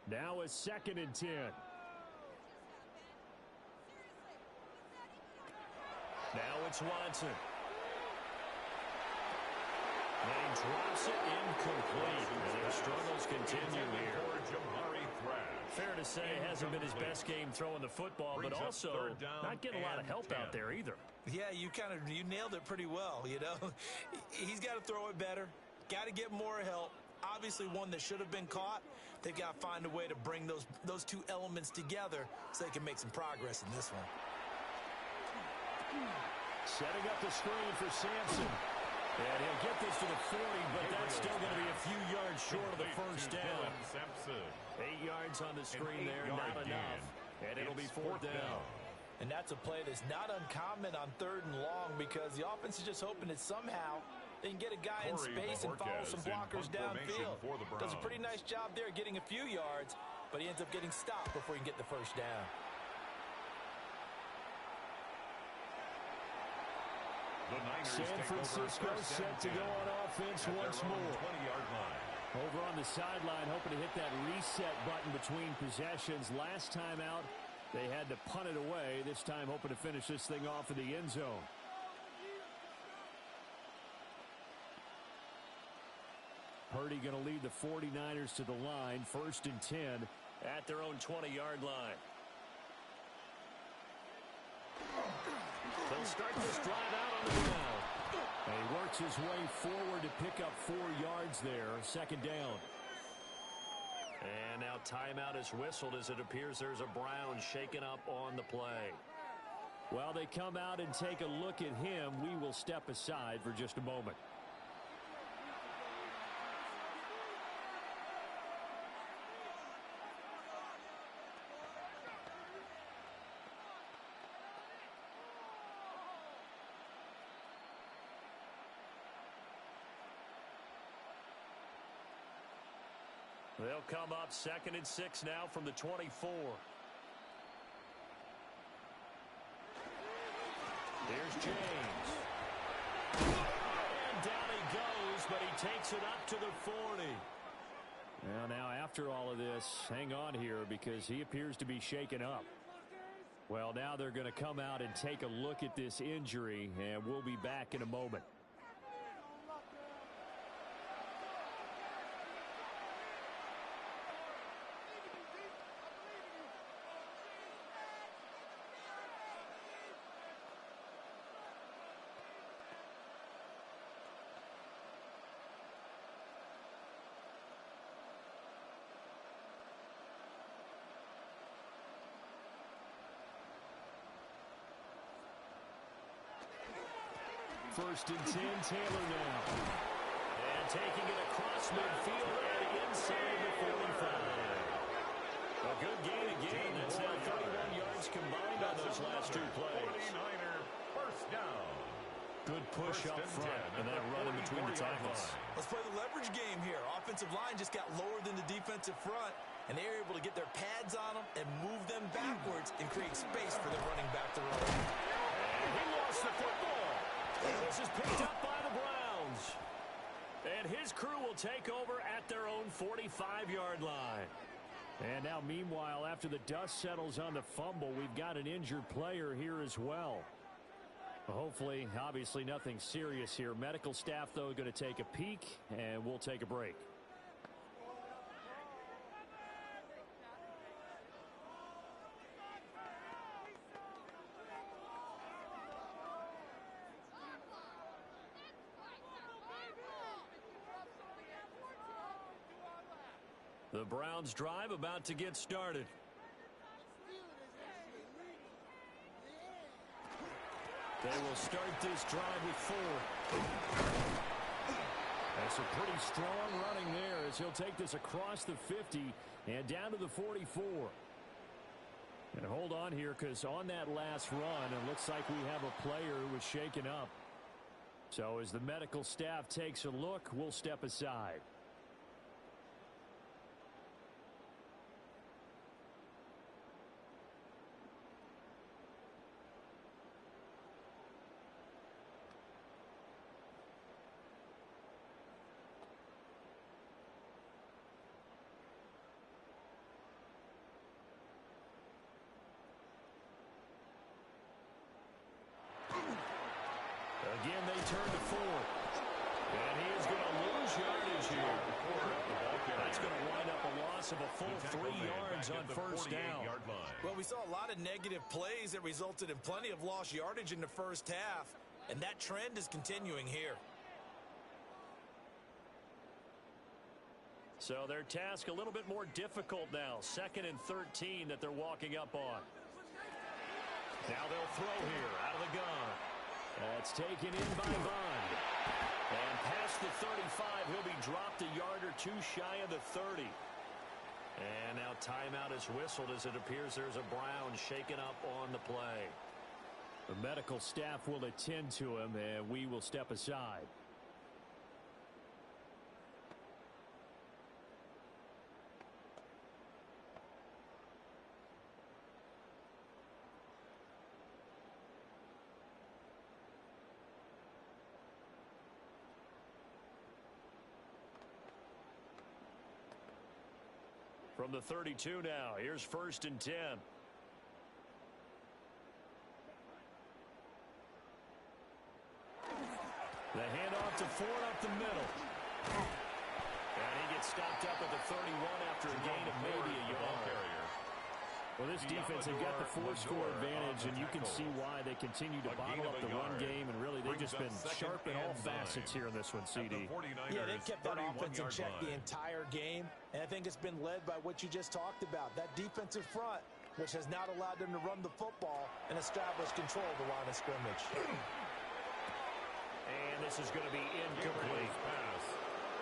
Now a 2nd and 10. Now it's Watson. And he drops it incomplete. And the struggles continue here. Fair to say, it hasn't been his best game throwing the football, but also not getting a lot of help out there either. Yeah, you nailed it pretty well, you know. He's got to throw it better. Got to get more help. Obviously one that should have been caught. They've got to find a way to bring those 2 elements together so they can make some progress in this one. Setting up the screen for Sampson. And he'll get this to the 40, but that's still going to be a few yards short of the first down. 8 yards on the screen there, not enough. And it'll be 4th down. And that's a play that's not uncommon on 3rd and long because the offense is just hoping that somehow they can get a guy in space and follow some blockers downfield. Does a pretty nice job there getting a few yards, but he ends up getting stopped before he can get the first down. San Francisco set to go on offense once more. Over on the sideline, hoping to hit that reset button between possessions. Last time out, they had to punt it away. This time hoping to finish this thing off in the end zone. Purdy going to lead the 49ers to the line, 1st and 10 at their own 20-yard line. They'll start this drive out on the ground. And he works his way forward to pick up 4 yards there, 2nd down. And now timeout is whistled as it appears there's a Brown shaken up on the play. While they come out and take a look at him, we will step aside for just a moment. They'll come up 2nd and 6 now from the 24. Here's James. And down he goes, but he takes it up to the 40. Well, now after all of this, hang on here because he appears to be shaken up. Well, now they're going to come out and take a look at this injury, and we'll be back in a moment. First and 10, Taylor now. And taking it across midfield and inside the 45. A good gain again. That's now 31 yards combined on those last 2 plays. 49er first down. Good push up front and that run in between the tackles. Let's play the leverage game here. Offensive line just got lower than the defensive front, and they were able to get their pads on them and move them backwards and create space for their running back to run. And he lost the football. This is picked up by the Browns. And his crew will take over at their own 45-yard line. And now, meanwhile, after the dust settles on the fumble, we've got an injured player here as well. Hopefully, obviously, nothing serious here. Medical staff, though, going to take a peek, and we'll take a break. The Browns drive about to get started. They will start this drive with 4. That's a pretty strong running there as he'll take this across the 50 and down to the 44. And hold on here because on that last run, it looks like we have a player who was shaken up. So as the medical staff takes a look, we'll step aside. Again, they turn to 4. And he is going to lose yardage here. That's going to wind up a loss of a full 3 yards on first down. Well, we saw a lot of negative plays that resulted in plenty of lost yardage in the first half. And that trend is continuing here. So their task a little bit more difficult now. 2nd and 13 that they're walking up on. Now they'll throw here out of the gun. That's taken in by Bond. And past the 35, he'll be dropped a yard or 2 shy of the 30. And now timeout is whistled as it appears there's a Brown shaken up on the play. The medical staff will attend to him, and we will step aside. From the 32 now, here's 1st and 10. The handoff to Ford up the middle. 31 after a gain of maybe a yard. Well, this defense, they've got the 4-score advantage, and you can see why they continue to bottle up the run game, and really they've just been sharp in all facets here in this one, CD. Yeah, they've kept that offense in check the entire game, and I think it's been led by what you just talked about, that defensive front, which has not allowed them to run the football and establish control of the line of scrimmage. And this is going to be incomplete.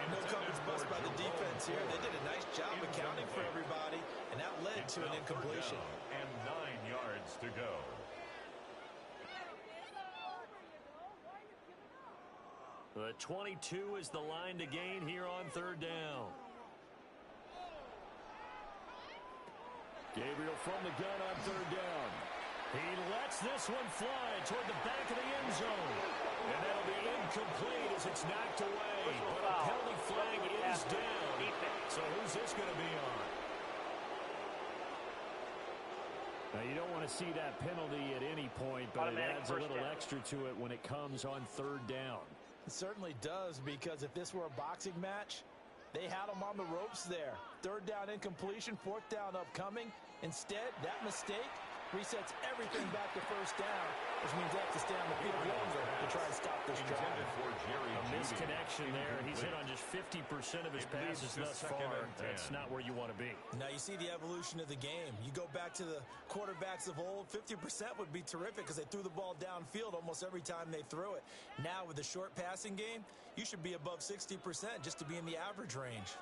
No coverage bust by the defense here. They did a nice job accounting for everybody, and that led to an incompletion. And 9 yards to go. The 22 is the line to gain here on 3rd down. Gabriel from the gun on 3rd down. He lets this one fly toward the back of the end zone. And that'll be incomplete as it's knocked away. But a penalty flag is down. So who's this going to be on? Now, you don't want to see that penalty at any point, but it adds a little extra to it when it comes on 3rd down. It certainly does, because if this were a boxing match, they had them on the ropes there. 3rd down incompletion, 4th down upcoming. Instead, that mistake resets everything back to 1st down, which means they have to stay on the field longer to try and stop this drive. A misconnection there. He's hit on just 50% of his passes thus far. That's not where you want to be. Now you see the evolution of the game. You go back to the quarterbacks of old, 50% would be terrific because they threw the ball downfield almost every time they threw it. Now with the short passing game, you should be above 60% just to be in the average range.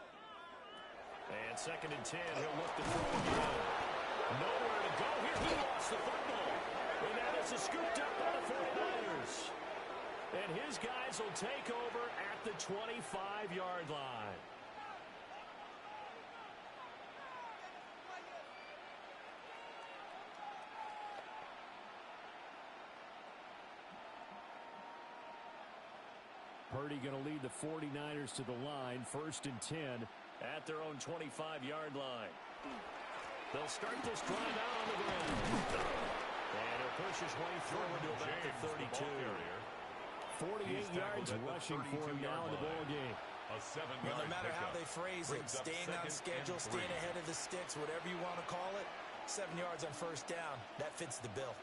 And 2nd and 10, he'll look to throw again. Nowhere to go here. He lost the football. And now this is scooped up by the 49ers. And his guys will take over at the 25-yard line. Purdy going to lead the 49ers to the line. 1st and 10 at their own 25-yard line. They'll start this drive out on the ground. And he'll push his way forward to about the 32. 48 yards rushing for him now in the ball game. Well, no matter how they phrase it, staying on schedule, staying ahead of the sticks, whatever you want to call it, 7 yards on 1st down. That fits the bill.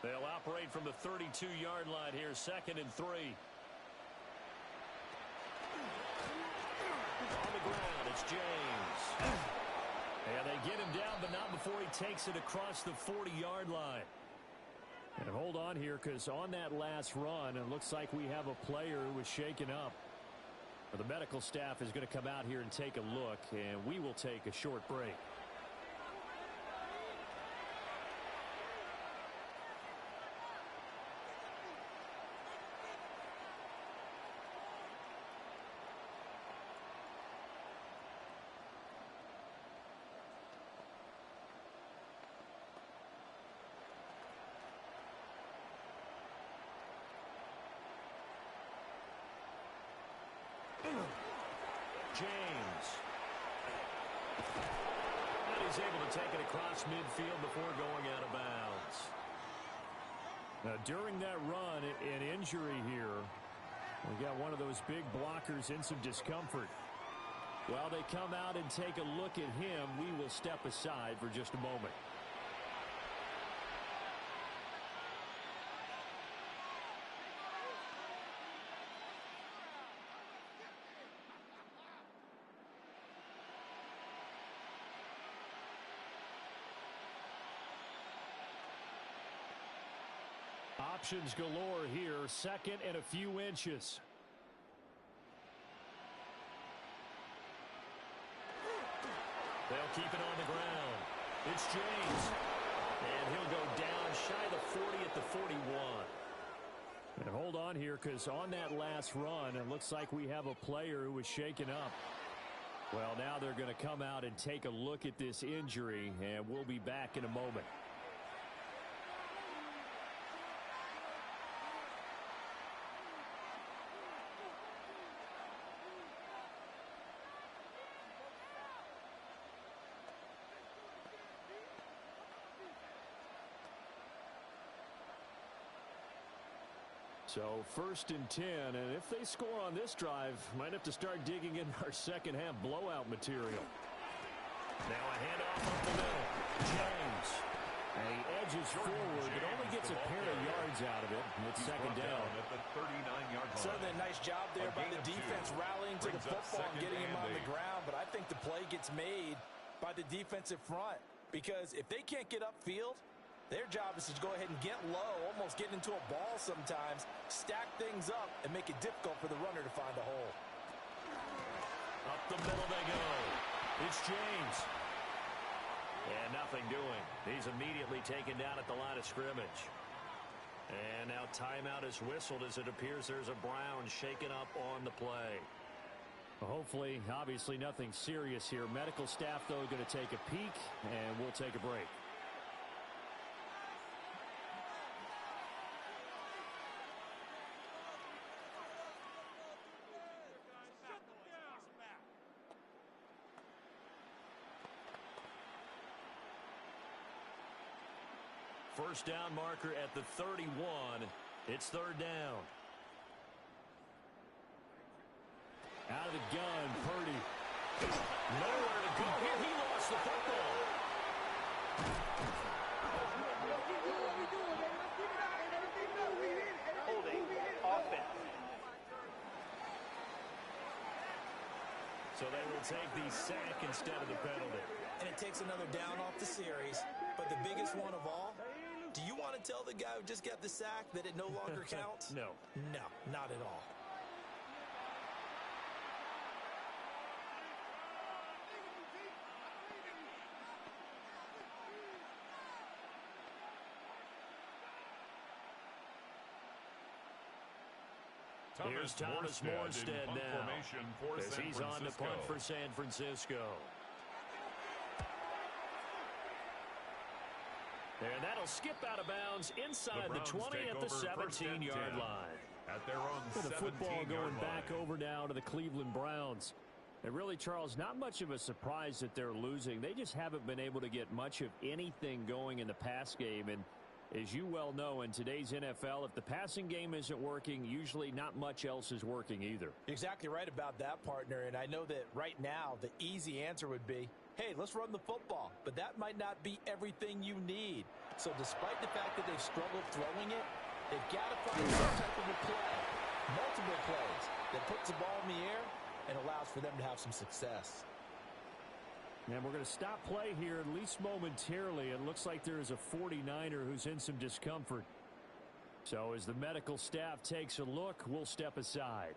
They'll operate from the 32-yard line here, 2nd and 3. On the ground, it's James. And they get him down, but not before he takes it across the 40-yard line. And hold on here, because on that last run, it looks like we have a player who was shaken up. The medical staff is going to come out here and take a look, and we will take a short break. James. And he's able to take it across midfield before going out of bounds. Now, during that run, an injury here. We got one of those big blockers in some discomfort. While they come out and take a look at him, we will step aside for just a moment. Options galore here, 2nd and a few inches. They'll keep it on the ground. It's James. And he'll go down shy of the 40 at the 41. And hold on here, because on that last run, it looks like we have a player who was shaken up. Well, now they're going to come out and take a look at this injury, and we'll be back in a moment. So 1st and 10, and if they score on this drive, might have to start digging in our second half blowout material. Now a handoff up the middle. James. And he edges forward, but only gets a pair of yards out of it. It's second down. At the 39-yard line. Certainly a nice job there by the defense rallying to the football and getting him on the ground. But I think the play gets made by the defensive front. Because if they can't get upfield, their job is to go ahead and get low, almost get into a ball sometimes, stack things up, and make it difficult for the runner to find a hole. Up the middle they go. It's James. And nothing doing. He's immediately taken down at the line of scrimmage. And now timeout is whistled as it appears there's a Brown shaken up on the play. Hopefully, obviously nothing serious here. Medical staff, though, going to take a peek, and we'll take a break. First down marker at the 31. It's 3rd down. Out of the gun, Purdy. Nowhere to go here. He lost the football. Holding offense. So they will take the sack instead of the penalty. And it takes another down off the series. But the biggest one of all, do you want to tell the guy who just got the sack that it no longer counts? No. No, not at all. Here's Thomas Morstead now as he's on to punt for San Francisco. And that'll skip out of bounds inside the 20 at the 17-yard line. At their own With the football going line. back over now to the Cleveland Browns. And really, Charles, not much of a surprise that they're losing. They just haven't been able to get much of anything going in the pass game. And as you well know, in today's NFL, if the passing game isn't working, usually not much else is working either. You're exactly right about that, partner. And I know that right now the easy answer would be, hey, let's run the football. But that might not be everything you need. So despite the fact that they've struggled throwing it, they've got to find some type of a play, multiple plays, that puts the ball in the air and allows for them to have some success. And we're going to stop play here, at least momentarily. It looks like there is a 49er who's in some discomfort. So as the medical staff takes a look, we'll step aside.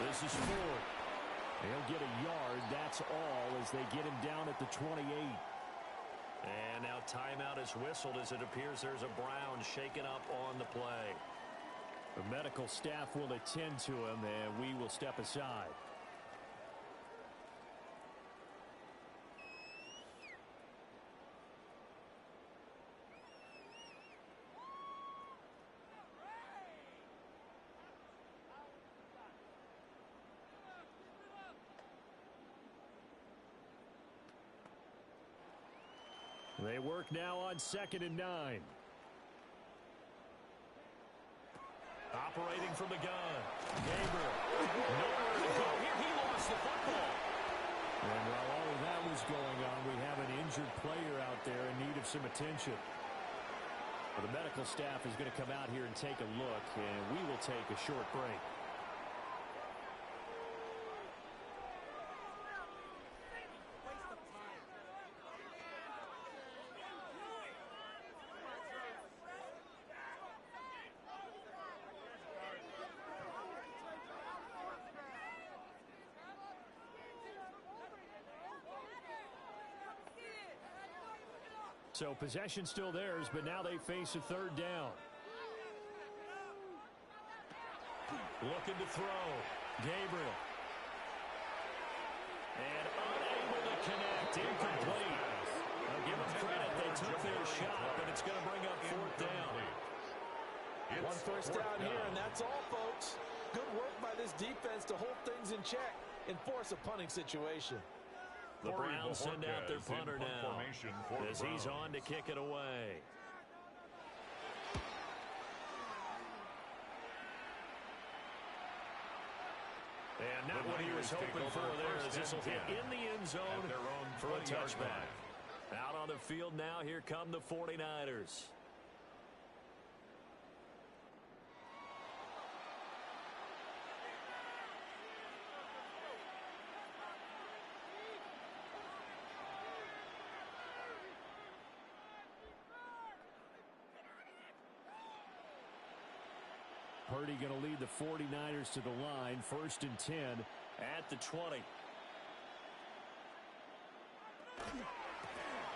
This is Ford. He'll get a yard, that's all, as they get him down at the 28. And now timeout is whistled as it appears there's a Brown shaken up on the play. The medical staff will attend to him, and we will step aside. They work now on 2nd and 9. Operating from the gun. Gabriel. Nowhere to go here. He lost the football. And while all of that was going on, we have an injured player out there in need of some attention. Well, the medical staff is going to come out here and take a look, and we will take a short break. So possession still theirs, but now they face a 3rd down. Looking to throw. Gabriel. took their shot, but it's going to bring up fourth down. One first down here, and that's all, folks. Good work by this defense to hold things in check and force a punting situation. The Browns send out their punter now as he's on to kick it away. And not what he was hoping for there, as this will hit in the end zone for a touchback. Out on the field now, here come the 49ers. Purdy going to lead the 49ers to the line. 1st and 10 at the 20.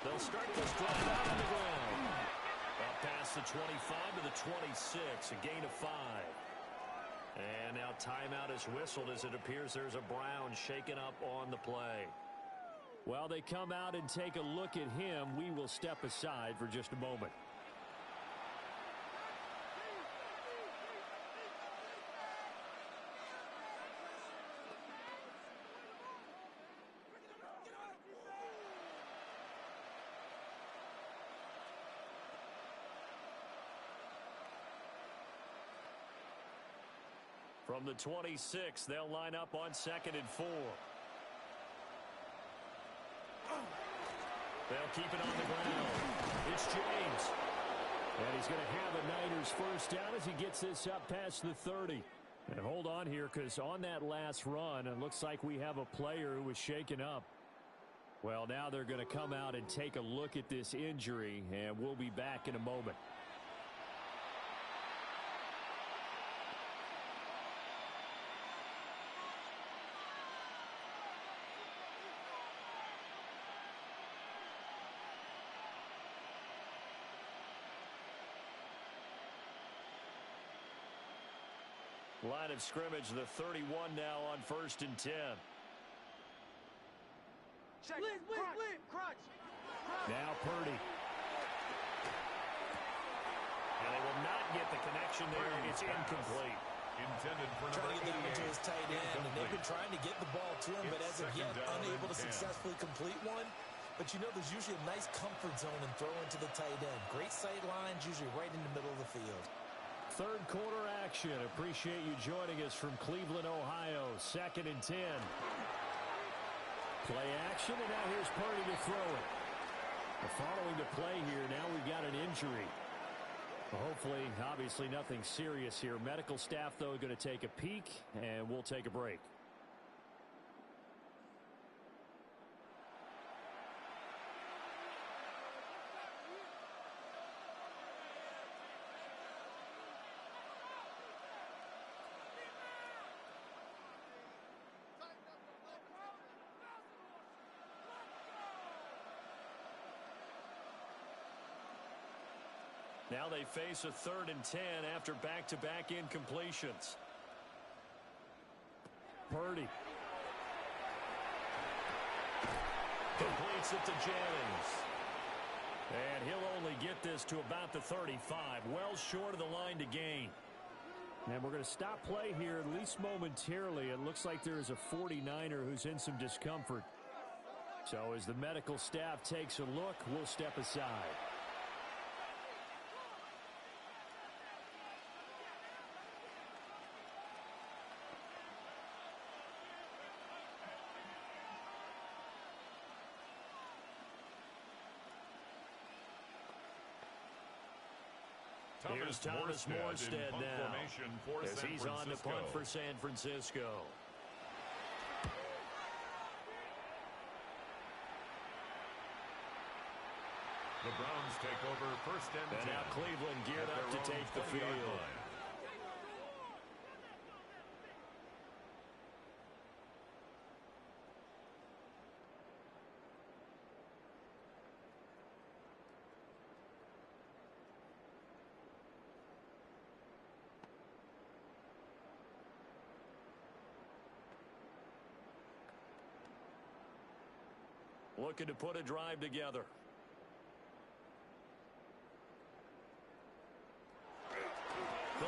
They'll start this drive out on the ground. Up past the 25 to the 26. A gain of 5. And now timeout is whistled as it appears there's a Brown shaken up on the play. While they come out and take a look at him, we will step aside for just a moment. From the 26, they'll line up on 2nd and 4. They'll keep it on the ground. It's James. And he's going to have a Niners first down as he gets this up past the 30. And hold on here, because on that last run, it looks like we have a player who was shaken up. Well, now they're going to come out and take a look at this injury, and we'll be back in a moment. Line of scrimmage, the 31 now on 1st and 10. Crunch. Now Purdy. And they will not get the connection there. It's incomplete. Intended for trying to get him into his tight end, and they've been trying to get the ball to him, but as of yet, unable to successfully complete one. But you know, there's usually a nice comfort zone in throwing to the tight end. Great sight lines, usually right in the middle of the field. Third quarter action. Appreciate you joining us from Cleveland, Ohio. 2nd and 10. Play action, and now here's Purdy to throw it. Following the play here, now we've got an injury. Hopefully, obviously nothing serious here. Medical staff, though, going to take a peek, and we'll take a break. Now they face a 3rd and 10 after back-to-back incompletions. Purdy. Completes it to Jennings. And he'll only get this to about the 35. Well short of the line to gain. And we're going to stop play here, at least momentarily. It looks like there is a 49er who's in some discomfort. So as the medical staff takes a look, we'll step aside. Here's Thomas Morstead now as he's on to punt for San Francisco. The Browns take over 1st and 10. And now Cleveland geared up to take the field. Looking to put a drive together.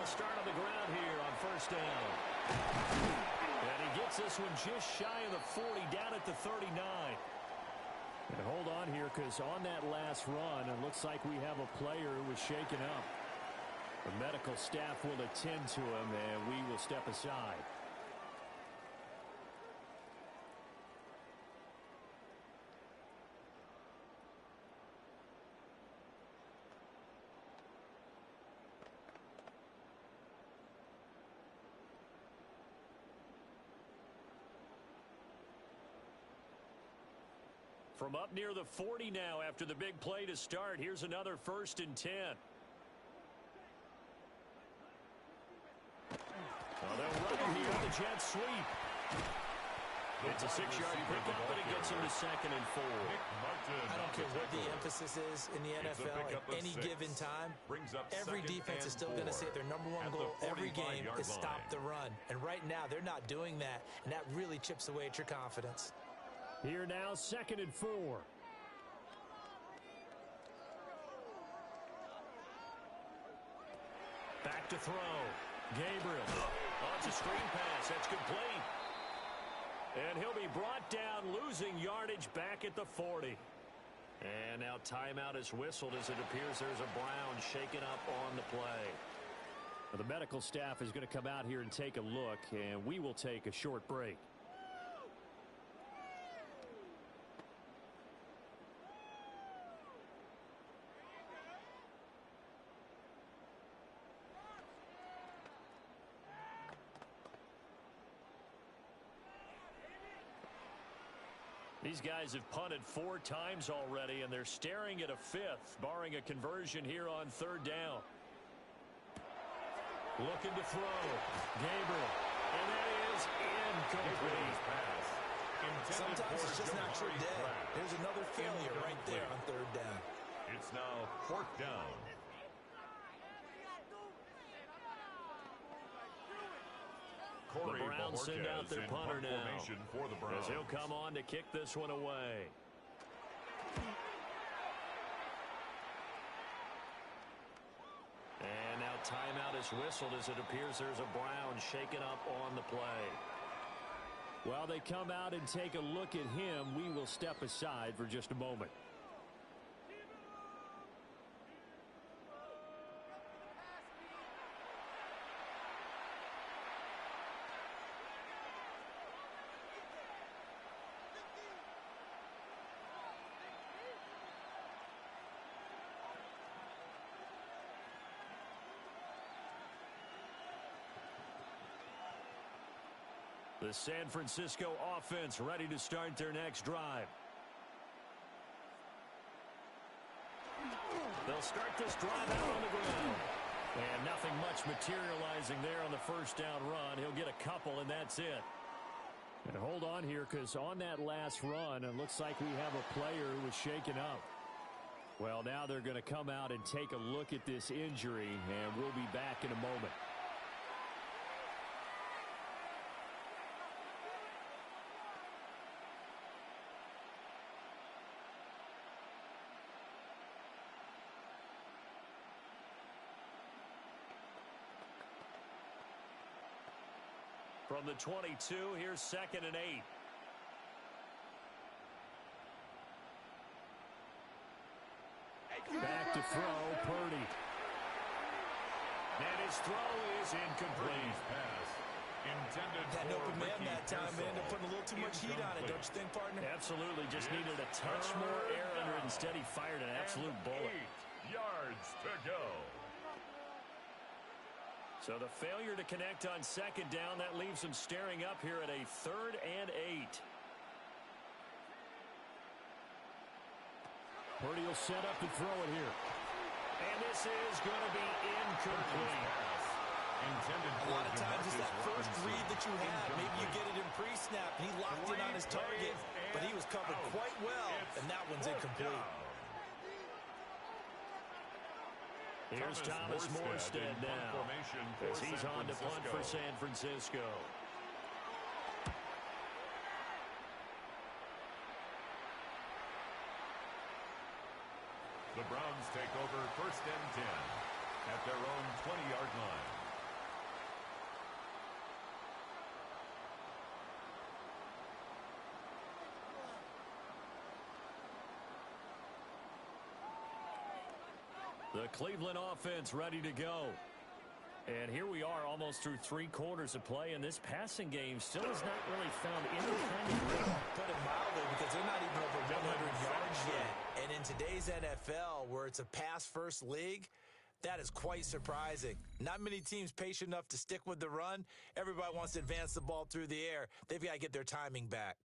they'll start on the ground here on first down. And he gets this one just shy of the 40, down at the 39. And hold on here, because on that last run, it looks like we have a player who was shaken up. The medical staff will attend to him, and we will step aside. From up near the 40 now after the big play to start. Here's another 1st and 10. Well, they'll run here with the jet sweep. It's a 6-yard pickup, but it gets him to 2nd and 4. I don't care what the emphasis is in the NFL at any given time. Every defense is still going to say their #1 goal every game is stop the run. And right now, they're not doing that, and that really chips away at your confidence. Here now, 2nd and 4. Back to throw. Gabriel. Oh, it's a screen pass. That's complete. And he'll be brought down, losing yardage back at the 40. And now timeout is whistled as it appears there's a Brown shaken up on the play. Well, the medical staff is going to come out here and take a look, and we will take a short break. These guys have punted 4 times already, and they're staring at a 5th, barring a conversion here on 3rd down. Looking to throw. Gabriel. And that is incomplete. Sometimes it's just not your day. There's another failure right there on 3rd down. It's now 4th down. The Browns send out their punter now, for the Browns, as he'll come on to kick this one away. And now timeout is whistled as it appears there's a Brown shaken up on the play. While they come out and take a look at him, we will step aside for just a moment. The San Francisco offense ready to start their next drive. They'll start this drive out on the ground. And nothing much materializing there on the 1st down run. He'll get a couple, and that's it. And hold on here, because on that last run, it looks like we have a player who was shaken up. Well, now they're going to come out and take a look at this injury, and we'll be back in a moment. From the 22, here's 2nd and 8. Back to throw, Purdy. And his throw is incomplete. Had an open man that time, man. They're putting a little too much heat on it, don't you think, partner? Absolutely. Just needed a touch more air under it. Instead, he fired an absolute bullet. 8 yards to go. So the failure to connect on 2nd down, that leaves him staring up here at a 3rd and 8. Purdy will set up to throw it here. And this is going to be incomplete. A lot of times it's that first read that you have. Maybe you get it in pre-snap, and he locked in on his target, but he was covered quite well, and that one's incomplete. Here's Thomas Morstead now, as he's on to punt for San Francisco. The Browns take over 1st and 10 at their own 20-yard line. The Cleveland offense ready to go. And here we are almost through 3 quarters of play, and this passing game still has not really found any kind of rhythm. Put it mildly, because they're not even over 100 yards yet. And in today's NFL, where it's a pass-first league, that is quite surprising. Not many teams patient enough to stick with the run. Everybody wants to advance the ball through the air. They've got to get their timing back.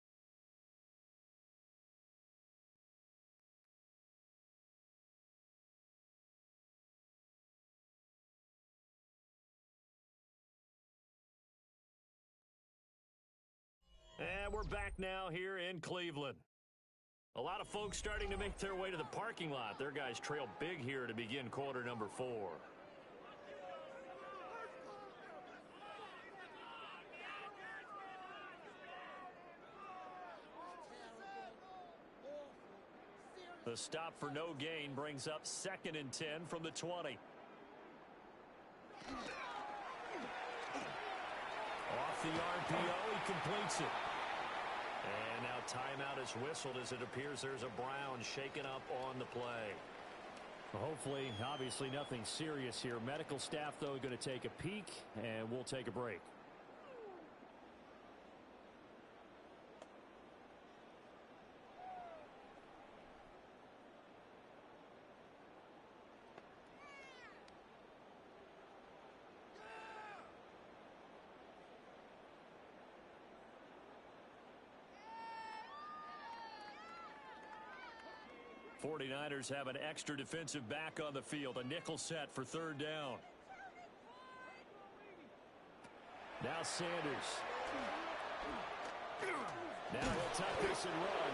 And we're back now here in Cleveland. A lot of folks starting to make their way to the parking lot. Their guys trail big here to begin quarter number 4. The stop for no gain brings up 2nd and 10 from the 20. Off the RPO, he completes it. And now timeout is whistled as it appears there's a Brown shaken up on the play. Well, hopefully, obviously nothing serious here. Medical staff, though, going to take a peek, and we'll take a break. '49ers have an extra defensive back on the field. A nickel set for 3rd down. Now Sanders. Now he'll tuck this and run.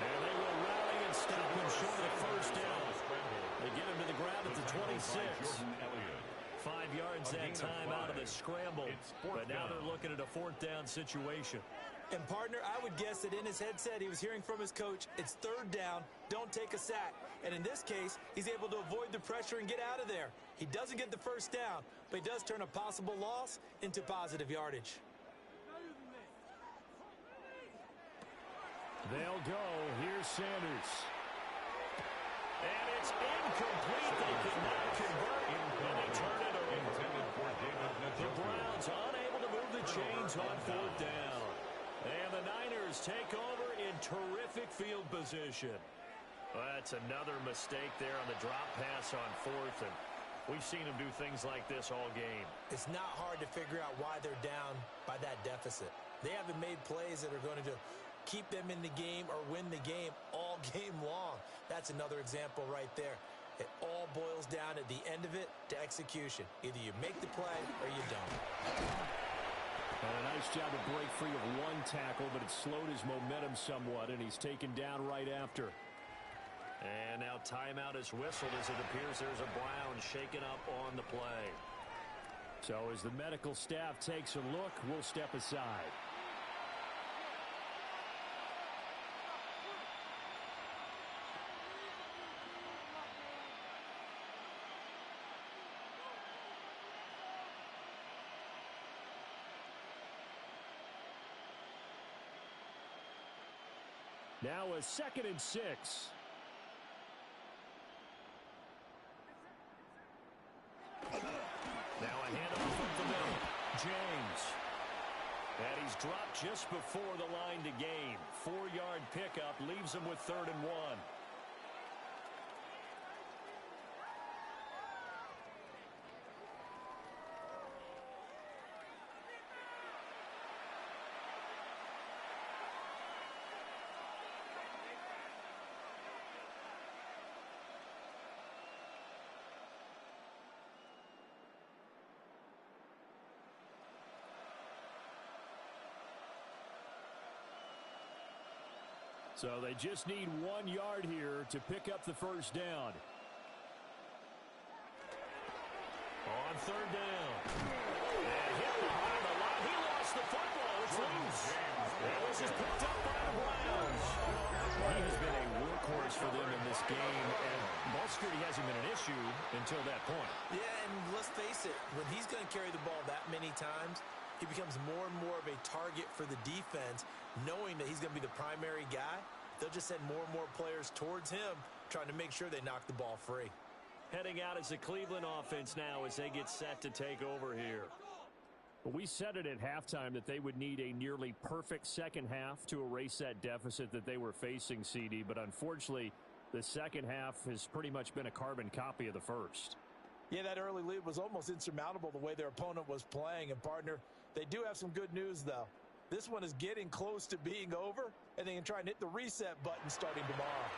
And they will rally and stop him short of 1st down. They get him to the ground at the 26. 5 yards that time out of the scramble. But now they're looking at a 4th down situation. And, partner, I would guess that in his headset he was hearing from his coach, it's 3rd down, don't take a sack. And in this case, he's able to avoid the pressure and get out of there. He doesn't get the 1st down, but he does turn a possible loss into positive yardage. They'll go. Here's Sanders. And it's incomplete. They could not convert, and they turn it over. The Browns unable to move the chains on 4th down. And the Niners take over in terrific field position. Well, that's another mistake there on the drop pass on 4th, and we've seen them do things like this all game. It's not hard to figure out why they're down by that deficit. They haven't made plays that are going to keep them in the game or win the game all game long. That's another example right there. It all boils down at the end of it to execution. Either you make the play or you don't. And a nice job to break free of 1 tackle, but it slowed his momentum somewhat, and he's taken down right after. And now timeout is whistled as it appears there's a Brown shaken up on the play. So as the medical staff takes a look, we'll step aside. Now a 2nd and 6. Now a handoff up the middle. James. And he's dropped just before the line to gain. 4-yard pickup leaves him with 3rd and 1. So they just need 1 yard here to pick up the 1st down. On 3rd down. And hit behind the line. He lost the football. It's loose. And this is picked up by the Browns. He has been a workhorse for them in this game, and ball security hasn't been an issue until that point. Yeah, and let's face it, when he's going to carry the ball that many times, he becomes more and more of a target for the defense, knowing that he's going to be the primary guy. They'll just send more and more players towards him, trying to make sure they knock the ball free. heading out as the Cleveland offense now as they get set to take over here. We said it at halftime that they would need a nearly perfect second half to erase that deficit that they were facing, CD, but unfortunately the second half has pretty much been a carbon copy of the first. Yeah, that early lead was almost insurmountable the way their opponent was playing. And, partner, they do have some good news, though. This one is getting close to being over, and they can try and hit the reset button starting tomorrow.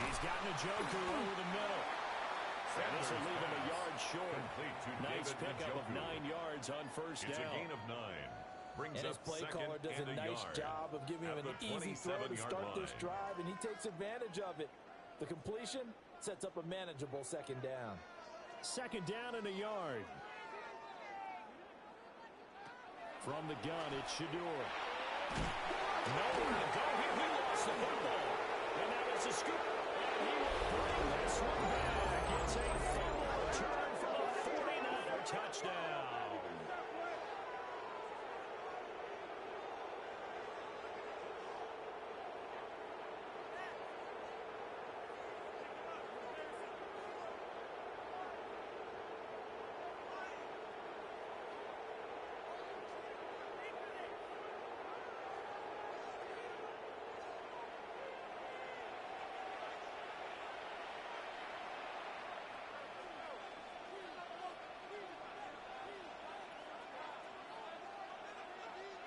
He's gotten a joker over the middle. And this will leave him a yard short. Nice pickup of 9 yards on first down. It's a gain of 9. Brings and his play caller does a nice job of giving him an easy throw to start this drive, and he takes advantage of it. The completion sets up a manageable second down. Second down and a yard. From the gun, it's Shador. Nowhere to go. He lost the football. And now it's a scoop. And he will bring this one back. It's a fumble return for a 49er touchdown.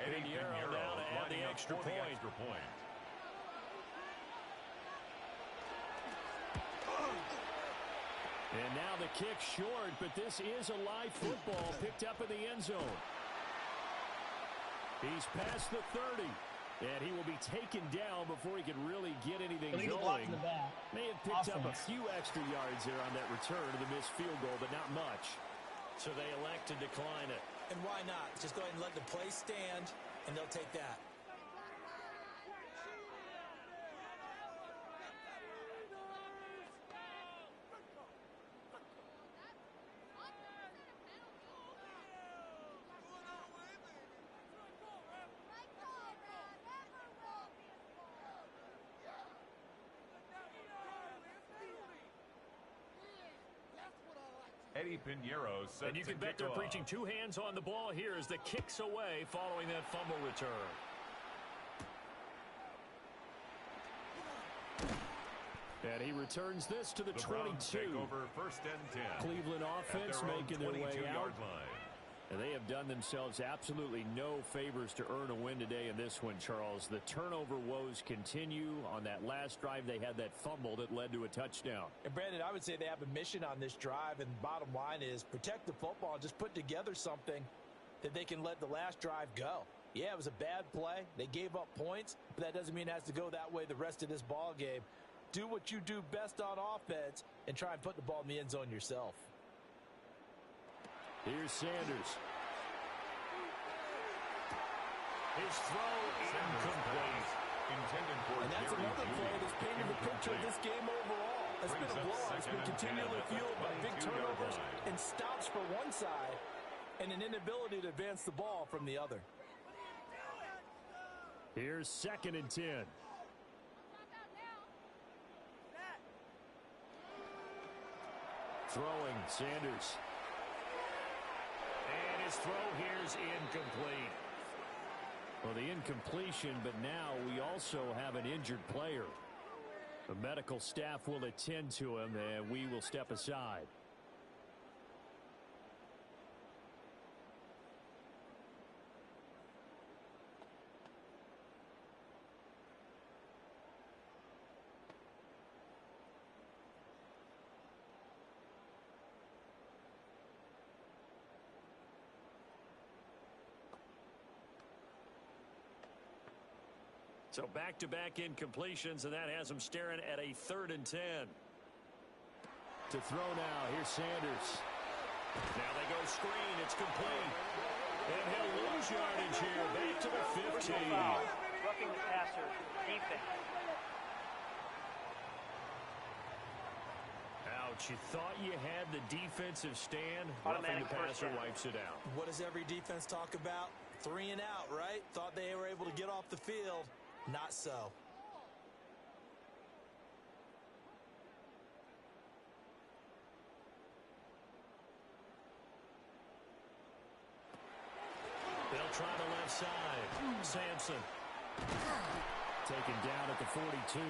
Pinheiro now to add the extra point. And now the kick short, but this is a live football picked up in the end zone. He's past the 30, and he will be taken down before he can really get anything going. May have picked up a few extra yards there on that return to the missed field goal, but not much. So they elect to decline it. And why not? Just go ahead and let the play stand, and they'll take that. Pinheiro set and you can bet they're preaching two hands on the ball here as the kick's away following that fumble return. And he returns this to the 22. Take over first and 10. Cleveland offense making their way out. Line. And they have done themselves absolutely no favors to earn a win today in this one, Charles. The turnover woes continue. On that last drive, they had that fumble that led to a touchdown. And, Brandon, I would say they have a mission on this drive, and bottom line is protect the football and just put together something that they can let the last drive go. Yeah, it was a bad play. They gave up points, but that doesn't mean it has to go that way the rest of this ball game. Do what you do best on offense and try and put the ball in the end zone yourself. Here's Sanders. His throw incomplete. And that's another play that's painted the picture of this game overall. It's been a blowout. It's been continually fueled by big turnovers and stops for one side and an inability to advance the ball from the other. Here's second and 10. Throwing, Sanders. And his throw here's incomplete. Well, the incompletion, but now we also have an injured player. The medical staff will attend to him, and we will step aside. So back-to-back incompletions, and that has them staring at a 3rd and 10. To throw now, here's Sanders. Now they go screen, it's complete. And he'll lose yardage here, back to the 15. Roughing the passer, defense. Ouch, you thought you had the defensive stand. Roughing the passer wipes it out. What does every defense talk about? 3 and out, right? Thought they were able to get off the field. Not so. They'll try the left side. Sampson. Taken down at the 42.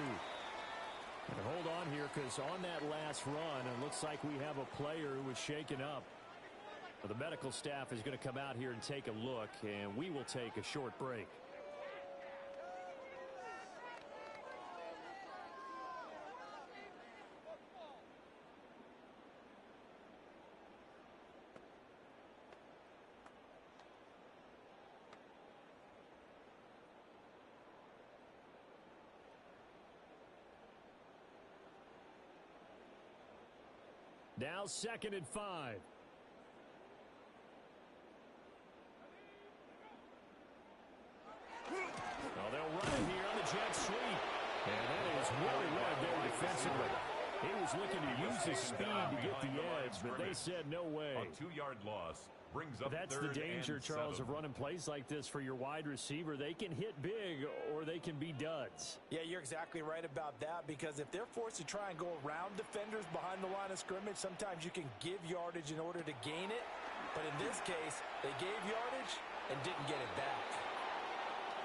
And hold on here, because on that last run, it looks like we have a player who was shaken up. Well, the medical staff is going to come out here and take a look, and we will take a short break. Now 2nd and 5. Well, they'll run it here on the jet sweep. And that is really well there defensively. He was looking to use his speed to get the edge, but they said no way. A 2-yard loss brings up That's the danger, Charles, of running plays like this for your wide receiver. They can hit big or they can be duds. Yeah, you're exactly right about that, because if they're forced to try and go around defenders behind the line of scrimmage, sometimes you can give yardage in order to gain it. But in this case, they gave yardage and didn't get it back.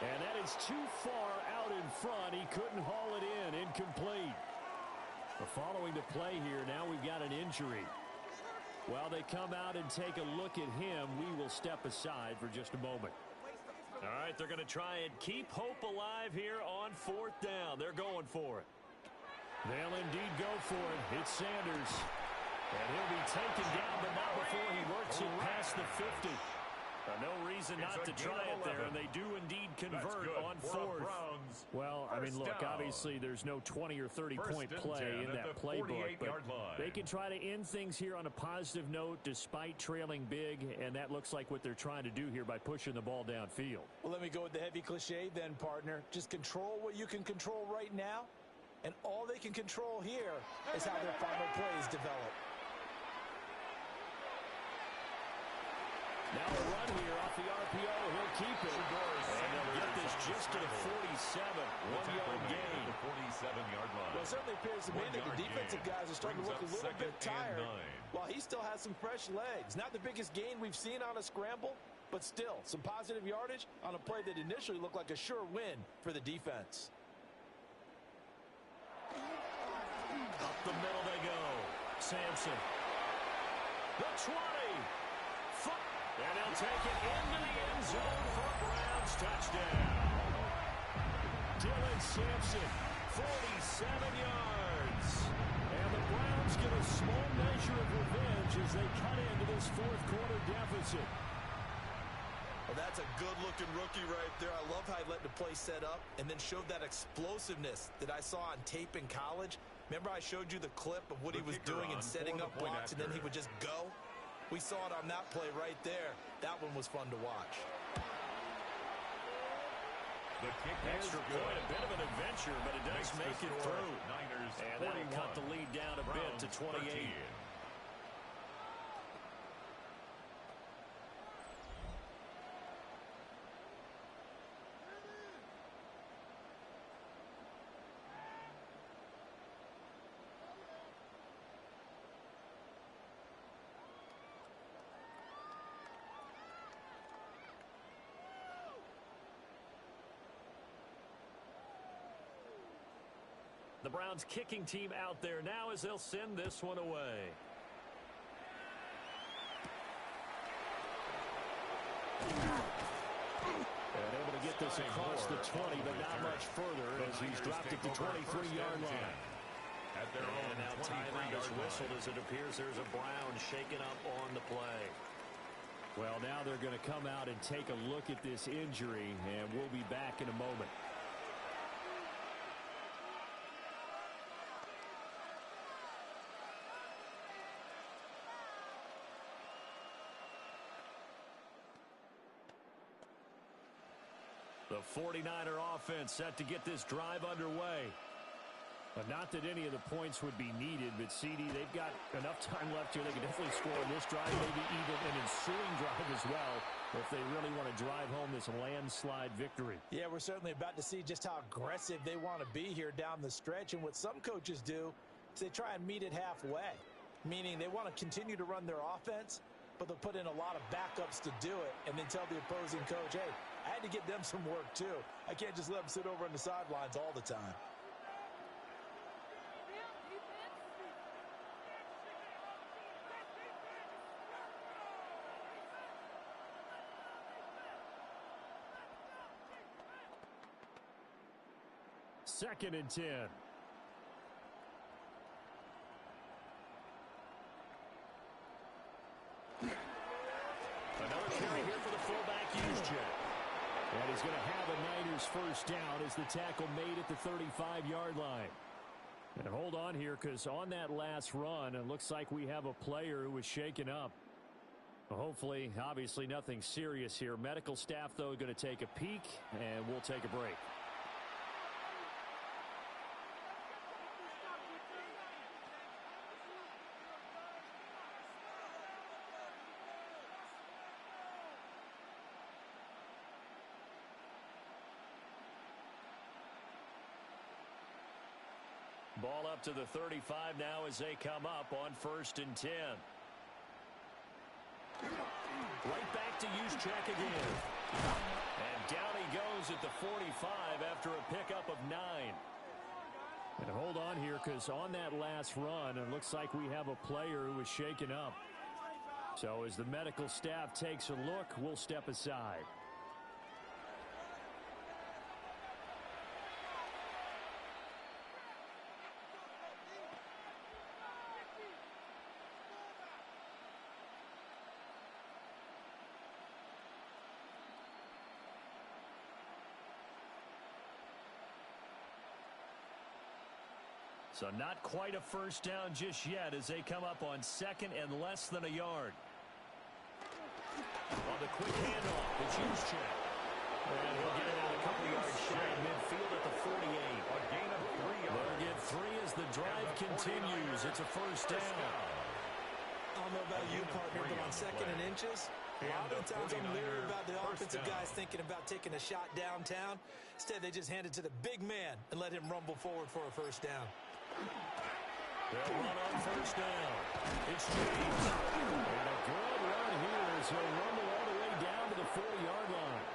And that is too far out in front. He couldn't haul it in. Incomplete. But following the play here, now we've got an injury. While they come out and take a look at him, we will step aside for just a moment. All right, they're going to try and keep hope alive here on 4th down. They're going for it. They'll indeed go for it. It's Sanders. And he'll be taken down, but not before he works it past the 50. No reason not to try it there, and they do indeed convert on 4th. Well, I mean, look, obviously there's no 20 or 30-point play in that playbook, but they can try to end things here on a positive note despite trailing big, and that looks like what they're trying to do here by pushing the ball downfield. Well, let me go with the heavy cliche then, partner. Just control what you can control right now, and all they can control here is how their final plays develop. Now a run here off the RPO. He'll keep it. And they'll get this just to the 47. 1-yard gain. The 47-yard line. Well, it certainly appears to me that the defensive guys are starting to look a little bit tired, while he still has some fresh legs. Not the biggest gain we've seen on a scramble, but still some positive yardage on a play that initially looked like a sure win for the defense. Up the middle they go. Sampson. The 20. And they'll take it into the end zone for a Browns touchdown. Dylan Sampson, 47 yards. And the Browns get a small measure of revenge as they cut into this 4th quarter deficit. Well, that's a good-looking rookie right there. I love how he let the play set up and then showed that explosiveness that I saw on tape in college. Remember I showed you the clip of what he was doing and setting up blocks, and then he would just go? We saw it on that play right there. That one was fun to watch. The kick extra point, a bit of an adventure, but it does make it through. Niners, and that'll cut the lead down a bit to 28. 13. The Browns kicking team out there now as they'll send this one away. And able to get this across the 20, but not much further as he's dropped it to 23-yard line. At their own now timeout is whistled as it appears there's a Brown shaken up on the play. Well, now they're going to come out and take a look at this injury, and we'll be back in a moment. The 49er offense set to get this drive underway. But not that any of the points would be needed, but CD, they've got enough time left here. They can definitely score in this drive, maybe even an ensuing drive as well, if they really want to drive home this landslide victory. Yeah, we're certainly about to see just how aggressive they want to be here down the stretch. And what some coaches do is they try and meet it halfway, meaning they want to continue to run their offense, but they'll put in a lot of backups to do it and then tell the opposing coach, hey, I had to get them some work too. I can't just let them sit over on the sidelines all the time. Second and 10. Another carry here for the fullback Juszczyk. And he's going to have a Niners first down as the tackle made at the 35-yard line. And hold on here, because on that last run, it looks like we have a player who was shaken up. Hopefully, obviously nothing serious here. Medical staff, though, going to take a peek, and we'll take a break. Ball up to the 35 now as they come up on 1st and 10. Right back to Juszczyk again. And down he goes at the 45 after a pickup of 9. And hold on here, because on that last run, it looks like we have a player who is shaken up. So as the medical staff takes a look, we'll step aside. So not quite a first down just yet as they come up on 2nd and less than a yard. On the quick handoff, it's Juszczyk. And he'll get it out a couple yards shy of midfield at the 48. A gain of 3 yards. They'll get 3 as the drive continues. It's a first down. I don't know about you, partner, but on 2nd and inches, a lot of the times I'm leery about the offensive guys thinking about taking a shot downtown. Instead, they just hand it to the big man and let him rumble forward for a first down. They'll run on first down. It's James. And a good run here as he'll rumble all the way down to the 40-yard line.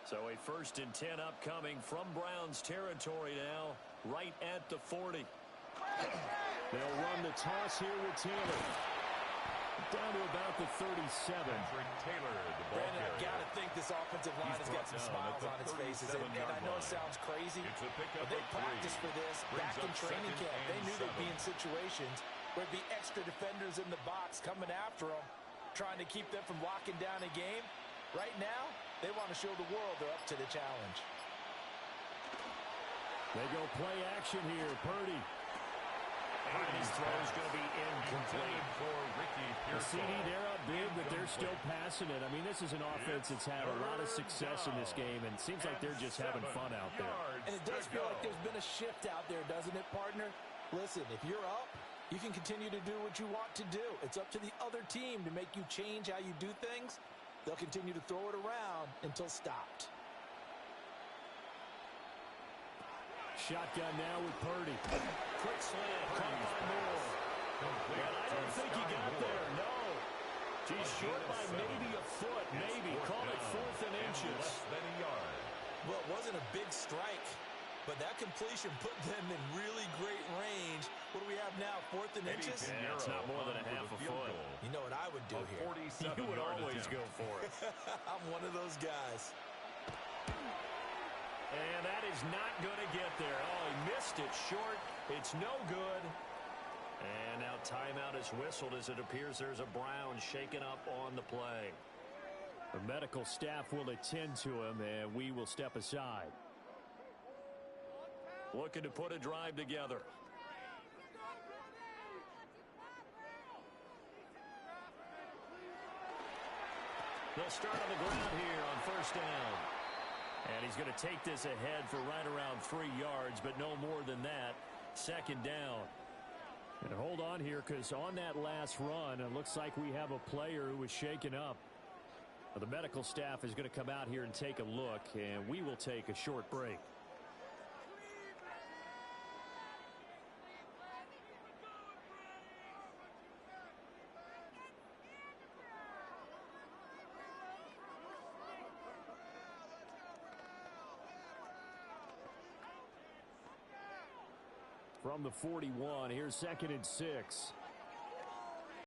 So a 1st and 10 upcoming from Browns territory now, right at the 40. They'll run the toss here with Taylor. Down to about the 37. Taylor, the ball Brandon, I've got to think this offensive line has got some smiles on its faces. And I know it sounds crazy, but they practiced for this back in training camp. They knew they'd be in situations where there'd be extra defenders in the box coming after them, trying to keep them from locking down a game. Right now, they want to show the world they're up to the challenge. They go play action here. Purdy. And his throw is going to be incomplete. The CD, they're up big, but they're still passing it. I mean, this is an offense that's had a lot of success in this game, and it seems like they're just having fun out there. And it does feel like there's been a shift out there, doesn't it, partner? Listen, if you're up, you can continue to do what you want to do. It's up to the other team to make you change how you do things. They'll continue to throw it around until stopped. Shotgun now with Purdy. Quick slant, caught by Moore. And I don't think he got there, no. He's short by maybe a foot, maybe. Call it 4th and inches. Less than a yard. Well, it wasn't a big strike, but that completion put them in really great range. What do we have now, 4th and inches? Yeah, it's not more than a half a foot. You know what I would do here? You would always go for it. I'm one of those guys. And that is not going to get there. Oh, he missed it short. It's no good. And now timeout is whistled as it appears there's a Brown shaken up on the play. The medical staff will attend to him, and we will step aside. Looking to put a drive together. They'll start on the ground here on first down. And he's going to take this ahead for right around 3 yards, but no more than that. Second down. And hold on here, because on that last run, it looks like we have a player who was shaken up. Well, the medical staff is going to come out here and take a look, and we will take a short break. From the 41, here's 2nd and 6.